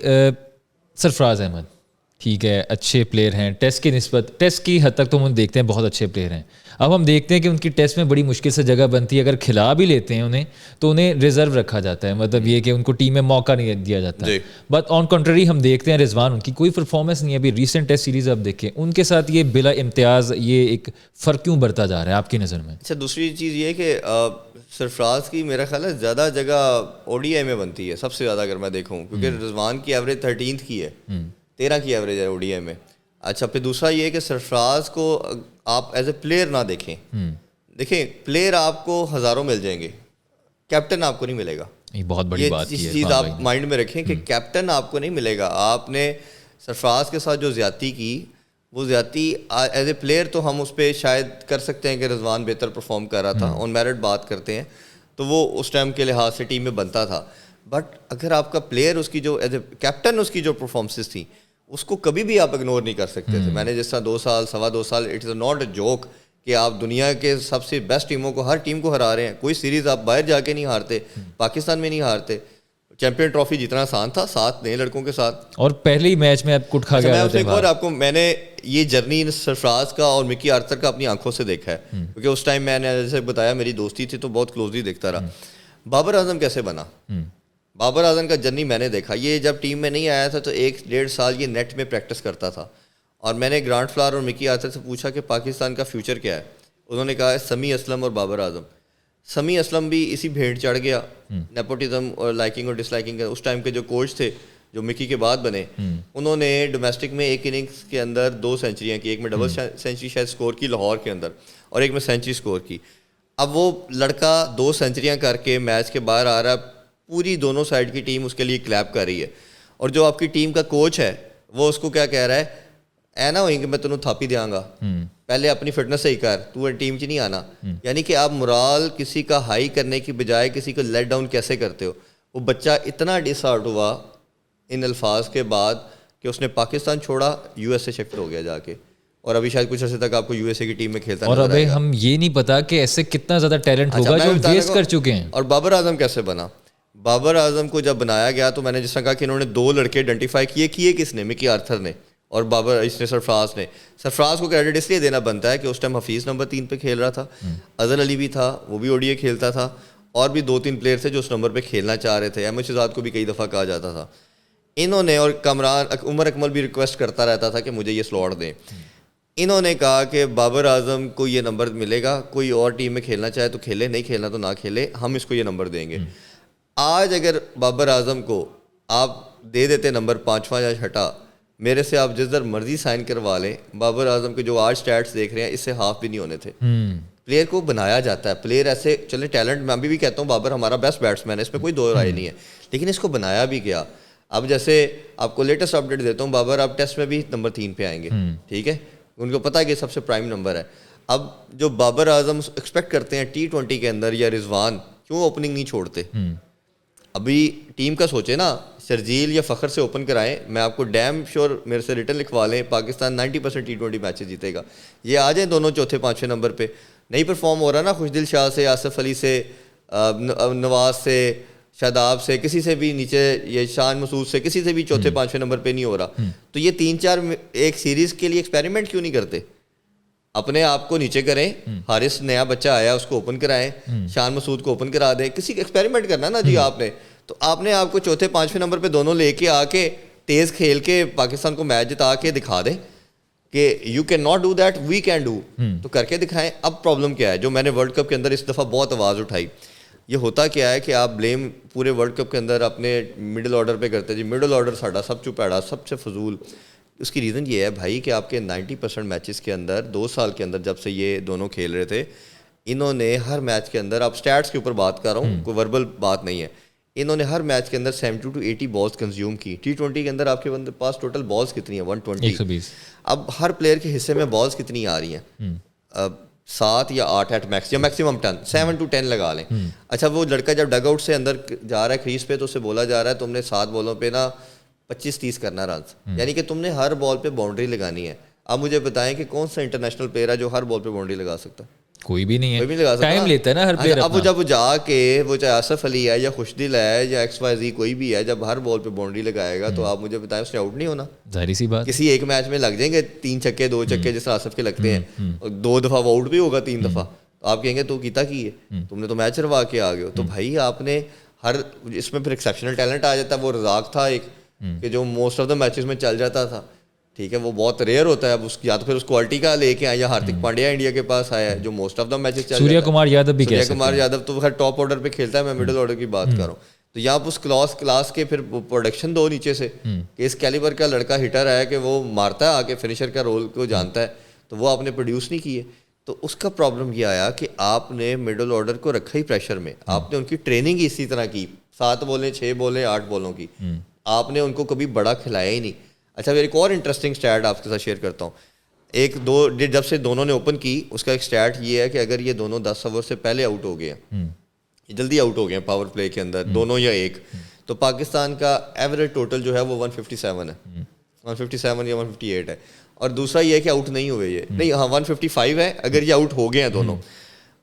سرفراز احمد ٹھیک ہے اچھے پلیئر ہیں, ٹیسٹ کی نسبت ٹیسٹ کی حد تک تو ہم دیکھتے ہیں بہت اچھے پلیئر ہیں. اب ہم دیکھتے ہیں کہ ان کی ٹیسٹ میں بڑی مشکل سے جگہ بنتی ہے, اگر کھلا بھی لیتے ہیں انہیں تو انہیں ریزرو رکھا جاتا ہے, مطلب یہ کہ ان کو ٹیم میں موقع نہیں دیا جاتا. بٹ آن کنٹری ہم دیکھتے ہیں رضوان, ان کی کوئی پرفارمنس نہیں ہے. ابھی ریسنٹ ٹیسٹ سیریز آپ دیکھیں, ان کے ساتھ یہ بلا امتیاز یہ ایک فرق کیوں بڑھتا جا رہا ہے آپ کی نظر میں؟ اچھا, دوسری چیز یہ کہ سرفراز کی میرا خیال ہے زیادہ جگہ او ڈی آئی میں بنتی ہے سب سے زیادہ, اگر میں دیکھوں, کیونکہ رضوان کی ایوریج 13 کی ہے, 13 کی ایوریج ہے او ڈی آئی میں. اچھا, پھر دوسرا یہ کہ سرفراز کو آپ ایز اے پلیئر نہ دیکھیں. دیکھیں پلیئر آپ کو ہزاروں مل جائیں گے, کیپٹن آپ کو نہیں ملے گا. یہ بہت بڑی بات ہے, یہ چیز آپ مائنڈ میں رکھیں کہ کیپٹن آپ کو نہیں ملے گا. آپ نے سرفراز کے ساتھ جو زیادتی کی, وہ زیادتی ایز اے پلیئر تو ہم اس پہ شاید کر سکتے ہیں کہ رضوان بہتر پرفارم کر رہا تھا, آن میرٹ بات کرتے ہیں تو وہ اس ٹائم کے لحاظ سے ٹیم میں بنتا تھا. بٹ اگر آپ کا پلیئر اس کی جو ایز اے کیپٹن اس کی جو پرفارمنسز تھیں اس کو کبھی بھی آپ اگنور نہیں کر سکتے تھے. میں نے جس طرح 2 سال 2.25 سال, it is not a joke کہ آپ دنیا کے سب سے بیسٹ ٹیموں کو, ہر ٹیم کو ہرا رہے ہیں. کوئی سیریز آپ باہر جا کے نہیں ہارتے, پاکستان میں نہیں ہارتے. چیمپئن ٹرافی جتنا آسان تھا, 7 نئے لڑکوں کے ساتھ, اور پہلے ہی میچ میں آپ کٹ کھا گیا. اور آپ کو میں نے یہ جرنی سرفراز کا اور مکی آرتھر کا اپنی آنکھوں سے دیکھا ہے, کیونکہ اس ٹائم میں نے جیسے بتایا میری دوستی تھی تو بہت کلوزلی دیکھتا رہا. بابر اعظم کیسے بنا, بابر اعظم کا جرنی میں نے دیکھا. یہ جب ٹیم میں نہیں آیا تھا تو 1-1.5 سال یہ نیٹ میں پریکٹس کرتا تھا, اور میں نے گرانٹ فلاور اور مکی آرتھر سے پوچھا کہ پاکستان کا فیوچر کیا ہے. انہوں نے کہا ہے سمیع اسلم اور بابر اعظم. سمیع اسلم بھی اسی بھیڑ چڑھ گیا, نیپوٹزم اور لائکنگ اور ڈس لائکنگ. اس ٹائم کے جو کوچ تھے جو مکی کے بعد بنے, انہوں نے ڈومیسٹک میں ایک اننگس کے اندر 2 سینچریاں کی, ایک میں ڈبل سینچری شاید سکور کی لاہور کے اندر, اور ایک میں سینچری سکور کی. اب وہ لڑکا 2 سینچریاں کر کے میچ کے باہر آ رہا ہے, پوری دونوں سائڈ کی ٹیم اس کے لیے کلیپ کر رہی ہے, اور جو آپ کی ٹیم کا کوچ ہے وہ اس کو کیا کہہ رہا ہے, اے نہ ہوئیں کہ میں تینوں تھاپی دیاں گا, پہلے اپنی فٹنس صحیح کر, تو ٹیم چ نہیں آنا. یعنی کہ آپ مرال کسی کا ہائی کرنے کی بجائے کسی کو لیٹ ڈاؤن کیسے کرتے ہو. وہ بچہ اتنا ڈس ہارٹ ہوا ان الفاظ کے بعد کہ اس نے پاکستان چھوڑا, یو ایس اے شفٹ ہو گیا جا کے, اور ابھی شاید کچھ عرصے تک آپ کو یو ایس اے کی ٹیم میں کھیلتا اور ابھی ہم یہ نہیں پتا کہ ایسے کتنا زیادہ ٹیلنٹ ہوگا جو ویسٹ کر چکے ہیں. اور بابر اعظم کیسے بنا, بابر اعظم کو جب بنایا گیا تو میں نے جس طرح کہا کہ انہوں نے 2 لڑکے آئیڈینٹیفائی کیے کس نے, مکی آرتھر نے اور بابر اس نے سرفراز نے. سرفراز کو کریڈٹ اس لیے دینا بنتا ہے کہ اس ٹائم حفیظ نمبر 3 پہ کھیل رہا تھا, اظہر علی بھی تھا, وہ بھی او ڈی اے کھیلتا تھا, اور بھی 2-3 پلیئر تھے جو اس نمبر پہ کھیلنا چاہ رہے تھے. احمد شہزاد کو بھی کئی دفعہ کہا جاتا تھا. انہوں نے, اور عمر اکمل بھی ریکویسٹ کرتا رہتا تھا کہ مجھے یہ سلاٹ دیں. انہوں نے کہا کہ بابر اعظم کو یہ نمبر ملے گا, کوئی اور ٹیم میں کھیلنا چاہے تو کھیلے, نہیں کھیلنا تو نہ کھیلے, ہم اس کو یہ نمبر دیں گے. آج اگر بابر اعظم کو آپ دے دیتے نمبر 5واں یا 6واں, میرے سے آپ جس در مرضی سائن کروا لیں, بابر اعظم کے جو آج سٹیٹس دیکھ رہے ہیں اس سے ہاف بھی نہیں ہونے تھے. پلیئر کو بنایا جاتا ہے, پلیئر ایسے چلے ٹیلنٹ, میں بھی کہتا ہوں بابر ہمارا بیسٹ بیٹسمین ہے, اس میں کوئی دو رائے نہیں ہے, لیکن اس کو بنایا بھی گیا. اب جیسے آپ کو لیٹسٹ اپڈیٹ دیتا ہوں, بابر آپ ٹیسٹ میں بھی نمبر 3 پہ آئیں گے, ٹھیک ہے, ان کو پتا ہے کہ سب سے پرائم نمبر ہے. اب جو بابر اعظم ایکسپیکٹ کرتے ہیں T20 کے اندر, یا رضوان کیوں اوپننگ نہیں چھوڑتے؟ ابھی ٹیم کا سوچے نا, شرجیل یا فخر سے اوپن کرائیں, میں آپ کو ڈیم شور میرے سے ریٹن لکھوا لیں, پاکستان 90% T20 میچز جیتے گا. یہ آ جائیں دونوں 4-5 نمبر پہ, نہیں پرفارم ہو رہا نا خوشدل شاہ سے, آصف علی سے, نواز سے, شاداب سے, کسی سے بھی نیچے, یہ شان مسعود سے, کسی سے بھی 4-5 نمبر پہ نہیں ہو رہا. تو یہ 3-4 ایک سیریز کے لیے ایکسپیریمنٹ کیوں نہیں کرتے؟ اپنے آپ کو نیچے کریں, حارث نیا بچہ آیا اس کو اوپن کرائیں, شان مسعود کو اوپن کرا دیں, کسی ایکسپیریمنٹ کرنا نا جی آپ نے. تو آپ نے آپ کو 4-5 نمبر پہ دونوں لے کے آ کے تیز کھیل کے پاکستان کو میچ جتا کے دکھا دیں. کہ you can not do that, we can do, تو کر کے دکھائیں. اب پرابلم کیا ہے جو میں نے ورلڈ کپ کے اندر اس دفعہ بہت آواز اٹھائی, یہ ہوتا کیا ہے کہ آپ بلیم پورے ورلڈ کپ کے اندر اپنے مڈل آرڈر پہ کرتے جی مڈل آرڈر ساڈا سب چپیڑا سب سے فضول. اس کی ریزن یہ ہے بھائی کہ آپ کے 90% میچز کے اندر 2 سال کے اندر جب سے یہ دونوں کھیل رہے تھے, انہوں نے ہر میچ کے اندر, اب اسٹیٹس کے اوپر بات کر رہا ہوں, کوئی وربل بات نہیں ہے, انہوں نے ہر میچ کے اندر 70 to 80 بالز کنزیوم کی. T20 کے اندر آپ کے پاس ٹوٹل بالز کتنی ہیں 120. اب ہر پلیئر کے حصے میں بالز کتنی آ رہی ہیں, 7 یا 8 ایٹ میکس, یا میکسیمم 10, 7 to 10 لگا لیں. اچھا وہ لڑکا جب ڈگ آؤٹ سے اندر جا رہا ہے کریز پہ تو اسے بولا جا رہا ہے تم نے 7 بالوں پہ نا 25-30 کرنا رنس, یعنی کہ تم نے ہر بال پہ باؤنڈری لگانی ہے. اب مجھے بتائیں کہ کون سا انٹرنیشنل پلیئر ہے جو ہر بال پہ باؤنڈری لگا سکتا ہے؟ کوئی بھی نہیں ہے, ٹائم لیتا ہے نا ہر پلیئر. اب وہ جب جا کے وہ چاہے آصف علی ہے یا خوشدل ہے یا XYZ کوئی بھی ہے, جب ہر بال پہ باؤنڈری لگائے گا تو آپ مجھے بتائیں اس نے آؤٹ نہیں ہونا؟ ظاہری سی بات. کسی ایک میچ میں لگ جائیں گے 3 چھکے 2 چھکے جس طرح آصف کے لگتے ہیں, 2 دفعہ وہ آؤٹ بھی ہوگا 3 دفعہ, تو آپ کہیں گے تو کیتا کی ہے, تم نے تو میچ ہروا کے آ گئے ہو. تو بھائی آپ نے ہر اس میں پھر ایکسیپشنل ٹیلنٹ آ جاتا ہے. وہ رزاق تھا ایک کہ جو موسٹ آف دا میچز میں چل جاتا تھا, ٹھیک ہے, وہ بہت ریئر ہوتا ہے. اب اس یا تو پھر اس کوالٹی کا لے کے آیا, یا ہاردک پانڈیا انڈیا کے پاس آیا ہے جو موسٹ آف دا میچز چل. سوریا کمار یادو بھی, سوریا کمار یادو تو خیر ٹاپ آرڈر پہ کھیلتا ہے, میں مڈل آرڈر کی بات کر رہا ہوں. تو یہاں اس کلاس کے پھر پروڈکشن دو نیچے سے کہ اس کیلیبر کا لڑکا ہٹر ہے کہ وہ مارتا ہے آ کے, فنیشر کا رول کو جانتا ہے, تو وہ آپ نے پروڈیوس نہیں کیے. تو اس کا پرابلم یہ آیا کہ آپ نے مڈل آرڈر کو رکھا ہی پریشر میں, آپ نے ان کی ٹریننگ ہی اسی طرح کی, 7 بولیں 6 بولیں 8 بولوں کی, آپ نے ان کو کبھی بڑا کھلایا ہی نہیں. اچھا پھر ایک اور انٹرسٹنگ اسٹیٹ آپ کے ساتھ شیئر کرتا ہوں. جب سے دونوں نے اوپن کی اس کا ایک اسٹیٹ یہ ہے کہ اگر یہ دونوں 10 اوور سے پہلے آؤٹ ہو گئے ہیں, جلدی آؤٹ ہو گئے ہیں پاور پلے کے اندر دونوں یا ایک, تو پاکستان کا ایوریج ٹوٹل جو ہے وہ 157 ہے, 157 یا 158 ہے. اور دوسرا یہ ہے کہ آؤٹ نہیں ہوئے, یہ نہیں, ہاں 155 ہے اگر یہ آؤٹ ہو گئے ہیں دونوں,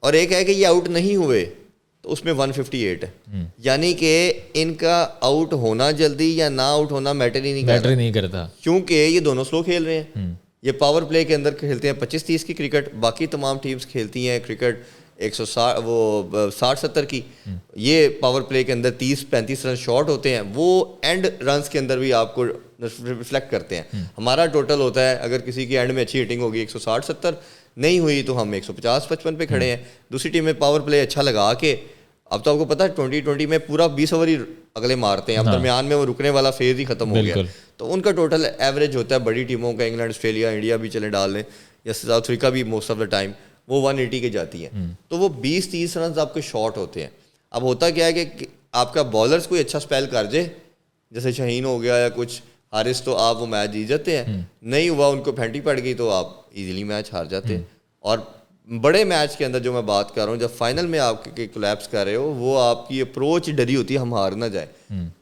اور ایک ہے کہ یہ آؤٹ نہیں ہوئے تو اس میں 158 ہے. یعنی کہ ان کا آؤٹ ہونا جلدی یا نہ آؤٹ ہونا میٹر ہی نہیں کرتا, کیونکہ یہ دونوں سلو کھیل رہے ہیں. یہ پاور پلے کے اندر کھیلتے ہیں 25-30 کی کرکٹ, باقی تمام ٹیمز کھیلتی ہیں کرکٹ 60-70 کی. یہ پاور پلے کے اندر 30-35 رن شارٹ ہوتے ہیں, وہ اینڈ رنز کے اندر بھی آپ کو ریفلیکٹ کرتے ہیں. ہمارا ٹوٹل ہوتا ہے اگر کسی کی اینڈ میں اچھی ہٹنگ ہوگی 160-70, نہیں ہوئی تو ہم 150-55 پہ کھڑے ہیں. دوسری ٹیم میں پاور پلے اچھا لگا کے, اب تو آپ کو پتا ہے 2020 میں پورا 20 اوور ہی اگلے مارتے ہیں, اب درمیان میں وہ رکنے والا فیز ہی ختم ہو گیا. تو ان کا ٹوٹل ایوریج ہوتا ہے بڑی ٹیموں کا, انگلینڈ آسٹریلیا انڈیا بھی چلے ڈال لیں, یا ساؤتھ افریقہ بھی موسٹ آف دا ٹائم وہ 180 کے جاتی ہیں. تو وہ 20-30 رنز آپ کے شارٹ ہوتے ہیں. اب ہوتا کیا ہے کہ آپ کا بالرز کوئی اچھا اسپیل کر جائے, جیسے شاہین ہو گیا یا کچھ حارث, تو آپ وہ میچ جیت جاتے ہیں. نہیں ہوا, ان کو پھینٹی پڑ گئی تو آپ ایزیلی میچ ہار جاتے ہیں. اور بڑے میچ کے اندر جو میں بات کر رہا ہوں, جب فائنل میں آپ کے کولیپس کر رہے ہو, وہ آپ کی اپروچ ڈری ہوتی ہے ہم ہار نہ جائیں.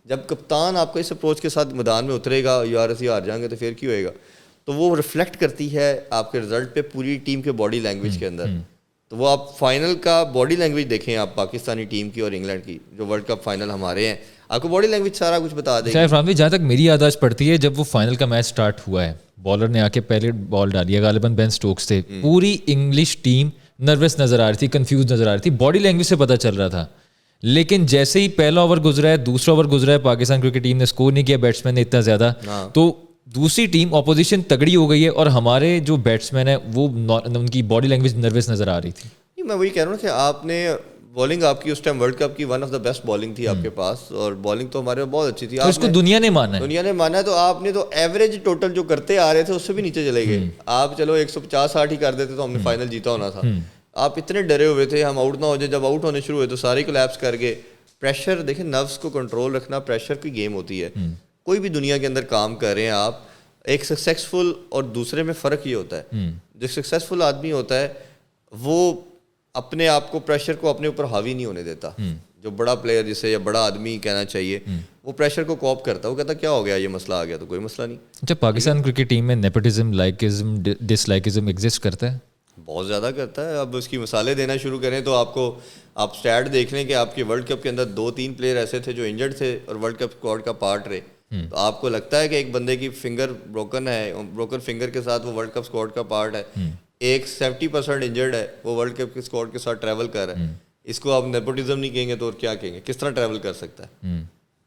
جب کپتان آپ کو اس اپروچ کے ساتھ میدان میں اترے گا, یار اسی ہار جائیں گے تو پھر کیا ہوئے گا, تو وہ ریفلیکٹ کرتی ہے آپ کے رزلٹ پہ پوری ٹیم کے باڈی لینگویج کے اندر. تو وہ آپ فائنل کا باڈی لینگویج دیکھیں آپ پاکستانی ٹیم کی اور انگلینڈ کی, جو ورلڈ کپ فائنل ہمارے ہیں, آپ کو باڈی لینگویج سارا کچھ بتا دے گی. فرحان بھائی, جہاں تک میری یادداشت پڑتی ہے, جب وہ فائنل کا میچ سٹارٹ ہوا ہے, بالر نے آ کے پہلے بال ڈالی ہے, غالباً بین اسٹوکس تھے, پوری انگلش ٹیم نروس نظر آ رہی تھی, کنفیوز نظر آ رہی تھی, باڈی لینگویج سے پتہ چل رہا تھا. لیکن جیسے ہی پہلا اوور گزرا ہے, دوسرا اوور گزرا ہے, پاکستان کرکٹ ٹیم نے اسکور نہیں کیا, بیٹسمین نے اتنا زیادہ, تو دوسری ٹیم اپوزیشن تگڑی ہو گئی ہے, اور ہمارے جو بیٹسمین ہیں وہ ان کی باڈی لینگویج نروس نظر آ رہی تھی. میں وہی کہہ رہا ہوں کہ آپ نے بالنگ آپ کی اس ٹائم ورلڈ کپ کی one of the best bowling تھی آپ کے پاس, اور بالنگ تو ہمارے بہت اچھی تھی. اس کو دنیا نے مانا ہے, تو آپ نے تو ایوریج ٹوٹل جو کرتے آ رہے تھے اس سے بھی نیچے چلے گئے. آپ چلو 150-60 ہی کر دیتے تو ہم نے فائنل جیتا ہونا تھا. آپ اتنے ڈرے ہوئے تھے ہم آؤٹ نہ ہو جائے, جب آؤٹ ہونے شروع ہوئے تو سارے کولیپس کر گئے. پریشر دیکھیں, نروس کو کنٹرول رکھنا پریشر کی گیم ہوتی ہے. کوئی بھی دنیا کے اندر کام کر رہے ہیں آپ, ایک سکسیزفل اور دوسرے میں فرق یہ ہوتا ہے, جو سکسیزفل آدمی ہوتا ہے وہ اپنے آپ کو پریشر کو اپنے اوپر حاوی نہیں ہونے دیتا. جو بڑا پلیئر جسے یا بڑا آدمی کہنا چاہیے, وہ پریشر کو کوپ کرتا ہے, وہ کہتا کیا ہو گیا, یہ مسئلہ آ گیا تو کوئی مسئلہ نہیں. اچھا, پاکستان کرکٹ ٹیم میں نیپوٹزم, لائکزم, ڈس لائکزم ایگزسٹ کرتا ہے؟ بہت زیادہ کرتا ہے. اب اس کی مثالیں دینا شروع کریں تو آپ اسٹیٹ دیکھ لیں کہ آپ کے ورلڈ کپ کے اندر 2-3 پلیئر ایسے تھے جو انجرڈ تھے اور ورلڈ کپ اسکواڈ کا پارٹ رہے. تو آپ کو لگتا ہے کہ ایک بندے کی فنگر بروکن ہے, بروکن فنگر کے ساتھ وہ ورلڈ کپ اسکواڈ کا پارٹ ہے. ایک 70% انجرڈ ہے, وہ ورلڈ کپ کے اسکواڈ کے ساتھ ٹریول کر رہا ہے. اس کو آپ نیپوٹزم نہیں کہیں گے تو اور کیا کہیں گے؟ کس طرح ٹریول کر سکتا ہے؟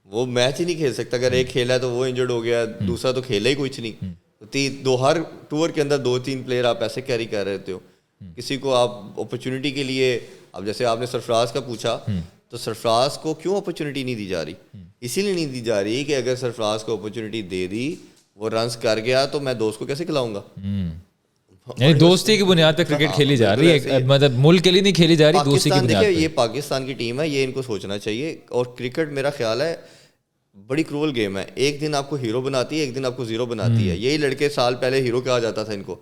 وہ میچ ہی نہیں کھیل سکتا. اگر ایک کھیلا ہے تو وہ انجرڈ ہو گیا, دوسرا تو کھیلا ہی کچھ نہیں. ہر ٹور کے اندر 2-3 پلیئر آپ ایسے کیری کر رہے ہوتے ہو. کسی کو آپ اپرچونیٹی کے لیے, اب جیسے آپ نے سرفراز کا پوچھا, تو سرفراز کو کیوں اپرچونیٹی نہیں دی جا رہی؟ اسی لیے نہیں دی جا رہی کہ اگر سرفراز کو اپرچونیٹی دے دی, وہ رنز کر گیا, تو میں دوست کو کیسے کھلاؤں گا؟ یعنی دوستی کی بنیاد پہ کرکٹ کھیلی جا رہی ہے, مطلب ملک کے لیے نہیں کھیلی جا رہی, دوستی کی بنیاد پہ. یہ پاکستان کی ٹیم ہے, یہ ان کو سوچنا چاہیے. اور کرکٹ میرا خیال ہے بڑی کرول گیم ہے. ایک دن آپ کو ہیرو بناتی ہے, ایک دن آپ کو زیرو بناتی ہے. یہی لڑکے سال پہلے ہیرو کہا جاتا تھا ان کو,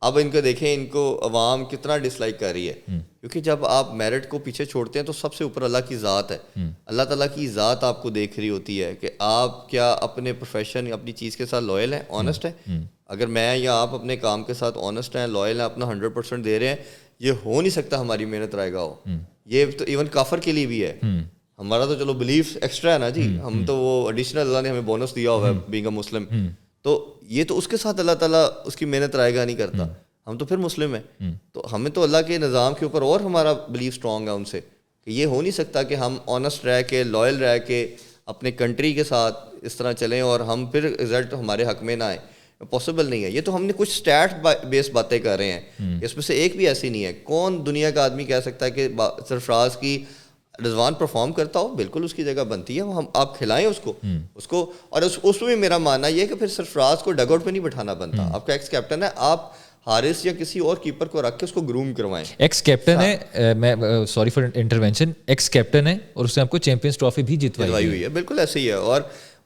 اب ان کو دیکھیں ان کو عوام کتنا ڈس لائک کر رہی ہے. کیونکہ جب آپ میرٹ کو پیچھے چھوڑتے ہیں تو سب سے اوپر اللہ کی ذات ہے. اللہ تعالیٰ کی ذات آپ کو دیکھ رہی ہوتی ہے کہ آپ کیا اپنے پروفیشن, اپنی چیز کے ساتھ لوئل ہیں, آنیسٹ ہیں. اگر میں یا آپ اپنے کام کے ساتھ آنیسٹ ہیں, لوئل ہیں, اپنا 100% دے رہے ہیں, یہ ہو نہیں سکتا ہماری محنت رائے گا ہو. یہ تو ایون کافر کے لیے بھی ہے. ہمارا تو چلو بلیف ایکسٹرا ہے نا جی, ہم تو وہ ایڈیشنل اللہ نے ہمیں بونس دیا ہوا ہے بینگ اے مسلم. تو یہ تو اس کے ساتھ اللہ تعالیٰ اس کی محنت رائے گا نہیں کرتا. ہم تو پھر مسلم ہیں, تو ہمیں تو اللہ کے نظام کے اوپر اور ہمارا بلیف اسٹرانگ ہے ان سے, کہ یہ ہو نہیں سکتا کہ ہم آنیسٹ رہ کے, لوئل رہ کے, اپنے کنٹری کے ساتھ اس طرح چلیں اور ہم پھر رزلٹ ہمارے حق میں نہ آئے. پاسبل نہیں ہے. یہ تو ہم نے کچھ اسٹیٹ بیس باتیں کر رہے ہیں, اس میں سے ایک بھی ایسی نہیں ہے. کون دنیا کا آدمی کہہ سکتا ہے کہ سرفراز کی رضوان پرفارم کرتا ہو؟ بالکل اس کی جگہ بنتی ہے, ہم آپ کھلائیں اس کو. اور اس میں میرا ماننا یہ ہے کہ پھر سرفراز کو ڈگ آؤٹ پہ نہیں بٹھانا بنتا. آپ کا ایکس کیپٹن ہے, آپ حارث یا کسی اور کیپر کو رکھ کے اس کو گروم کروائیں. ایکس کیپٹن ہے, میں sorry for intervention, x captain ہے اور اس نے آپ کو چیمپئنز ٹرافی بھی جتوائی ہوئی ہے. بالکل ایسے ہی ہے, اور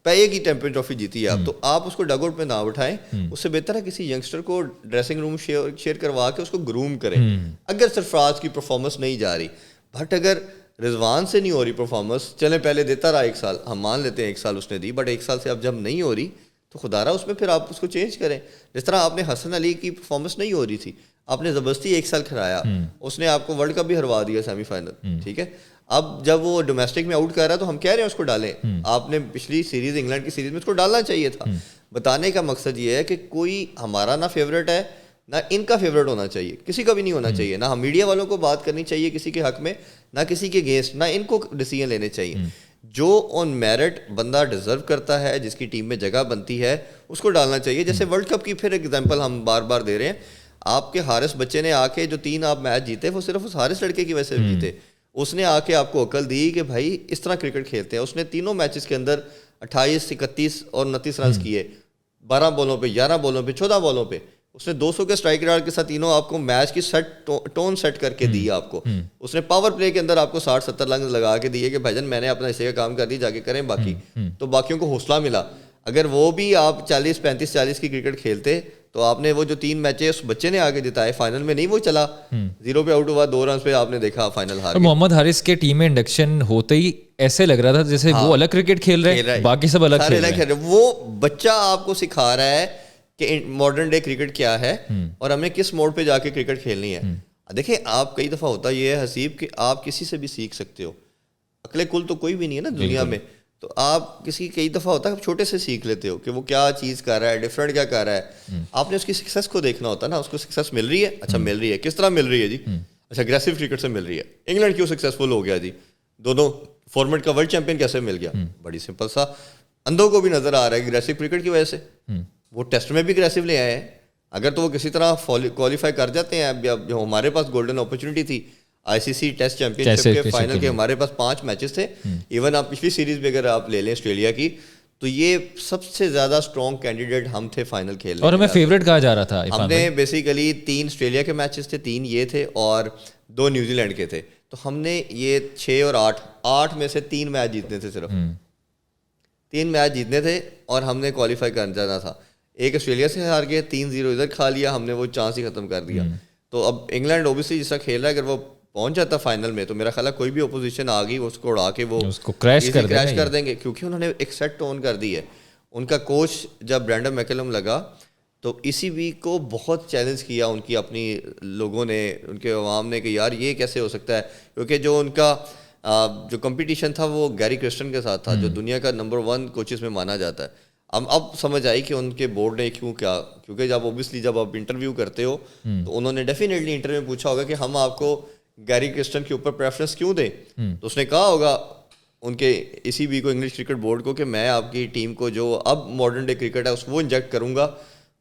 پہلے کی چیمپئن ٹرافی جیتی ہے آپ, تو آپ اس کو ڈگ آؤٹ پہ نہ بٹھائیں. اس سے بہتر ہے کسی ینگسٹر کو ڈریسنگ روم شیئر کروا کے اس کو گروم کریں. اگر سرفراز کی پرفارمنس نہیں جا رہی, بٹ اگر رضوان سے نہیں ہو رہی پرفارمنس, چلیں پہلے دیتا رہا 1 سال, ہم مان لیتے ہیں 1 سال اس نے دی, بٹ 1 سال سے اب جب نہیں ہو رہی تو خدا رہا اس میں پھر آپ اس کو چینج کریں. جس طرح آپ نے حسن علی کی پرفارمنس نہیں ہو رہی تھی, آپ نے زبردستی 1 سال کھلایا, اس نے آپ کو ورلڈ کپ بھی ہروا دیا سیمی فائنل, ٹھیک ہے. اب جب وہ ڈومیسٹک میں آؤٹ کر رہا ہے تو ہم کہہ رہے ہیں اس کو ڈالیں. آپ نے پچھلی سیریز, انگلینڈ کی سیریز میں اس کو ڈالنا چاہیے تھا. بتانے کا مقصد یہ ہے کہ کوئی ہمارا نہ فیوریٹ ہے نہ ان کا فیوریٹ ہونا چاہیے, کسی کا بھی نہیں ہونا چاہیے. نہ ہم میڈیا والوں کو بات کرنی چاہیے کسی کے حق میں, نہ کسی کے اگینسٹ, نہ ان کو ڈیسیژن لینے چاہیے. جو آن میرٹ بندہ ڈیزرو کرتا ہے, جس کی ٹیم میں جگہ بنتی ہے, اس کو ڈالنا چاہیے. جیسے ورلڈ کپ کی پھر ایگزامپل ہم بار بار دے رہے ہیں. آپ کے حارث بچے نے آ کے جو 3 آپ میچ جیتے, وہ صرف اس حارث لڑکے کی وجہ سے جیتے. اس نے آ کے آپ کو عقل دی کہ بھائی اس طرح کرکٹ کھیلتے ہیں. اس نے تینوں میچز کے اندر 28, 31 اور 29 رنز کیے, 12 بالوں پہ, 11 بالوں پہ, 14 بالوں پہ. اس نے 200 کے اسٹرائک ریٹ کے ساتھ تینوں آپ کو میچ کی ٹون سیٹ کر کے دی. آپ کو اس نے پاور پلے کے اندر آپ کو 60-70 رنز لگا کے دیے کہ بھائی جان میں نے اپنا حصے کا کام کر دی, جا کے کریں باقی. تو باقیوں کو حوصلہ ملا. اگر وہ بھی آپ 40, 35, 40 کی کرکٹ کھیلتے تو آپ نے وہ جو 3 میچیں اس بچے نے آگے جتائے, فائنل میں نہیں وہ چلا, 0 پہ آؤٹ ہوا, 2 رنز پہ آپ نے دیکھا فائنل ہار. محمد حارث کے ٹیم میں انڈکشن ہوتے ہی ایسے لگ رہا تھا جیسے وہ الگ کرکٹ کھیل رہے ہیں, باقی سب الگ کھیل رہے ہیں. وہ بچہ آپ کو سکھا رہا ہے کہ ماڈرن ڈے کرکٹ کیا ہے اور ہمیں کس موڈ پہ جا کے کرکٹ کھیلنی ہے. دیکھیں آپ کئی دفعہ ہوتا یہ ہے حسیب کہ آپ کسی سے بھی سیکھ سکتے ہو, عقل کل تو کوئی بھی نہیں ہے نا دنیا میں. تو آپ کئی دفعہ ہوتا ہے آپ چھوٹے سے سیکھ لیتے ہو کہ وہ کیا چیز کر رہا ہے, ڈفرینٹ کیا کر رہا ہے. آپ نے اس کی سکسیس کو دیکھنا ہوتا ہے نا, اس کو سکسیس مل رہی ہے, اچھا مل رہی ہے, کس طرح مل رہی ہے جی, اچھا اگریسو کرکٹ سے مل رہی ہے. انگلینڈ کیوں سکسیزفل ہو گیا جی, دونوں فارمیٹ کا ورلڈ چیمپئن کیسے مل گیا, بڑی سمپل سا. اندھوں کو بھی نظر آ رہا ہے اگریسو کرکٹ کی وجہ سے, وہ ٹیسٹ میں بھی اگریسو لے آئے ہیں. اگر تو وہ کسی طرح کوالیفائی کر جاتے ہیں, جو ہمارے پاس گولڈن اپرچونٹی تھی آئی سی سی ٹیسٹ چیمپئن شپ کے فائنل کے, ہمارے پاس 5 میچز تھے. ایون آپ پچھلی سیریز بھی اگر آپ لے لیں آسٹریلیا کی, تو یہ سب سے زیادہ اسٹرانگ کینڈیڈیٹ ہم تھے فائنل کھیلنے, اور ہمیں فیوریٹ کہا جا رہا تھا. ہم نے بیسیکلی 3 آسٹریلیا کے میچز تھے, 3 یہ تھے اور 2 نیوزی لینڈ کے تھے. تو ہم نے یہ 6 اور 8 میں سے 3 میچ جیتنے تھے, صرف 3 میچ جیتنے تھے, اور ہم نے کوالیفائی کر جانا تھا. ایک آسٹریلیا سے ہار گئے, 3-0 ادھر کھا لیا ہم نے, وہ چانس ہی ختم کر دیا. تو اب انگلینڈ اوبیسلی جس طرح کھیل رہا ہے, اگر وہ پہنچ جاتا فائنل میں تو میرا خیال ہے کوئی بھی اپوزیشن آ گئی وہ اس کو اڑا کے وہ اس کو کریش کر دیں گے, کیونکہ انہوں نے ایک سیٹ ٹون کر دی ہے. ان کا کوچ جب برینڈن میکلم لگا تو اسی ویک کو بہت چیلنج کیا ان کی اپنی لوگوں نے, ان کے عوام نے, کہ یار یہ کیسے ہو سکتا ہے, کیونکہ جو ان کا جو کمپٹیشن تھا وہ گیری کرسٹن کے ساتھ تھا, جو دنیا کا نمبر 1 کوچز میں مانا جاتا ہے. اب سمجھ آئی کہ ان کے بورڈ نے کیوں کیا, کیونکہ جب اوبیسلی جب آپ انٹرویو کرتے ہو تو انہوں نے ڈیفینیٹلی انٹرویو میں پوچھا ہوگا کہ ہم آپ کو گیری کرسٹن کے اوپر پریفرنس کیوں دیں. تو اس نے کہا ہوگا ان کے اسی وی کو, انگلش کرکٹ بورڈ کو, کہ میں آپ کی ٹیم کو جو اب ماڈرن ڈے کرکٹ ہے اس وہ انجیکٹ کروں گا,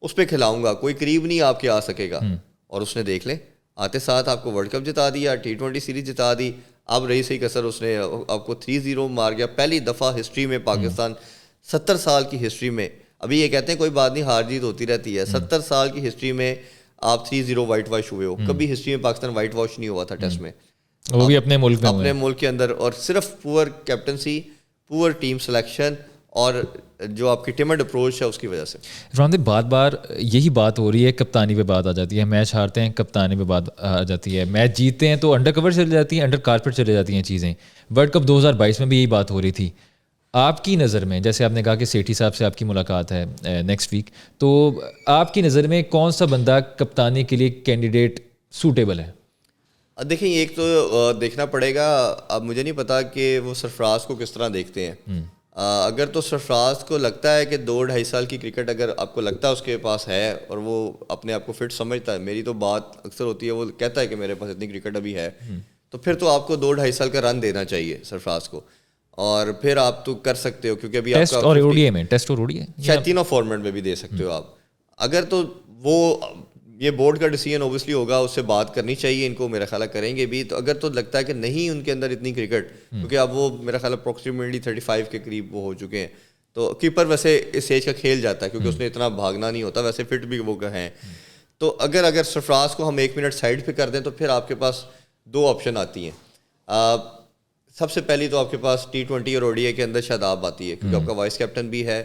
اس پہ کھلاؤں گا, کوئی قریب نہیں آپ کے آ سکے گا. اور اس نے دیکھ لیں آتے ساتھ آپ کو ورلڈ کپ جتا دیا, T20 سیریز جتا دی, اب رہی صحیح کسر اس نے آپ کو 3-0 مار گیا. پہلی دفعہ ہسٹری میں پاکستان 70 سال کی ہسٹری میں, ابھی یہ کہتے ہیں کوئی بات نہیں ہار جیت ہوتی رہتی ہے, 70 سال کی ہسٹری میں آپ 3-0 وائٹ واش ہوئے ہو. کبھی ہسٹری میں پاکستان وائٹ واش نہیں ہوا تھا ٹیسٹ میں, وہ بھی اپنے ملک میں, اپنے ملک کے اندر. اور صرف پور کیپٹنسی, پور ٹیم سلیکشن اور جو آپ کی ٹیمڈ اپروچ ہے اس کی وجہ سے. عرفان بھائی بار بار یہی بات ہو رہی ہے, کپتانی پہ بات آ جاتی ہے, میچ ہارتے ہیں کپتانی پہ بات آ جاتی ہے, میچ جیتتے ہیں تو انڈر کور چلی جاتی ہیں, انڈر کارپیٹ چلے جاتی ہیں چیزیں. ورلڈ کپ 2022 میں بھی یہی بات ہو رہی تھی. آپ کی نظر میں, جیسے آپ نے کہا کہ سیٹھی صاحب سے آپ کی ملاقات ہے نیکسٹ ویک, تو آپ کی نظر میں کون سا بندہ کپتانی کے لیے کینڈیڈیٹ سوٹیبل ہے؟ دیکھیں ایک تو دیکھنا پڑے گا, اب مجھے نہیں پتا کہ وہ سرفراز کو کس طرح دیکھتے ہیں. اگر تو سرفراز کو لگتا ہے کہ 2-2.5 سال کی کرکٹ اگر آپ کو لگتا ہے اس کے پاس ہے اور وہ اپنے آپ کو فٹ سمجھتا ہے, میری تو بات اکثر ہوتی ہے وہ کہتا ہے کہ میرے پاس اتنی کرکٹ ابھی ہے, تو پھر تو آپ کو 2-2.5 سال کا رن دینا چاہیے سرفراز کو, اور پھر آپ تو کر سکتے ہو کیونکہ ابھی آپ کا اور اوڈی میں ٹیسٹ اور اوڈی شاید تینوں فارمیٹ میں بھی دے سکتے ہو آپ. اگر تو وہ یہ بورڈ کا ڈیسیجن اوبیسلی ہوگا, اس سے بات کرنی چاہیے ان کو, میرا خیال ہے کریں گے بھی. تو اگر تو لگتا ہے کہ نہیں ان کے اندر اتنی کرکٹ, کیونکہ اب وہ میرا خیال ہے اپروکسیمیٹلی 35 کے قریب وہ ہو چکے ہیں, تو کیپر ویسے اس ایج کا کھیل جاتا ہے کیونکہ اس نے اتنا بھاگنا نہیں ہوتا, ویسے فٹ بھی وہ ہیں. تو اگر سرفراز کو ہم 1 منٹ سائڈ پہ کر دیں تو پھر آپ کے پاس 2 آپشن آتی ہیں. سب سے پہلی تو آپ کے پاس T20 اور ODI کے اندر شاداب آتی ہے کیونکہ آپ کا وائس کیپٹن بھی ہے,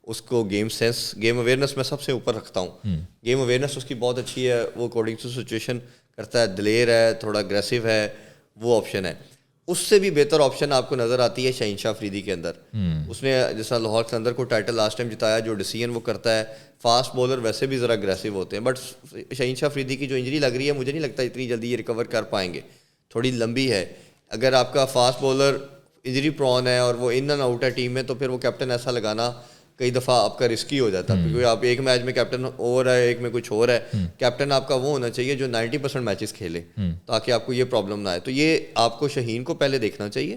اس کو گیم سینس, گیم اویئرنیس میں سب سے اوپر رکھتا ہوں. گیم اویئرنیس اس کی بہت اچھی ہے, وہ اکارڈنگ ٹو سچویشن کرتا ہے, دلیر ہے, تھوڑا اگریسو ہے, وہ آپشن ہے. اس سے بھی بہتر آپشن آپ کو نظر آتی ہے شہین شاہ افریدی کے اندر. اس نے جیسا لاہور قلندر کو ٹائٹل لاسٹ ٹائم جتایا, جو ڈیسیجن وہ کرتا ہے. فاسٹ بولر ویسے بھی ذرا اگریسو ہوتے ہیں, بٹ شہین شاہ افریدی کی جو انجری لگ رہی ہے مجھے نہیں لگتا اتنی جلدی یہ ریکور کر پائیں گے, تھوڑی لمبی ہے. اگر آپ کا فاسٹ بولر انجری پرون ہے اور وہ ان اینڈ آؤٹ ہے ٹیم میں, تو پھر وہ کیپٹن ایسا لگانا کئی دفعہ آپ کا رسکی ہو جاتا ہے, کیونکہ آپ ایک میچ میں کیپٹن اور ہے, ایک میں کچھ اور ہے. کیپٹن آپ کا وہ ہونا چاہیے جو 90% میچز کھیلے, تاکہ آپ کو یہ پرابلم نہ آئے. تو یہ آپ کو شہین کو پہلے دیکھنا چاہیے.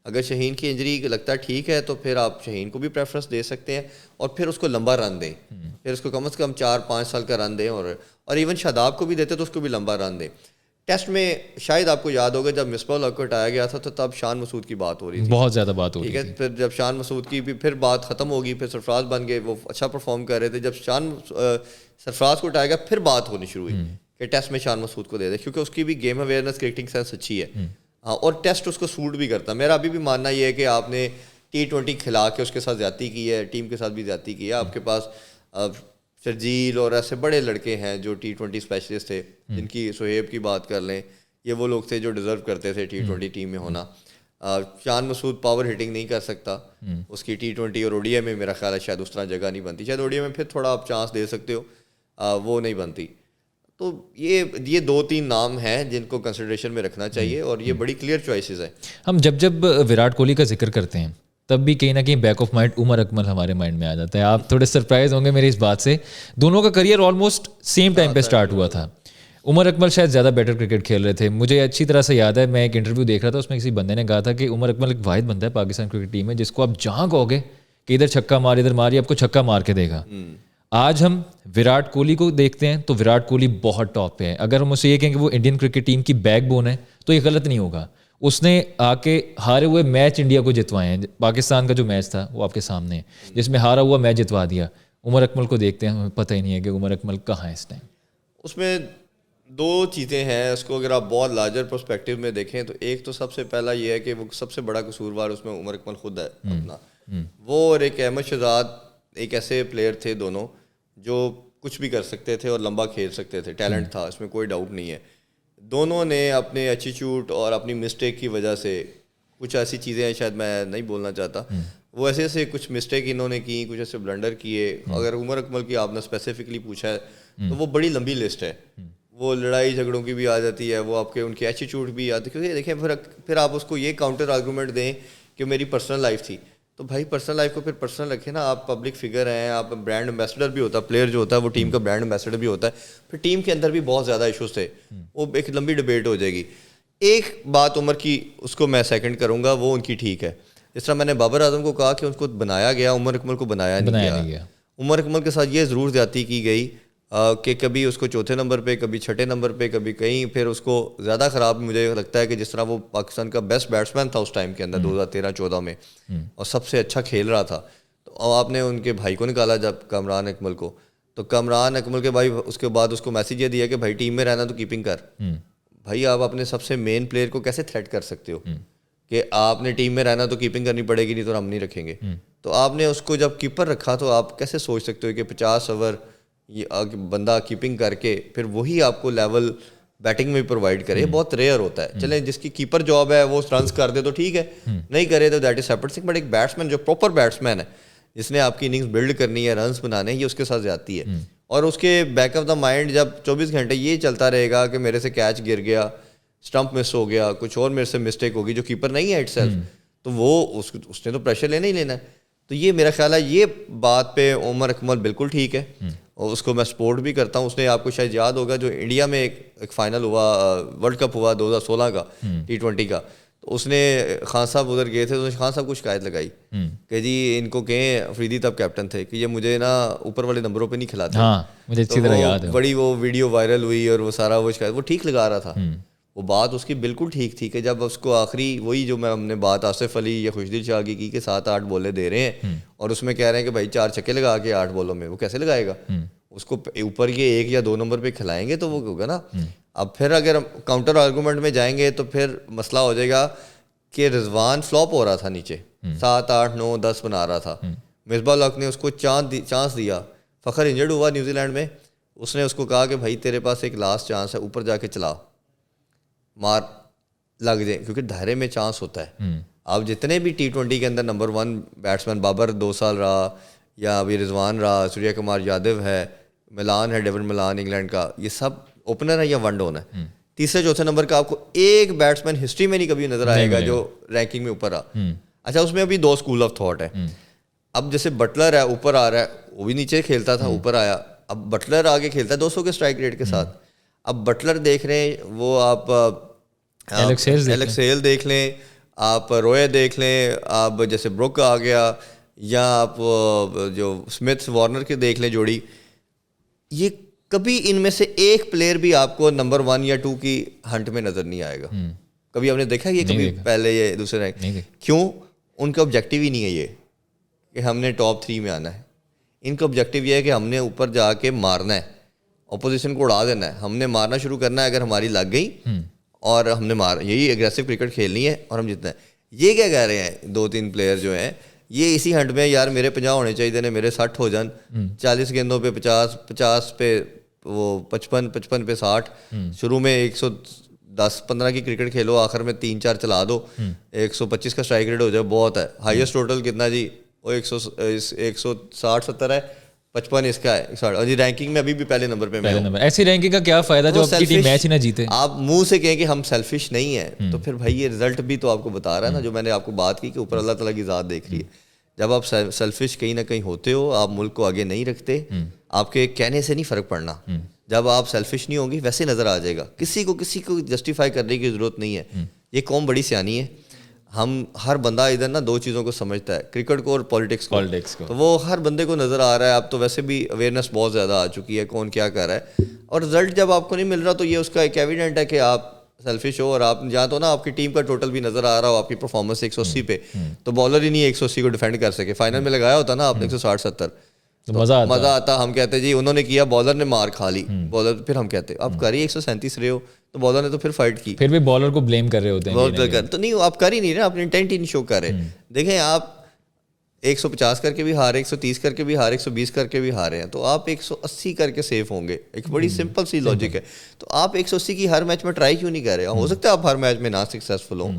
اگر شہین کی انجری لگتا ہے ٹھیک ہے تو پھر آپ شہین کو بھی پریفرنس دے سکتے ہیں, اور پھر اس کو لمبا رن دیں, پھر اس کو کم از کم 4-5 سال کا رن دیں, اور ایون شاداب کو بھی دیتے تو اس کو بھی لمبا رن دیں. ٹیسٹ میں شاید آپ کو یاد ہوگا جب مصباح الحق کو ہٹایا گیا تھا تو تب شان مسعود کی بات ہو رہی تھی, بہت زیادہ بات ہو رہی تھی. پھر جب شان مسعود کی بھی پھر بات ختم ہوگی, پھر سرفراز بن گئے, وہ اچھا پرفارم کر رہے تھے. جب سرفراز کو ہٹایا گیا پھر بات ہونی شروع ہوئی کہ ٹیسٹ میں شان مسعود کو دے دے, کیونکہ اس کی بھی گیم اویئرنیس, کرکٹنگ سینس اچھی ہے. ہاں, اور ٹیسٹ اس کو سوٹ بھی کرتا. میرا ابھی بھی ماننا یہ ہے کہ آپ نے T20 کھلا کے اس کے ساتھ زیادتی کی ہے, ٹیم کے ساتھ بھی زیادتی کی ہے. آپ کے پاس شرجیل اور ایسے بڑے لڑکے ہیں جو T20 اسپیشلسٹ تھے, جن کی سہیب کی بات کر لیں, یہ وہ لوگ تھے جو ڈیزرو کرتے تھے T20 ٹیم میں ہونا. شان مسعود پاور ہٹنگ نہیں کر سکتا, اس کی T20 اور ODI میں میرا خیال ہے شاید اس طرح جگہ نہیں بنتی. شاید ODI میں پھر تھوڑا آپ چانس دے سکتے ہو, وہ نہیں بنتی. تو یہ 2-3 نام ہیں جن کو کنسیڈریشن میں رکھنا چاہیے, اور یہ بڑی کلیئر چوائسیز ہیں. ہم جب وراٹ کوہلی کا ذکر کرتے ہیں تب بھی کہیں نہ کہیں back of mind Umar Akmal ہمارے مائنڈ میں آ جاتا ہے. آپ تھوڑے سرپرائز ہوں گے میری اس بات سے, دونوں کا کریئر آلموسٹ سیم ٹائم پہ اسٹارٹ ہوا تھا. عمر اکمل شاید زیادہ بیٹر کرکٹ کھیل رہے تھے. مجھے اچھی طرح سے یاد ہے, میں ایک انٹرویو دیکھ رہا تھا, اس میں کسی بندے نے کہا تھا کہ عمر اکمل ایک واحد بندہ ہے پاکستان کرکٹ ٹیم میں جس کو آپ جہاں کہو گے کہ ادھر چھکا مار ادھر ماری, آپ کو چھکا مار کے دے گا. آج ہم وراٹ کوہلی کو دیکھتے ہیں تو وراٹ کوہلی بہت ٹاپ پہ ہے. اگر ہم اسے یہ کہیں کہ وہ انڈین کرکٹ ٹیم کی بیک بون ہے تو یہ غلط نہیں ہوگا. اس نے آ کے ہارے ہوئے میچ انڈیا کو جتوائے ہیں. پاکستان کا جو میچ تھا وہ آپ کے سامنے ہے جس میں ہارا ہوا میچ جتوا دیا. عمر اکمل کو دیکھتے ہیں, ہمیں پتہ ہی نہیں ہے کہ عمر اکمل کہاں ہے اس ٹائم. اس میں 2 چیزیں ہیں, اس کو اگر آپ بہت لارجر پرسپیکٹیو میں دیکھیں تو ایک تو سب سے پہلا یہ ہے کہ وہ سب سے بڑا قصوروار اس میں عمر اکمل خود ہے اپنا. وہ اور ایک احمد شہزاد ایک ایسے پلیئر تھے دونوں جو کچھ بھی کر سکتے تھے اور لمبا کھیل سکتے تھے. ٹیلنٹ تھا, اس میں کوئی ڈاؤٹ نہیں ہے. دونوں نے اپنے ایٹیٹیوڈ اور اپنی مسٹیک کی وجہ سے کچھ ایسی چیزیں ہیں, شاید میں نہیں بولنا چاہتا, وہ ایسے ایسے کچھ مسٹیک انہوں نے کی, کچھ ایسے بلنڈر کیے. اگر عمر اکمل کی آپ نے اسپیسیفکلی پوچھا ہے تو وہ بڑی لمبی لسٹ ہے. وہ لڑائی جھگڑوں کی بھی آ جاتی ہے, وہ آپ کے ان کے ایٹیٹیوڈ بھی آتے, کیونکہ دیکھیں پھر آپ اس کو یہ کاؤنٹر آرگومنٹ دیں کہ میری پرسنل لائف تھی, تو بھائی پرسنل لائف کو پھر پرسنل رکھیں نا. آپ پبلک فگر ہیں, آپ برانڈ امبیسڈر بھی ہوتا ہے, پلیئر جو ہوتا ہے وہ ٹیم کا برانڈ امبیسڈر بھی ہوتا ہے. پھر ٹیم کے اندر بھی بہت زیادہ ایشوز تھے, وہ ایک لمبی ڈبیٹ ہو جائے گی. ایک بات عمر کی اس کو میں سیکنڈ کروں گا, وہ ان کی ٹھیک ہے. جس طرح میں نے بابر اعظم کو کہا کہ ان کو بنایا گیا, عمر اکمل کو بنایا نہیں گیا. عمر اکمل کے ساتھ یہ ضرور زیادتی کی گئی کہ کبھی اس کو چوتھے نمبر پہ, کبھی چھٹے نمبر پہ, کبھی کہیں, پھر اس کو زیادہ خراب مجھے لگتا ہے کہ جس طرح وہ پاکستان کا بیسٹ بیٹسمین تھا اس ٹائم کے اندر 2013-14 میں اور سب سے اچھا کھیل رہا تھا, تو آپ نے ان کے بھائی کو نکالا جب کامران اکمل کو, تو کامران اکمل کے بھائی اس کے بعد اس کو میسیج یہ دیا کہ بھائی ٹیم میں رہنا تو کیپنگ کر. بھائی آپ اپنے سب سے مین پلیئر کو کیسے تھریٹ کر سکتے ہو کہ آپ نے ٹیم میں رہنا تو کیپنگ کرنی پڑے گی, نہیں تو ہم نہیں رکھیں گے. تو آپ نے اس کو جب کیپر رکھا تو آپ کیسے سوچ سکتے ہو کہ 50 اوور بندہ کیپنگ کر کے پھر وہی آپ کو لیول بیٹنگ میں پرووائڈ کرے, بہت ریئر ہوتا ہے. چلیں جس کی کیپر جاب ہے وہ رنس کر دے تو ٹھیک ہے, نہیں کرے تو that is separate thing, but ایک بیٹسمین جو پراپر بیٹسمین ہے جس نے آپ کی اننگز بلڈ کرنی ہے, رنس بنانے ہیں, یہ اس کے ساتھ زیادتی ہے. اور اس کے بیک آف دا مائنڈ جب 24 گھنٹے یہ چلتا رہے گا کہ میرے سے کیچ گر گیا, اسٹمپ مس ہو گیا, کچھ اور میرے سے مسٹیک ہوگی, جو کیپر نہیں ہے اٹ سیلف, تو وہ اس نے تو پریشر لینا ہی لینا ہے. تو یہ میرا خیال ہے یہ بات پہ عمر اکمل بالکل ٹھیک ہے, اور اس کو میں سپورٹ بھی کرتا ہوں. اس نے آپ کو شاید یاد ہوگا جو انڈیا میں ایک فائنل ہوا, ورلڈ کپ ہوا 2016 کا T20 کا, تو اس نے خان صاحب ادھر گئے تھے, تو خان صاحب کو شکایت لگائی کہ جی ان کو کہیں, افریدی تب کیپٹن تھے, کہ یہ مجھے نا اوپر والے نمبروں پہ نہیں کھلاتے. مجھے اچھی طرح یاد ہے, بڑی وہ ویڈیو وائرل ہوئی اور وہ سارا وہ شکایت, وہ ٹھیک لگا رہا تھا. وہ بات اس کی بالکل ٹھیک تھی کہ جب اس کو آخری وہی جو ہم نے بات آصف علی یا خوشدل شاہ کی کہ 7-8 بولے دے رہے ہیں اور اس میں کہہ رہے ہیں کہ بھائی 4 چھکے لگا کے 8 بولوں میں, وہ کیسے لگائے گا؟ اس کو اوپر یہ 1 یا 2 نمبر پہ کھلائیں گے تو وہ ہوگا نا. اب پھر اگر کاؤنٹر آرگومنٹ میں جائیں گے تو پھر مسئلہ ہو جائے گا کہ رضوان فلاپ ہو رہا تھا نیچے, 7, 8, 9, 10 بنا رہا تھا. مصباح الحق نے اس کو چانس دیا. فخر انجرڈ ہوا نیوزی لینڈ میں, اس نے اس کو کہا کہ بھائی تیرے پاس ایک لاسٹ چانس ہے, اوپر جا کے چلا, مار لگ جائیں, کیونکہ دھائرے میں چانس ہوتا ہے. آپ جتنے بھی T20 کے اندر نمبر 1 بیٹسمین, بابر 2 سال رہا, یا ابھی رضوان رہا, سوریا کمار یادو ہے, ملان ہے, ڈیوڈ ملان انگلینڈ کا, یہ سب اوپنر ہے یا ون ڈاؤن ہے. تیسرے چوتھے نمبر کا آپ کو ایک بیٹسمین ہسٹری میں نہیں کبھی نظر آئے گا جو رینکنگ میں اوپر آ. اچھا اس میں ابھی 2 اسکول آف تھاٹ ہے. اب جیسے بٹلر ہے اوپر آ رہا ہے, وہ بھی نیچے کھیلتا تھا, اوپر آیا, اب بٹلر آگے کھیلتا ہے 200 کے اسٹرائک ریٹ کے ساتھ. اب بٹلر دیکھ رہے ہیں, وہ آپ ایلیکسیل دیکھ لیں, آپ روئے دیکھ لیں, آپ جیسے بروک آ گیا, یا آپ جو اسمتھ وارنر کے دیکھ لیں جوڑی, یہ کبھی ان میں سے ایک پلیئر بھی آپ کو نمبر 1 یا 2 کی ہنٹ میں نظر نہیں آئے گا. کبھی آپ نے دیکھا یہ کبھی پہلے یہ دوسرے رینک, کیوں؟ ان کا آبجیکٹیو ہی نہیں ہے یہ کہ ہم نے ٹاپ 3 میں آنا ہے. ان کا آبجیکٹیو یہ ہے کہ ہم نے اوپر جا کے مارنا ہے, اپوزیشن کو اڑا دینا ہے, ہم نے مارنا شروع کرنا ہے. اگر ہماری لگ گئی اور ہم نے یہی ایگریسو کرکٹ کھیلنی ہے اور ہم جتنا ہے. یہ کیا کہہ رہے ہیں 2-3 پلیئر جو ہیں, یہ اسی ہنٹ میں یار میرے 50 ہونے چاہیے تھے, میرے 60 ہو جان, 40 گیندوں پہ 50 پہ وہ 55 پہ 60, شروع میں 110-15 کی کرکٹ کھیلو, آخر میں 3-4 چلا دو, 125 کا اسٹرائک ریٹ ہو جائے, بہت ہے. ہائیسٹ ٹوٹل کتنا جی, وہ 160-70 ہے, 55 اس کا ہے. جی رینکنگ میں ابھی بھی پہلے نمبر پہ میں ہوں. ایسی رینکنگ کا کیا فائدہ جو آپ کی ٹیم میچ ہی نہ جیتے. آپ منہ سے کہیں کہ ہم سیلفش نہیں ہیں, تو پھر بھائی یہ رزلٹ بھی تو آپ کو بتا رہا ہے نا, جو میں نے آپ کو بات کی کہ اوپر اللہ تعالیٰ کی ذات دیکھ رہی ہے. جب آپ سیلفش کہیں نہ کہیں ہوتے ہو, آپ ملک کو آگے نہیں رکھتے, آپ کے کہنے سے نہیں فرق پڑنا. جب آپ سیلفش نہیں ہوں گی ویسے نظر آ جائے گا. کسی کو جسٹیفائی کرنے کی ضرورت نہیں ہے. یہ قوم بڑی سیانی ہے. ہم ہر بندہ ادھر نا 2 چیزوں کو سمجھتا ہے, کرکٹ کو اور پالیٹکس کو. تو وہ ہر بندے کو نظر آ رہا ہے. اب تو ویسے بھی اویئرنیس بہت زیادہ آ چکی ہے کون کیا کر رہا ہے, اور رزلٹ جب آپ کو نہیں مل رہا تو یہ اس کا ایک ایویڈنٹ ہے کہ آپ سیلفش ہو. اور آپ جہاں تو نا آپ کی ٹیم کا ٹوٹل بھی نظر آ رہا ہو, آپ کی پرفارمنس 180 پہ, تو بالر ہی نہیں 180 کو ڈیفینڈ کر سکے. فائنل میں لگایا ہوتا نا آپ نے 160-70, مزہ آتا. ہم کہتے جی انہوں نے کیا, بالر نے مار کھا لی, بالر پھر ہم کہتے آپ کر ہی 137 رہے ہو, تو بالر نے تو پھر فائٹ کی, پھر بھی بالر کو بلیم کر رہے ہوتے ہیں. تو نہیں آپ کر ہی نہیں رہے, آپ نے انٹینٹ ہی نہیں شو کر رہے. دیکھیں آپ 150 کر کے بھی ہارے, 130 کر کے بھی ہارے, 120 کر کے بھی ہارے ہیں, تو آپ 180 کر کے سیف ہوں گے. ایک بڑی سمپل سی لاجک ہے. تو آپ 180 کی ہر میچ میں ٹرائی کیوں نہیں کر رہے؟ ہو سکتا ہے آپ ہر میچ میں نہ سکسیزفل ہوں,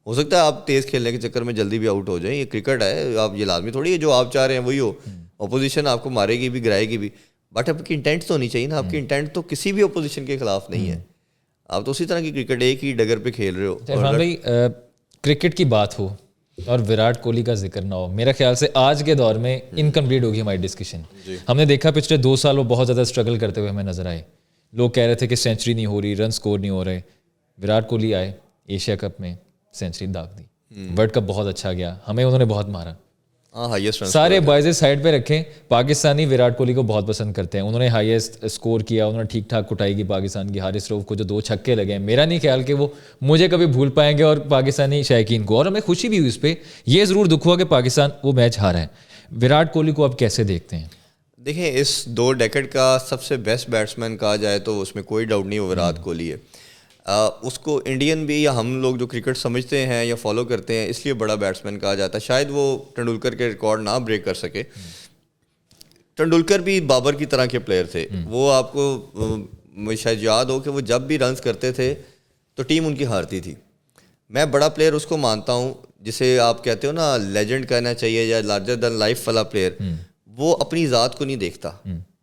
ہو سکتا ہے آپ تیز کھیلنے کے چکر میں جلدی بھی آؤٹ ہو جائیں. یہ کرکٹ ہے, آپ یہ لازمی تھوڑی ہے جو آپ چاہ رہے ہیں وہی ہو. اپوزیشن آپ کو مارے گی بھی, گرائے گی بھی, بٹ آپ کی انٹینٹ تو ہونی چاہیے نا. آپ کی انٹینٹ تو کسی بھی اپوزیشن کے خلاف نہیں ہے. آپ تو اسی طرح کی کرکٹ ایک ہی ڈگر پہ کھیل رہے ہو. عرفان بھائی, کرکٹ کی بات ہو اور وراٹ کوہلی کا ذکر نہ ہو, میرا خیال سے آج کے دور میں انکمپلیٹ ہوگی ہماری ڈسکشن. ہم نے دیکھا پچھلے 2 سال وہ بہت زیادہ اسٹرگل کرتے ہوئے ہمیں نظر آئے. لوگ کہہ رہے تھے کہ سینچری نہیں ہو رہی, رن سکور نہیں ہو رہے. وراٹ کوہلی آئے, ایشیا کپ میں سینچری داغ دی, ورلڈ کپ بہت اچھا گیا, ہمیں انہوں نے بہت مارا. ہاں ہائیسٹ رن سارے بوائز سائڈ پہ رکھیں, پاکستانی وراٹ کوہلی کو بہت پسند کرتے ہیں, انہوں نے ہائیسٹ اسکور کیا, انہوں نے ٹھیک ٹھاک کٹائی کی پاکستان کی, حارث رؤف کو جو 2 چھکے لگے ہیں, میرا نہیں خیال کہ وہ مجھے کبھی بھول پائیں گے اور پاکستانی شائقین کو, اور ہمیں خوشی بھی ہوئی اس پہ, یہ ضرور دکھ ہوا کہ پاکستان وہ میچ ہارا ہے. وراٹ کوہلی کو آپ کیسے دیکھتے ہیں؟ دیکھیں اس 2 ڈیکیڈ کا سب سے بیسٹ بیٹسمین کہا جائے تو اس میں کوئی ڈاؤٹ نہیں, وہ وراٹ کوہلی ہے. اس کو انڈین بھی یا ہم لوگ جو کرکٹ سمجھتے ہیں یا فالو کرتے ہیں اس لیے بڑا بیٹسمین کہا جاتا ہے. شاید وہ ٹنڈولکر کے ریکارڈ نہ بریک کر سکے, ٹنڈولکر بھی بابر کی طرح کے پلیئر تھے. وہ آپ کو شاید یاد ہو کہ وہ جب بھی رنز کرتے تھے تو ٹیم ان کی ہارتی تھی. میں بڑا پلیئر اس کو مانتا ہوں جسے آپ کہتے ہو نا لیجنڈ کہنا چاہیے یا لارجر دین لائف والا پلیئر. وہ اپنی ذات کو نہیں دیکھتا,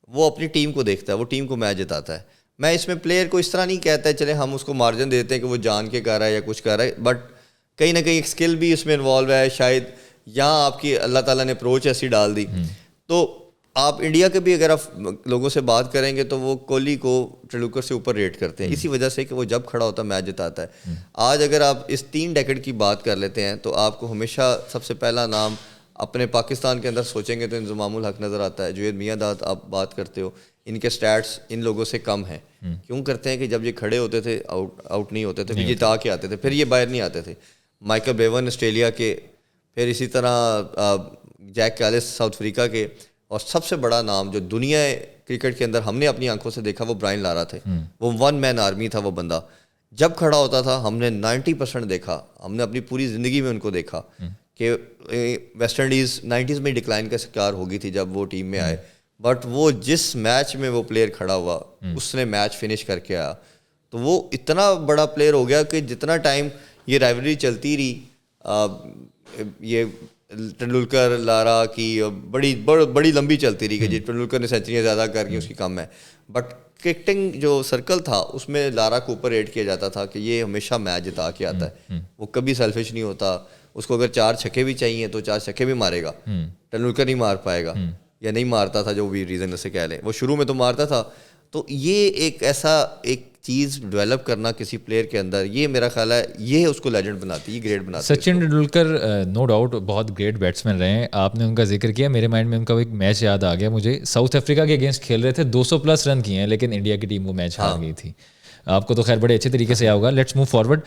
وہ اپنی ٹیم کو دیکھتا ہے, وہ ٹیم کو میچ جتاتا ہے. میں اس میں پلیئر کو اس طرح نہیں کہتا ہے چلے ہم اس کو مارجن دیتے ہیں کہ وہ جان کے کر رہا ہے یا کچھ کر رہا ہے, بٹ کہیں نہ کہیں ایک اسکل بھی اس میں انوالو ہے شاید, یہاں آپ کی اللہ تعالیٰ نے اپروچ ایسی ڈال دی. تو آپ انڈیا کے بھی اگر آپ لوگوں سے بات کریں گے تو وہ کوہلی کو ٹنڈولکر سے اوپر ریٹ کرتے ہیں, اسی وجہ سے کہ وہ جب کھڑا ہوتا ہے میچ جتاتا ہے. آج اگر آپ اس 3 ڈیکیڈ کی بات کر لیتے ہیں تو آپ کو ہمیشہ سب سے پہلا نام اپنے پاکستان کے اندر سوچیں گے تو انضمام الحق نظر آتا ہے. جوید میاں داد آپ بات کرتے ہو, ان کے سٹیٹس ان لوگوں سے کم ہیں. کیوں کرتے ہیں کہ جب یہ کھڑے ہوتے تھے آؤٹ نہیں ہوتے تھے, پھر جتا کے آتے تھے, پھر یہ باہر نہیں آتے تھے. مائیکل بیون آسٹریلیا کے, پھر اسی طرح جیک کیلس ساؤتھ افریقہ کے, اور سب سے بڑا نام جو دنیا کرکٹ کے اندر ہم نے اپنی آنکھوں سے دیکھا وہ برائن لارا تھے. وہ 1 مین آرمی تھا. وہ بندہ جب کھڑا ہوتا تھا ہم نے 90% دیکھا, ہم نے اپنی پوری زندگی میں ان کو دیکھا کہ ویسٹ انڈیز 90s میں ڈکلائن کا شکار ہو گئی تھی جب وہ ٹیم میں آئے, بٹ وہ جس میچ میں وہ پلیئر کھڑا ہوا اس نے میچ فنش کر کے آیا. تو وہ اتنا بڑا پلیئر ہو گیا کہ جتنا ٹائم یہ رائیولری چلتی رہی, یہ ٹنڈولکر لارا کی بڑی لمبی چلتی رہی کہ جی ٹنڈولکر نے سینچریاں زیادہ کر کے اس کی کم ہے, بٹ کرکٹنگ جو سرکل تھا اس میں لارا کو اوپر ریٹ کیا جاتا تھا کہ یہ ہمیشہ میچ جتا کے آتا ہے, وہ کبھی سیلفش نہیں ہوتا. اس کو اگر 4 چھکے بھی چاہیے تو 4 چھکے بھی مارے گا, ٹنڈولکر نہیں مار پائے گا یا نہیں مارتا تھا, جو بھی ریزن اسے کہہ لیں, وہ شروع میں تو مارتا تھا. تو یہ ایک ایسا ایک چیز ڈیولپ کرنا کسی پلیئر کے اندر, یہ میرا خیال ہے یہ اس کو لیجنڈ بناتی ہے, یہ گریٹ بناتی ہے. سچن ٹنڈولکر نو ڈاؤٹ بہت گریٹ بیٹسمین رہے ہیں. آپ نے ان کا ذکر کیا, میرے مائنڈ میں ان کا ایک میچ یاد آ گیا مجھے, ساؤتھ افریقہ کے اگینسٹ کھیل رہے تھے, 200+ رن کیے ہیں لیکن انڈیا کی ٹیم وہ میچ ہار گئی تھی. آپ کو تو خیر بڑے اچھے طریقے سے آیا ہوگا. Let's move forward.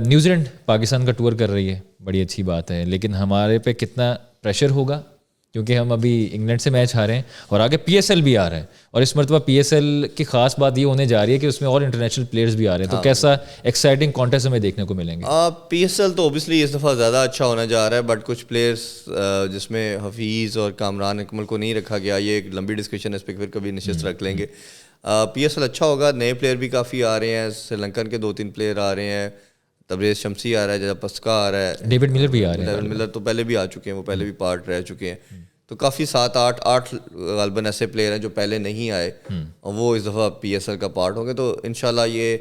New Zealand Pakistan کا ٹور کر رہی ہے, بڑی اچھی بات ہے, لیکن ہمارے پہ کتنا پریشر ہوگا کیونکہ ہم ابھی انگلینڈ سے میچ ہارے ہیں اور آگے PSL بھی آ رہا ہے, اور اس مرتبہ PSL کی خاص بات یہ ہونے جا رہی ہے کہ اس میں اور انٹرنیشنل پلیئرز بھی آ رہے ہیں. تو کیسا ایکسائٹنگ کانٹیسٹ ہمیں دیکھنے کو ملیں گے؟ PSL تو اوبیسلی اس دفعہ زیادہ اچھا ہونے جا رہا ہے, بٹ کچھ پلیئرس جس میں حفیظ اور کامران اکمل کو نہیں رکھا گیا, یہ ایک لمبی ڈسکشن ہے, اس پہ پھر کبھی نشست رکھ لیں گے. PSL اچھا ہوگا, نئے پلیئر بھی کافی آ رہے ہیں, سری لنکن کے 2-3 پلیئر آ رہے ہیں, تبریز شمسی آ رہا ہے, جیسا پسکا آ رہا ہے, ڈیوڈ ملر بھی آ رہے ہیں. ڈیوڈ ملر تو پہلے بھی آ چکے ہیں, وہ پہلے بھی پارٹ رہ چکے ہیں. تو کافی 7-8 غالباً ایسے پلیئر ہیں جو پہلے نہیں آئے اور وہ اس دفعہ PSL کا پارٹ ہوں گے. تو انشاءاللہ یہ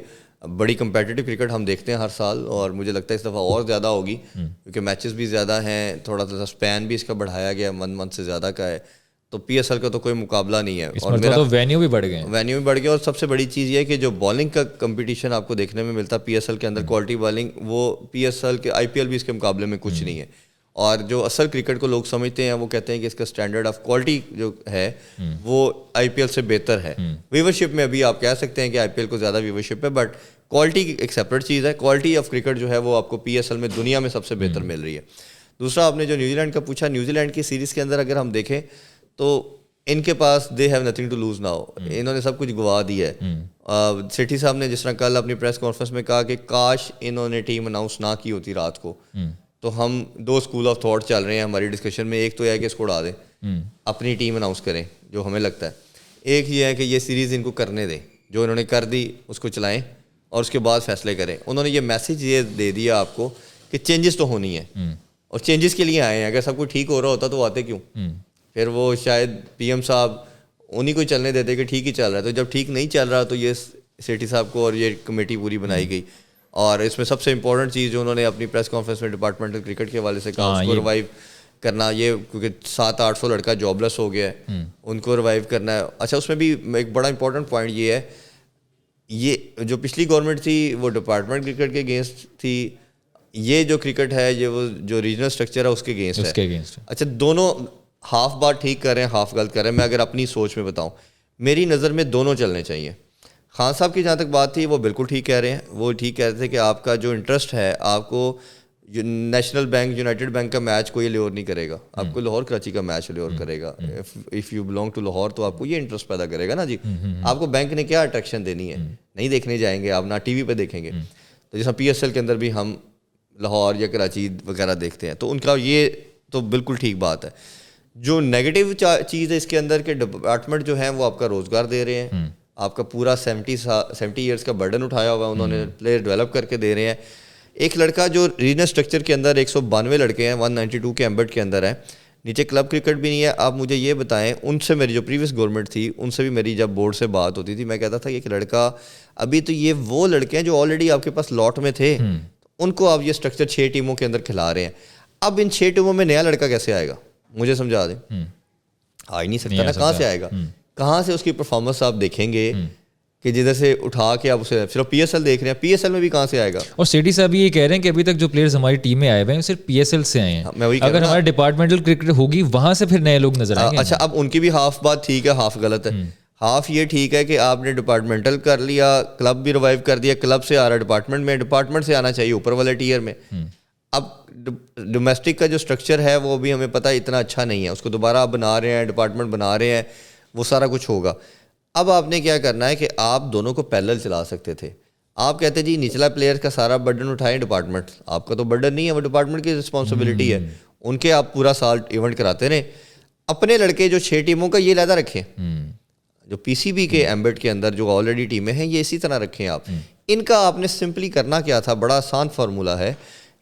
بڑی کمپیٹیٹو کرکٹ ہم دیکھتے ہیں ہر سال, اور مجھے لگتا ہے اس دفعہ اور زیادہ ہوگی کیونکہ میچز بھی زیادہ ہیں, تھوڑا سا اسپین بھی اس کا بڑھایا گیا, 1 منتھ سے زیادہ کا ہے. تو PSL کا تو کوئی مقابلہ نہیں ہے, اور میرا تو وینیو بھی بڑھ گئے ہیں. وینیو بھی بڑھ گیا, اور سب سے بڑی چیز یہ ہے کہ جو بالنگ کا کمپٹیشن آپ کو دیکھنے میں ملتا ہے PSL کے اندر, کوالٹی بالنگ, وہ PSL کے IPL بھی اس کے مقابلے میں کچھ نہیں ہے. اور جو اصل کرکٹ کو لوگ سمجھتے ہیں وہ کہتے ہیں کہ اس کا اسٹینڈرڈ آف کوالٹی جو ہے وہ IPL سے بہتر ہے. ویورشپ میں ابھی آپ کہہ سکتے ہیں کہ IPL کو زیادہ ویورشپ ہے, بٹ کوالٹی ایک سیپریٹ چیز ہے. کوالٹی آف کرکٹ جو ہے وہ آپ کو PSL میں دنیا میں سب سے بہتر مل رہی ہے. دوسرا آپ نے جو نیوزی لینڈ کا پوچھا, نیوزی لینڈ کی سیریز کے اندر اگر ہم دیکھیں تو ان کے پاس they have nothing to lose now, انہوں نے سب کچھ گوا دیا ہے. سیٹھی صاحب نے جس طرح کل اپنی پریس کانفرنس میں کہا کہ کاش انہوں نے ٹیم اناؤنس نہ کی ہوتی رات کو, تو ہم 2 اسکول آف تھاٹ چل رہے ہیں ہماری ڈسکشن میں. ایک تو یہ ہے کہ اس کو اڑا دیں, اپنی ٹیم اناؤنس کریں جو ہمیں لگتا ہے. ایک یہ ہے کہ یہ سیریز ان کو کرنے دیں, جو انہوں نے کر دی اس کو چلائیں اور اس کے بعد فیصلے کریں. انہوں نے یہ میسج یہ دے دیا آپ کو کہ چینجز تو ہونی ہے, اور چینجز کے لیے آئے ہیں. اگر سب کچھ ٹھیک ہو رہا ہوتا تو وہ آتے کیوں؟ پھر وہ شاید PM صاحب انہیں کو چلنے دیتے کہ ٹھیک ہی چل رہا ہے. تو جب ٹھیک نہیں چل رہا تو یہ سیٹھی صاحب کو اور یہ کمیٹی پوری بنائی گئی. اور اس میں سب سے امپورٹنٹ چیز جو انہوں نے اپنی پریس کانفرنس میں ڈپارٹمنٹل کرکٹ کے حوالے سے کہا, اس کو ریوائیو کرنا, یہ کیونکہ 700-800 لڑکا جاب لیس ہو گیا ہے, ان کو ریوائیو کرنا ہے. اچھا, اس میں بھی ایک بڑا امپورٹنٹ پوائنٹ یہ ہے, یہ جو پچھلی گورنمنٹ تھی وہ ڈپارٹمنٹ کرکٹ کے اگینسٹ تھی, یہ جو کرکٹ ہے یہ وہ جو ریجنل اسٹرکچر ہے اس کے اگینسٹ ہے. اچھا دونوں ہاف بات ٹھیک کر رہے ہیں ہاف غلط کر رہے ہیں. میں اگر اپنی سوچ میں بتاؤں میری نظر میں دونوں چلنے چاہیے. خان صاحب کی جہاں تک بات تھی وہ بالکل ٹھیک کہہ رہے ہیں. وہ ٹھیک کہہ رہے تھے کہ آپ کا جو انٹرسٹ ہے آپ کو نیشنل بینک یونائٹیڈ بینک کا میچ کوئی لیور نہیں کرے گا, آپ کو لاہور کراچی کا میچ لیور کرے گا. If you belong to Lahore تو آپ کو یہ انٹرسٹ پیدا کرے گا نا جی. آپ کو بینک نے کیا اٹریکشن دینی ہے, نہیں دیکھنے جائیں گے آپ, نہ ٹی وی پہ دیکھیں گے. تو جیسا پی ایس ایل کے اندر بھی ہم لاہور یا کراچی وغیرہ دیکھتے ہیں, تو ان کا یہ تو بالکل ٹھیک بات ہے. جو نیگیٹو چیز ہے اس کے اندر کہ ڈپارٹمنٹ جو ہیں وہ آپ کا روزگار دے رہے ہیں, آپ کا پورا 70 ایئرس کا برڈن اٹھایا ہوا ہے انہوں نے, پلیئر ڈیولپ کر کے دے رہے ہیں. ایک لڑکا جو ریجنل اسٹرکچر کے اندر 192 لڑکے ہیں 192 کے ایمبٹ کے اندر ہے, نیچے کلب کرکٹ بھی نہیں ہے. آپ مجھے یہ بتائیں, ان سے میری جو پریویس گورنمنٹ تھی ان سے بھی میری جب بورڈ سے بات ہوتی تھی میں کہتا تھا کہ ایک لڑکا ابھی تو یہ وہ لڑکے ہیں جو آلریڈی آپ کے پاس لاٹ میں تھے, ان کو آپ یہ اسٹرکچر 6 ٹیموں کے اندر کھلا رہے ہیں. اب ان 6 ٹیموں میں نیا لڑکا کیسے آئے گا مجھے سمجھا دیں. آ ہی نہیں سکتا نا, کہاں سے آئے گا, کہاں سے اس کی پرفارمنس آپ دیکھیں گے کہ جدھر سے اٹھا کے آپ اسے صرف پی ایس ایل دیکھ رہے ہیں, پی ایس ایل میں بھی کہاں سے آئے گا. اور سیٹی صاحب یہ کہہ رہے ہیں کہ ابھی تک جو پلیئرز ہماری ٹیم میں آئے ہوئے ہیں صرف پی ایس ایل سے آئے ہیں, اگر ہمارا ڈپارٹمنٹل کرکٹ ہوگی وہاں سے پھر نئے لوگ نظر آئیں گے. اچھا اب ان کی بھی ہاف بات ٹھیک ہے ہاف غلط ہے. ہاف یہ ٹھیک ہے کہ آپ نے ڈپارٹمنٹل کر لیا, کلب بھی ریوائیو کر دیا, کلب سے آ رہا ہے ڈپارٹمنٹ میں, ڈپارٹمنٹ سے آنا چاہیے اوپر والے ٹیئر میں. اب ڈومیسٹک کا جو اسٹرکچر ہے وہ بھی ہمیں پتہ اتنا اچھا نہیں ہے, اس کو دوبارہ آپ بنا رہے ہیں, ڈپارٹمنٹ بنا رہے ہیں, وہ سارا کچھ ہوگا. اب آپ نے کیا کرنا ہے کہ آپ دونوں کو پیرلل چلا سکتے تھے. آپ کہتے جی نچلا پلیئر کا سارا برڈن اٹھائیں ڈپارٹمنٹ, آپ کا تو برڈن نہیں ہے, وہ ڈپارٹمنٹ کی رسپانسبلٹی ہے, ان کے آپ پورا سال ایونٹ کراتے رہیں. اپنے لڑکے جو 6 ٹیموں کا یہ لہدہ رکھیں, جو پی سی بی کے ایمبٹ کے اندر جو آلریڈی ٹیمیں ہیں یہ اسی طرح رکھیں آپ. ان کا آپ نے سمپلی کرنا کیا تھا, بڑا آسان فارمولہ ہے.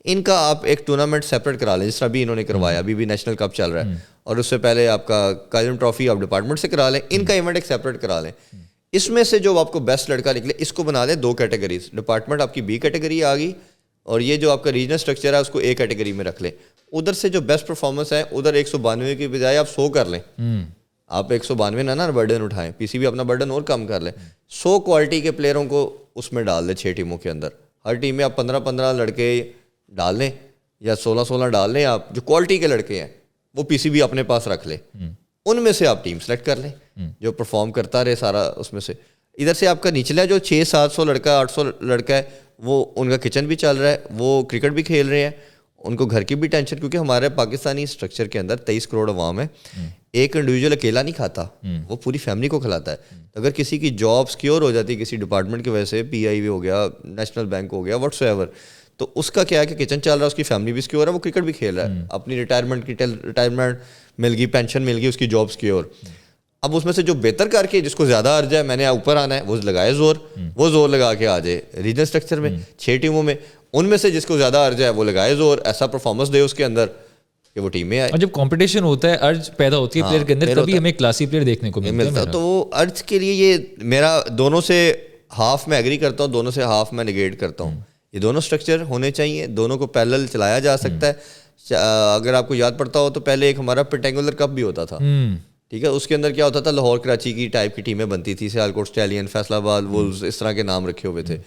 ان کا آپ ایک ٹورنامنٹ سیپریٹ کرا لیں, جس طرح بھی انہوں نے کروایا, ابھی بھی نیشنل کپ چل رہا ہے, اور اس سے پہلے آپ کا کائزن ٹرافی آپ ڈپارٹمنٹ سے کرا لیں. ان کا ایونٹ ایک سیپریٹ کرا لیں. اس میں سے جو آپ کو بیسٹ لڑکا نکلے اس کو بنا دیں 2 کیٹیگریز. ڈپارٹمنٹ آپ کی بی کیٹیگری آ گئی, اور یہ جو آپ کا ریجنل اسٹرکچر ہے اس کو اے کیٹیگری میں رکھ لیں. ادھر سے جو بیسٹ پرفارمنس ہے ادھر 192 کی بجائے آپ 100 کر لیں. آپ 192 نہ برڈن اٹھائیں, پی سی بی اپنا برڈن اور کم کر لیں. 100 کوالٹی کے پلیئروں کو اس میں ڈال دیں 6 ٹیموں کے اندر. ہر ٹیم میں آپ 15 لڑکے ڈال لیں یا 16 ڈال لیں. آپ جو کوالٹی کے لڑکے ہیں وہ پی سی بی اپنے پاس رکھ لیں, ان میں سے آپ ٹیم سلیکٹ کر لیں جو پرفارم کرتا رہے سارا. اس میں سے ادھر سے آپ کا نچلا جو 600-700 لڑکا 800 لڑکا ہے وہ ان کا کچن بھی چل رہا ہے, وہ کرکٹ بھی کھیل رہے ہیں, ان کو گھر کی بھی ٹینشن, کیونکہ ہمارے پاکستانی اسٹرکچر کے اندر 23 کروڑ عوام ہے. ایک انڈیویجول اکیلا نہیں کھاتا, وہ پوری فیملی کو کھلاتا ہے. اگر کسی کی جاب سکیور ہو جاتی ہے کسی ڈپارٹمنٹ کی وجہ سے, پی آئی وی ہو گیا, نیشنل بینک ہو گیا, واٹس ایور, تو اس کا کیا ہے کہ کچن چل رہا ہے, اس کی فیملی بھی سکیور ہے, وہ کرکٹ بھی کھیل رہا ہے, اپنی ریٹائرمنٹ مل گئی, پینشن مل گئی, اس کی جاب سکیور. اب اس میں سے جو بہتر کر کے جس کو زیادہ ارج ہے, میں نے اوپر آنا ہے, وہ لگائے زور, وہ زور لگا کے آ جائے ریجنل اسٹرکچر میں 6 ٹیموں میں. ان میں سے جس کو زیادہ ارج ہے وہ لگائے زور, ایسا پرفارمنس دے اس کے اندر کہ وہ ٹیم میں آئے. اور جب کمپٹیشن ہوتا ہے, ارج پیدا ہوتی ہے پلیئر کے اندر, تبھی ہمیں کلاسی پلیئر دیکھنے کو ملتا ہے. تو وہ ارج کے لیے یہ میرا دونوں سے ہاف میں ایگری کرتا ہوں, دونوں سے ہاف میں نگیٹ کرتا ہوں. یہ دونوں اسٹرکچر ہونے چاہیے, دونوں کو پیرلل چلایا جا سکتا ہے. اگر آپ کو یاد پڑتا ہو تو پہلے ایک ہمارا پٹینگولر کپ بھی ہوتا تھا, ٹھیک ہے, اس کے اندر کیا ہوتا تھا, لاہور کراچی کی ٹائپ کی ٹیمیں بنتی تھی, سیالکوٹ اسٹیلین, فیصل آباد وولز, اس طرح کے نام رکھے ہوئے تھے.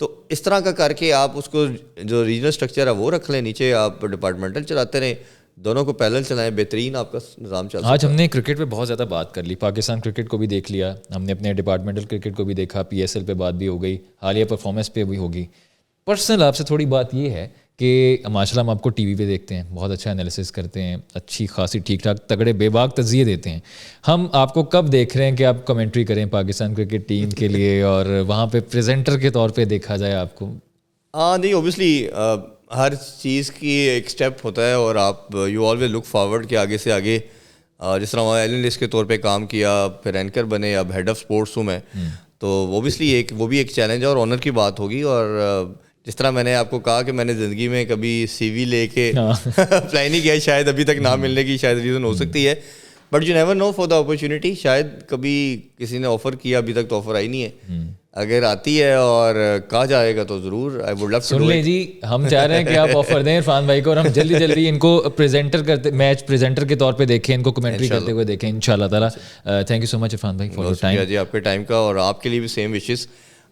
تو اس طرح کا کر کے آپ اس کو جو ریجنل اسٹرکچر ہے وہ رکھ لیں, نیچے آپ ڈپارٹمنٹل چلاتے رہیں, دونوں کو پیرلل چلائیں, بہترین آپ کا نظام چلتا ہے. آج ہم نے کرکٹ پہ بہت زیادہ بات کر لی, پاکستان کرکٹ کو بھی دیکھ لیا, ہم نے اپنے ڈپارٹمنٹل کرکٹ کو بھی دیکھا, پی ایس ایل پہ بات بھی ہو گئی, حالیہ پرفارمنس پہ بھی ہوگی. پرسنل آپ سے تھوڑی بات یہ ہے کہ ماشاء اللہ ہم آپ کو ٹی وی پہ دیکھتے ہیں, بہت اچھا انالیسس کرتے ہیں, اچھی خاصی ٹھیک ٹھاک تگڑے بے باک تجزیے دیتے ہیں. ہم آپ کو کب دیکھ رہے ہیں کہ آپ کمنٹری کریں پاکستان کرکٹ ٹیم کے لیے, اور وہاں پہ پریزنٹر کے طور پہ دیکھا جائے آپ کو؟ ہاں نہیں, اوبیسلی ہر چیز کی ایک اسٹیپ ہوتا ہے, اور آپ یو آلویز لک فارورڈ کہ آگے سے آگے, جس طرح وہاں اینالسٹ کے طور پہ کام کیا, پھر اینکر بنے, اب ہیڈ آف اسپورٹس ہوں میں, تو اوبیسلی وہ بھی ایک چیلنج ہے اور آنر کی بات ہوگی. اور جس طرح میں نے آپ کو کہا کہ میں نے زندگی میں کبھی سی وی لے کے اپلائی نہیں کیا, شاید ابھی تک نہ ملنے کی شاید ریزن ہو سکتی ہے, but you never know for the opportunity. شاید کبھی کسی نے آفر کیا, ابھی تک تو آفر آئی نہیں ہے, اگر آتی ہے اور کہا جائے گا تو ضرور I would love to do it. سن لیں جی, ہم چاہ رہے ہیں کہ آپ آفر دیں عرفان بھائی کو, اور ہم جلدی ان کو پریزنٹر کرتے, میچ پریزنٹر کے طور پہ دیکھیں, ان کو کمنٹری کرتے ہوئے دیکھیں ان شاء اللہ تعالیٰ. تھینک یو سو مچ عرفان بھائی فار یور ٹائم. جی آپ کے ٹائم کا, اور آپ کے لیے بھی سیم وشز.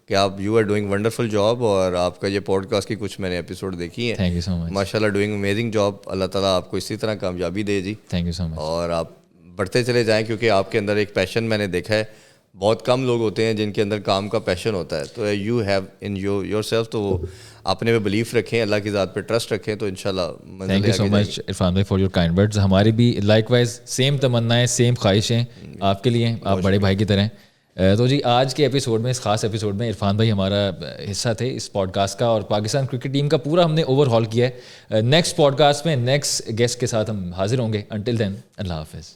کہ آپ you are doing wonderful job, اور آپ کا یہ پوڈ کاسٹ کی کچھ میں نے ایپیسوڈ دیکھی ہیں. تھینک یو سو مچ. ماشاء اللہ ڈوئنگ امیزنگ جاب. اللہ تعالیٰ آپ کو اسی طرح کامیابی دے جی. تھینک یو سو مچ. اور آپ بڑھتے چلے جائیں, کیونکہ آپ کے اندر ایک پیشن میں نے دیکھا ہے. بہت کم لوگ ہوتے ہیں جن کے اندر کام کا پیشن ہوتا ہے. تو you have in your self, تو وہ اپنے پہ بلیف رکھیں, اللہ کی ذات پہ ٹرسٹ رکھیں, تو انشاءاللہ تھینک یو سو مچ عرفان بھائی فار یور کائنڈ ورڈز. ہماری بھی لائک وائز سیم تمنائیں, سیم خواہشیں آپ کے لیے, آپ بڑے بھائی کی طرح. تو جی آج کے ایپیسوڈ میں, اس خاص ایپیسوڈ میں عرفان بھائی ہمارا حصہ تھے اس پوڈ کاسٹ کا, اور پاکستان کرکٹ ٹیم کا پورا ہم نے اوور ہال کیا ہے. نیکسٹ پوڈ کاسٹ میں نیکسٹ گیسٹ کے ساتھ ہم حاضر ہوں گے. انٹل دین اللہ حافظ.